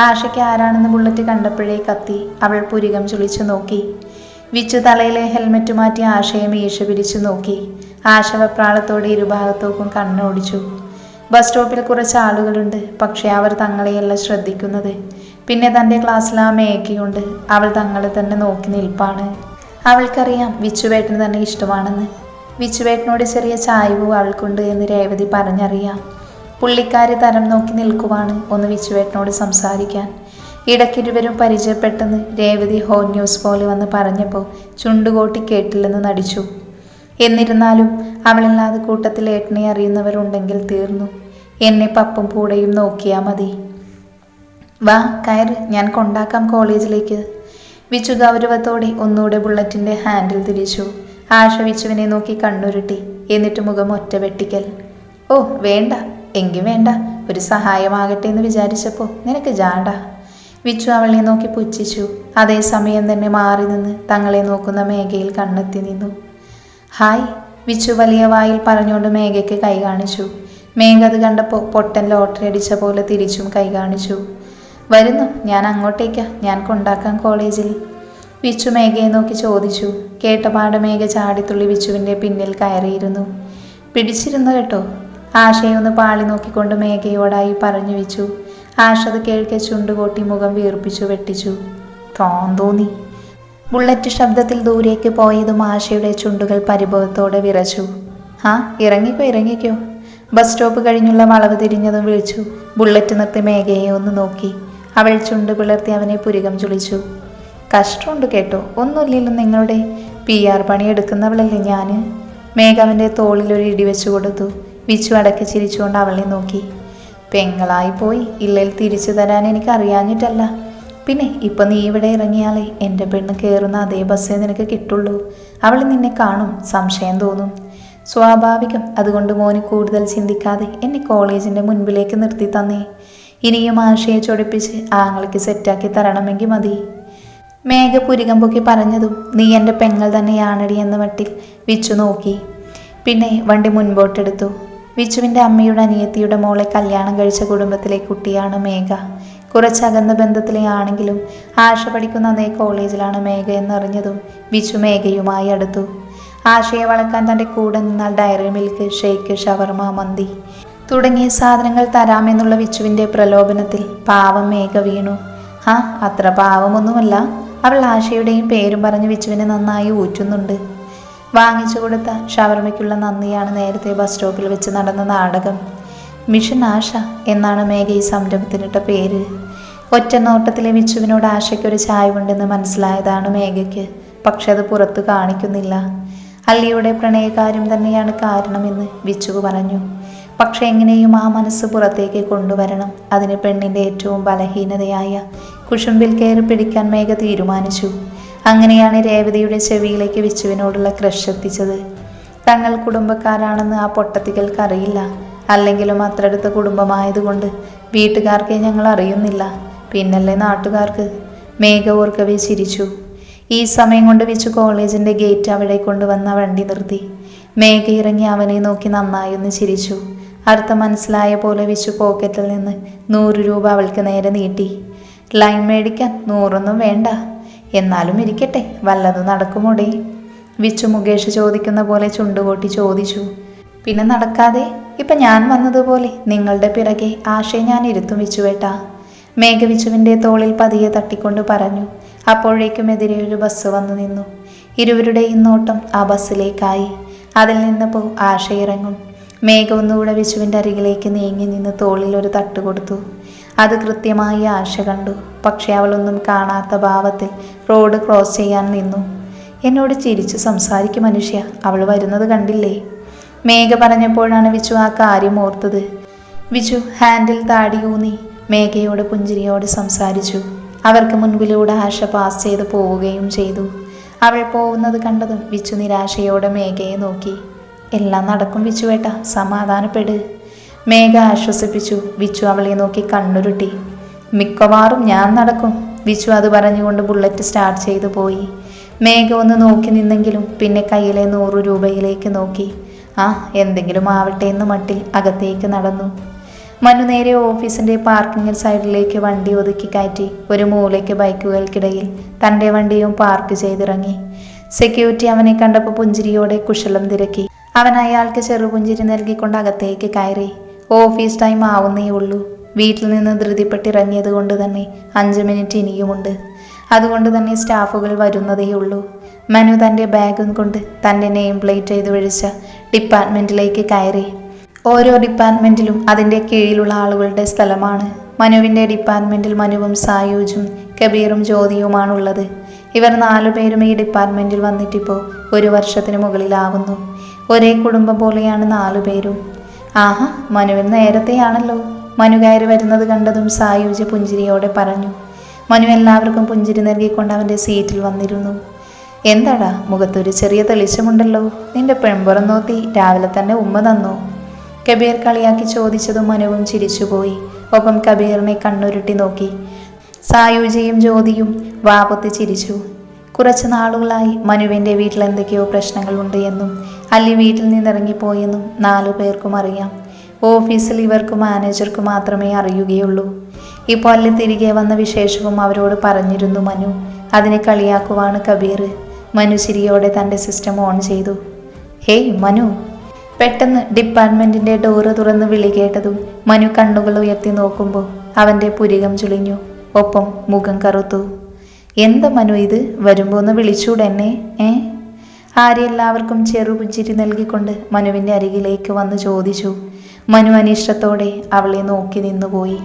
ആശയ്ക്ക് ആരാണെന്ന് ബുള്ളറ്റ് കണ്ടപ്പോഴേ കത്തി. അവൾ പുരികം ചുളിച്ചു നോക്കി. വിച്ചു തലയിലെ ഹെൽമെറ്റ് മാറ്റി ആശയെ മീശ പിരിച്ചു നോക്കി. ആശ വെപ്രാളത്തോടെ ഇരുഭാഗത്തോക്കും കണ്ണോടിച്ചു. ബസ് സ്റ്റോപ്പിൽ കുറച്ച് ആളുകളുണ്ട്. പക്ഷേ അവർ തങ്ങളെയല്ല ശ്രദ്ധിക്കുന്നത്. പിന്നെ തൻ്റെ ക്ലാസ്സിൽ ആ മേഘയുണ്ട്. അവൾ തങ്ങളെ തന്നെ നോക്കി നിൽപ്പാണ്. അവൾക്കറിയാം വിച്ചുവേട്ടന് തന്നെ ഇഷ്ടമാണെന്ന്. വിച്ചുവേട്ടനോട് ചെറിയ ചായ്വും അവൾക്കുണ്ട് എന്ന് രേവതി പറഞ്ഞറിയാം. പുള്ളിക്കാരി തരം നോക്കി നിൽക്കുവാണ് ഒന്ന് വിച്ചുവേട്ടനോട് സംസാരിക്കാൻ. ഇടയ്ക്കിരുവരും പരിചയപ്പെട്ടെന്ന് രേവതി ഹോട്ട് ന്യൂസ് പോലെ വന്ന് പറഞ്ഞപ്പോൾ ചുണ്ടുകോട്ടി കേട്ടില്ലെന്ന് നടിച്ചു. എന്നിരുന്നാലും അവളില്ലാതെ കൂട്ടത്തിൽ ഏട്ടനെ അറിയുന്നവരുണ്ടെങ്കിൽ തീർന്നു. എന്നെ പപ്പും പൂടയും നോക്കിയാൽ മതി. വാ കയറ്, ഞാൻ കൊണ്ടാക്കാം കോളേജിലേക്ക്. വിച്ചു ഗൗരവത്തോടെ ഒന്നുകൂടെ ബുള്ളറ്റിൻ്റെ ഹാൻഡിൽ തിരിച്ചു. ആശ വിച്ചുവിനെ നോക്കി കണ്ണുരുട്ടി. എന്നിട്ട് മുഖം ഒറ്റ വെട്ടിക്കൽ. ഓ വേണ്ട, എങ്കിൽ വേണ്ട, ഒരു സഹായമാകട്ടെ എന്ന് വിചാരിച്ചപ്പോൾ നിനക്ക് ജാട. വിച്ചു അവളെ നോക്കി പുച്ഛിച്ചു. അതേസമയം തന്നെ മാറി നിന്ന് തങ്ങളെ നോക്കുന്ന മേഘയിൽ കണ്ണെത്തി നിന്നു. ഹായ്, വിച്ചു വലിയ വായിൽ പറഞ്ഞുകൊണ്ട് മേഘയ്ക്ക് കൈ കാണിച്ചു. മേഘ അത് കണ്ടപ്പോൾ പൊട്ടൻ ലോട്ടറി അടിച്ച പോലെ തിരിച്ചും കൈ കാണിച്ചു. വരുന്നു, ഞാൻ അങ്ങോട്ടേക്കാ, ഞാൻ കൊണ്ടാക്കാം കോളേജിൽ. വിച്ചു മേഘയെ നോക്കി ചോദിച്ചു. കേട്ടപാട് മേഘ ചാടിത്തുള്ളി വിച്ചുവിൻ്റെ പിന്നിൽ കയറിയിരുന്നു. പിടിച്ചിരുന്നു കേട്ടോ. ആശയൊന്ന് പാളി നോക്കിക്കൊണ്ട് മേഘയോടായി പറഞ്ഞു വിച്ചു. ആശ അത് കേൾക്കെ ചുണ്ടുകൊട്ടി മുഖം വീർപ്പിച്ചു വെട്ടിച്ചു. തോന്നി. ബുള്ളറ്റ് ശബ്ദത്തിൽ ദൂരേക്ക് പോയതും ആശയുടെ ചുണ്ടുകൾ പരിഭവത്തോടെ വിറച്ചു. ആ ഇറങ്ങിക്കോ ഇറങ്ങിക്കോ. ബസ് സ്റ്റോപ്പ് കഴിഞ്ഞുള്ള വളവ് തിരിഞ്ഞതും വിളിച്ചു. ബുള്ളറ്റ് നിർത്തി മേഘയെ ഒന്ന് നോക്കി. അവൾ ചുണ്ട് പിളർത്തി അവനെ പുരികം ചുളിച്ചു. കഷ്ടമുണ്ട് കേട്ടോ, ഒന്നുമില്ലല്ലോ നിങ്ങളുടെ PR പണി എടുക്കുന്നവളല്ലേ ഞാൻ. മേഘ അവൻ്റെ തോളിൽ ഒരു ഇടി വെച്ചു കൊടുത്തു. വിച്ചു അടക്കി ചിരിച്ചുകൊണ്ട് അവളെ നോക്കി. പെങ്ങളായി പോയി, ഇല്ലേൽ തിരിച്ചു തരാൻ എനിക്ക് അറിയാഞ്ഞിട്ടല്ല. പിന്നെ ഇപ്പം നീ ഇവിടെ ഇറങ്ങിയാലേ എൻ്റെ പെണ്ണ് കയറുന്ന അതേ ബസ്സേ നിനക്ക് കിട്ടുള്ളൂ. അവൾ നിന്നെ കാണും, സംശയം തോന്നും. സ്വാഭാവികം. അതുകൊണ്ട് മോന് കൂടുതൽ ചിന്തിക്കാതെ എന്നെ കോളേജിൻ്റെ മുൻപിലേക്ക് നിർത്തി തന്നേ. ഇനിയും ആശയെ ചൊടിപ്പിച്ച് ആങ്ങൾക്ക് സെറ്റാക്കി തരണമെങ്കിൽ മതി. മേഘ പുരികം പൊക്കി പറഞ്ഞതും നീ എൻ്റെ പെങ്ങൾ തന്നെയാണടി എന്ന മട്ടിൽ വിച്ചു നോക്കി. പിന്നെ വണ്ടി മുൻപോട്ടെടുത്തു. വിച്ചുവിൻ്റെ അമ്മയുടെ അനിയത്തിയുടെ മോളെ കല്യാണം കഴിച്ച കുടുംബത്തിലെ കുട്ടിയാണ് മേഘ. കുറച്ചകന്ന ബന്ധത്തിലെ ആണെങ്കിലും ആശ പഠിക്കുന്ന അതേ കോളേജിലാണ് മേഘ എന്നറിഞ്ഞതും വിച്ചു മേഘയുമായി അടുത്തു. ആശയെ വളക്കാൻ തൻ്റെ കൂടെ നിന്നാൽ ഡയറി മിൽക്ക്, ഷേക്ക്, ഷവർമ, മന്തി തുടങ്ങിയ സാധനങ്ങൾ തരാമെന്നുള്ള വിച്ചുവിൻ്റെ പ്രലോഭനത്തിൽ പാവം മേഘ വീണു. അത്ര പാവമൊന്നുമല്ല. അവൾ ആശയുടെയും പേരും പറഞ്ഞ് വിച്ചുവിനെ നന്നായി ഊറ്റുന്നുണ്ട്. വാങ്ങിച്ചു കൊടുത്ത ഷവർമയ്ക്കുള്ള നന്ദിയാണ് നേരത്തെ ബസ് സ്റ്റോപ്പിൽ വെച്ച് നടന്ന നാടകം. മിഷൻ ആശ എന്നാണ് മേഘ ഈ സംരംഭത്തിനിട്ട പേര്. ഒറ്റ നോട്ടത്തിലെ വിച്ചുവിനോട് ആശയ്ക്കൊരു ചായവുണ്ടെന്ന് മനസ്സിലായതാണ് മേഘയ്ക്ക്. പക്ഷെ അത് പുറത്തു കാണിക്കുന്നില്ല. അല്ലിയുടെ പ്രണയകാര്യം തന്നെയാണ് കാരണമെന്ന് വിച്ചു പറഞ്ഞു. പക്ഷെ എങ്ങനെയും ആ മനസ്സ് പുറത്തേക്ക് കൊണ്ടുവരണം. അതിന് പെണ്ണിൻ്റെ ഏറ്റവും ബലഹീനതയായ കുശുമ്പിൽ കയറി പിടിക്കാൻ മേഘ തീരുമാനിച്ചു. അങ്ങനെയാണ് രേവതിയുടെ ചെവിയിലേക്ക് വിച്ചുവിനോടുള്ള ക്രഷ് എത്തിച്ചത്. തങ്ങൾ കുടുംബക്കാരാണെന്ന് ആ പൊട്ടത്തികൾക്കറിയില്ല. അല്ലെങ്കിലും അത്ര അടുത്ത കുടുംബമായതുകൊണ്ട് വീട്ടുകാർക്കേ ഞങ്ങൾ അറിയുന്നില്ല, പിന്നല്ലേ നാട്ടുകാർക്ക്. മേഘ ഓർക്കവേ ചിരിച്ചു. ഈ സമയം കൊണ്ട് വിച്ചു കോളേജിൻ്റെ ഗേറ്റ് അവിടെ കൊണ്ടുവന്ന വണ്ടി നിർത്തി. മേഘ ഇറങ്ങി അവനെ നോക്കി നന്നായി ഒന്ന് ചിരിച്ചു. അർത്ഥം മനസ്സിലായ പോലെ വിച്ചു പോക്കറ്റിൽ നിന്ന് 100 രൂപ അവൾക്ക് നേരെ നീട്ടി. ലൈൻ മേടിക്കാൻ 100 വേണ്ട, എന്നാലും ഇരിക്കട്ടെ, വല്ലതും നടക്കുമോടേ? വിച്ചു മുകേഷ് ചോദിക്കുന്ന പോലെ ചുണ്ടുകൊട്ടി ചോദിച്ചു. പിന്നെ നടക്കാതെ? ഇപ്പം ഞാൻ വന്നതുപോലെ നിങ്ങളുടെ പിറകെ ആശയെ ഞാൻ ഇരുത്തും വിച്ചുവേട്ടാ. മേഘ വിച്ചുവിൻ്റെ തോളിൽ പതിയെ തട്ടിക്കൊണ്ട് പറഞ്ഞു. അപ്പോഴേക്കും എതിരെ ഒരു ബസ് വന്നു നിന്നു. ഇരുവരുടെയും നോട്ടം ആ ബസ്സിലേക്കായി. അതിൽ നിന്നപ്പോൾ ആശ ഇറങ്ങും. മേഘ ഒന്നുകൂടെ വിച്ചുവിൻ്റെ അരികിലേക്ക് നീങ്ങി നിന്ന് തോളിൽ ഒരു തട്ട് കൊടുത്തു. അത് കൃത്യമായി ആശ കണ്ടു. പക്ഷെ അവളൊന്നും കാണാത്ത ഭാവത്തിൽ റോഡ് ക്രോസ് ചെയ്യാൻ നിന്നു. എന്നോട് ചിരിച്ചു സംസാരിക്കും മനുഷ്യ, അവൾ വരുന്നത് കണ്ടില്ലേ? മേഘ പറഞ്ഞപ്പോഴാണ് വിച്ചു ആ കാര്യം ഓർത്തത്. വിച്ചു ഹാൻഡിൽ താടിയൂന്നി മേഘയോട് പുഞ്ചിരിയോട് സംസാരിച്ചു. അവർക്ക് മുൻപിലൂടെ ആശ പാസ് ചെയ്ത് പോവുകയും ചെയ്തു. അവൾ പോകുന്നത് കണ്ടതും വിച്ചു നിരാശയോടെ മേഘയെ നോക്കി. എല്ലാം നടക്കും വിച്ചുവേട്ട, സമാധാനപ്പെട്. മേഘ ആശ്വസിപ്പിച്ചു. വിച്ചു അവളെ നോക്കി കണ്ണുരുട്ടി. മിക്കവാറും ഞാൻ നടക്കും. വിച്ചു അത് പറഞ്ഞുകൊണ്ട് ബുള്ളറ്റ് സ്റ്റാർട്ട് ചെയ്തു പോയി. മേഘ ഒന്ന് നോക്കി നിന്നെങ്കിലും പിന്നെ കയ്യിലെ 100 രൂപയിലേക്ക് നോക്കി. എന്തെങ്കിലും ആവട്ടെ എന്ന് മട്ടിൽ അകത്തേക്ക് നടന്നു. മനു നേരെ ഓഫീസിന്റെ പാർക്കിംഗ് സൈഡിലേക്ക് വണ്ടി ഒതുക്കി കയറ്റി ഒരു മൂലയ്ക്ക് ബൈക്കുകൾക്കിടയിൽ തൻ്റെ വണ്ടിയും പാർക്ക് ചെയ്തിറങ്ങി. സെക്യൂരിറ്റി അവനെ കണ്ടപ്പോൾ പുഞ്ചിരിയോടെ കുശലം തിരക്കി. അവൻ അയാൾക്ക് ചെറുപുഞ്ചിരി നൽകിക്കൊണ്ട് അകത്തേക്ക് കയറി. ഓഫീസ് ടൈം ആവുന്നേ ഉള്ളൂ. വീട്ടിൽ നിന്ന് ധൃതിപ്പെട്ടിറങ്ങിയത് കൊണ്ട് തന്നെ 5 മിനിറ്റ് ഇനിയുമുണ്ട്. അതുകൊണ്ട് തന്നെ സ്റ്റാഫുകൾ വരുന്നതേയുള്ളൂ. മനു തൻ്റെ ബാഗും കൊണ്ട് തൻ്റെ നെയിം പ്ലേറ്റ് ചെയ്ത് വിളിച്ച ഡിപ്പാർട്ട്മെൻറ്റിലേക്ക് കയറി. ഓരോ ഡിപ്പാർട്ട്മെൻറ്റിലും അതിൻ്റെ കീഴിലുള്ള ആളുകളുടെ സ്ഥലമാണ്. മനുവിൻ്റെ ഡിപ്പാർട്ട്മെൻറ്റിൽ മനുവും സായൂജും കബീറും ജ്യോതിയുമാണുള്ളത്. ഇവർ 4 പേരും ഈ ഡിപ്പാർട്ട്മെൻറ്റിൽ വന്നിട്ടിപ്പോൾ 1 വർഷത്തിന് മുകളിലാവുന്നു. ഒരേ കുടുംബം പോലെയാണ് 4 പേരും. ആഹാ, മനുവിന് നേരത്തെയാണല്ലോ. മനു കയറി വരുന്നത് കണ്ടതും സായൂജ് പുഞ്ചിരിയോടെ പറഞ്ഞു. മനു എല്ലാവർക്കും പുഞ്ചിരി നൽകിക്കൊണ്ട് അവൻ്റെ സീറ്റിൽ വന്നിരുന്നു. എന്താടാ, മുഖത്തൊരു ചെറിയ തെളിച്ചമുണ്ടല്ലോ. നിന്റെ പെൺപുറം നോത്തി രാവിലെ തന്നെ ഉമ്മ തന്നോ? കബീർ കളിയാക്കി ചോദിച്ചതും മനുവും ചിരിച്ചുപോയി. ഒപ്പം കബീറിനെ കണ്ണുരുട്ടി നോക്കി. സായൂജയും ജ്യോതിയും വാപൊത്തി ചിരിച്ചു. കുറച്ച് നാളുകളായി മനുവിൻ്റെ വീട്ടിൽ എന്തൊക്കെയോ പ്രശ്നങ്ങളുണ്ട് എന്നും അല്ലി വീട്ടിൽ നിന്നിറങ്ങിപ്പോയെന്നും 4 പേർക്കും അറിയാം. ഓഫീസിൽ ഇവർക്ക് മാനേജർക്ക് മാത്രമേ അറിയുകയുള്ളൂ. ഇപ്പോൾ അല്ലി തിരികെ വന്ന വിശേഷവും അവരോട് പറഞ്ഞിരുന്നു മനു. അതിനെ കളിയാക്കുവാണ് കബീർ. മനു ചിരിയോടെ തൻ്റെ സിസ്റ്റം ഓൺ ചെയ്തു. ഹേയ് മനു! പെട്ടെന്ന് ഡിപ്പാർട്ട്മെൻറ്റിൻ്റെ ഡോറ് തുറന്ന് വിളി കേട്ടതും മനു കണ്ണുകൾ ഉയർത്തി നോക്കുമ്പോൾ അവൻ്റെ പുരികം ചുളിഞ്ഞു. ഒപ്പം മുഖം കറുത്തു. എന്താ മനു ഇത്? വരുമ്പോൾ ഒന്ന് വിളിച്ചൂടെന്നെ? ആര്യ എല്ലാവർക്കും ചെറുപുഞ്ചിരി നൽകിക്കൊണ്ട് മനുവിൻ്റെ അരികിലേക്ക് വന്ന് ചോദിച്ചു. മനു അനിഷ്ടത്തോടെ അവളെ നോക്കി നിന്നുപോയി.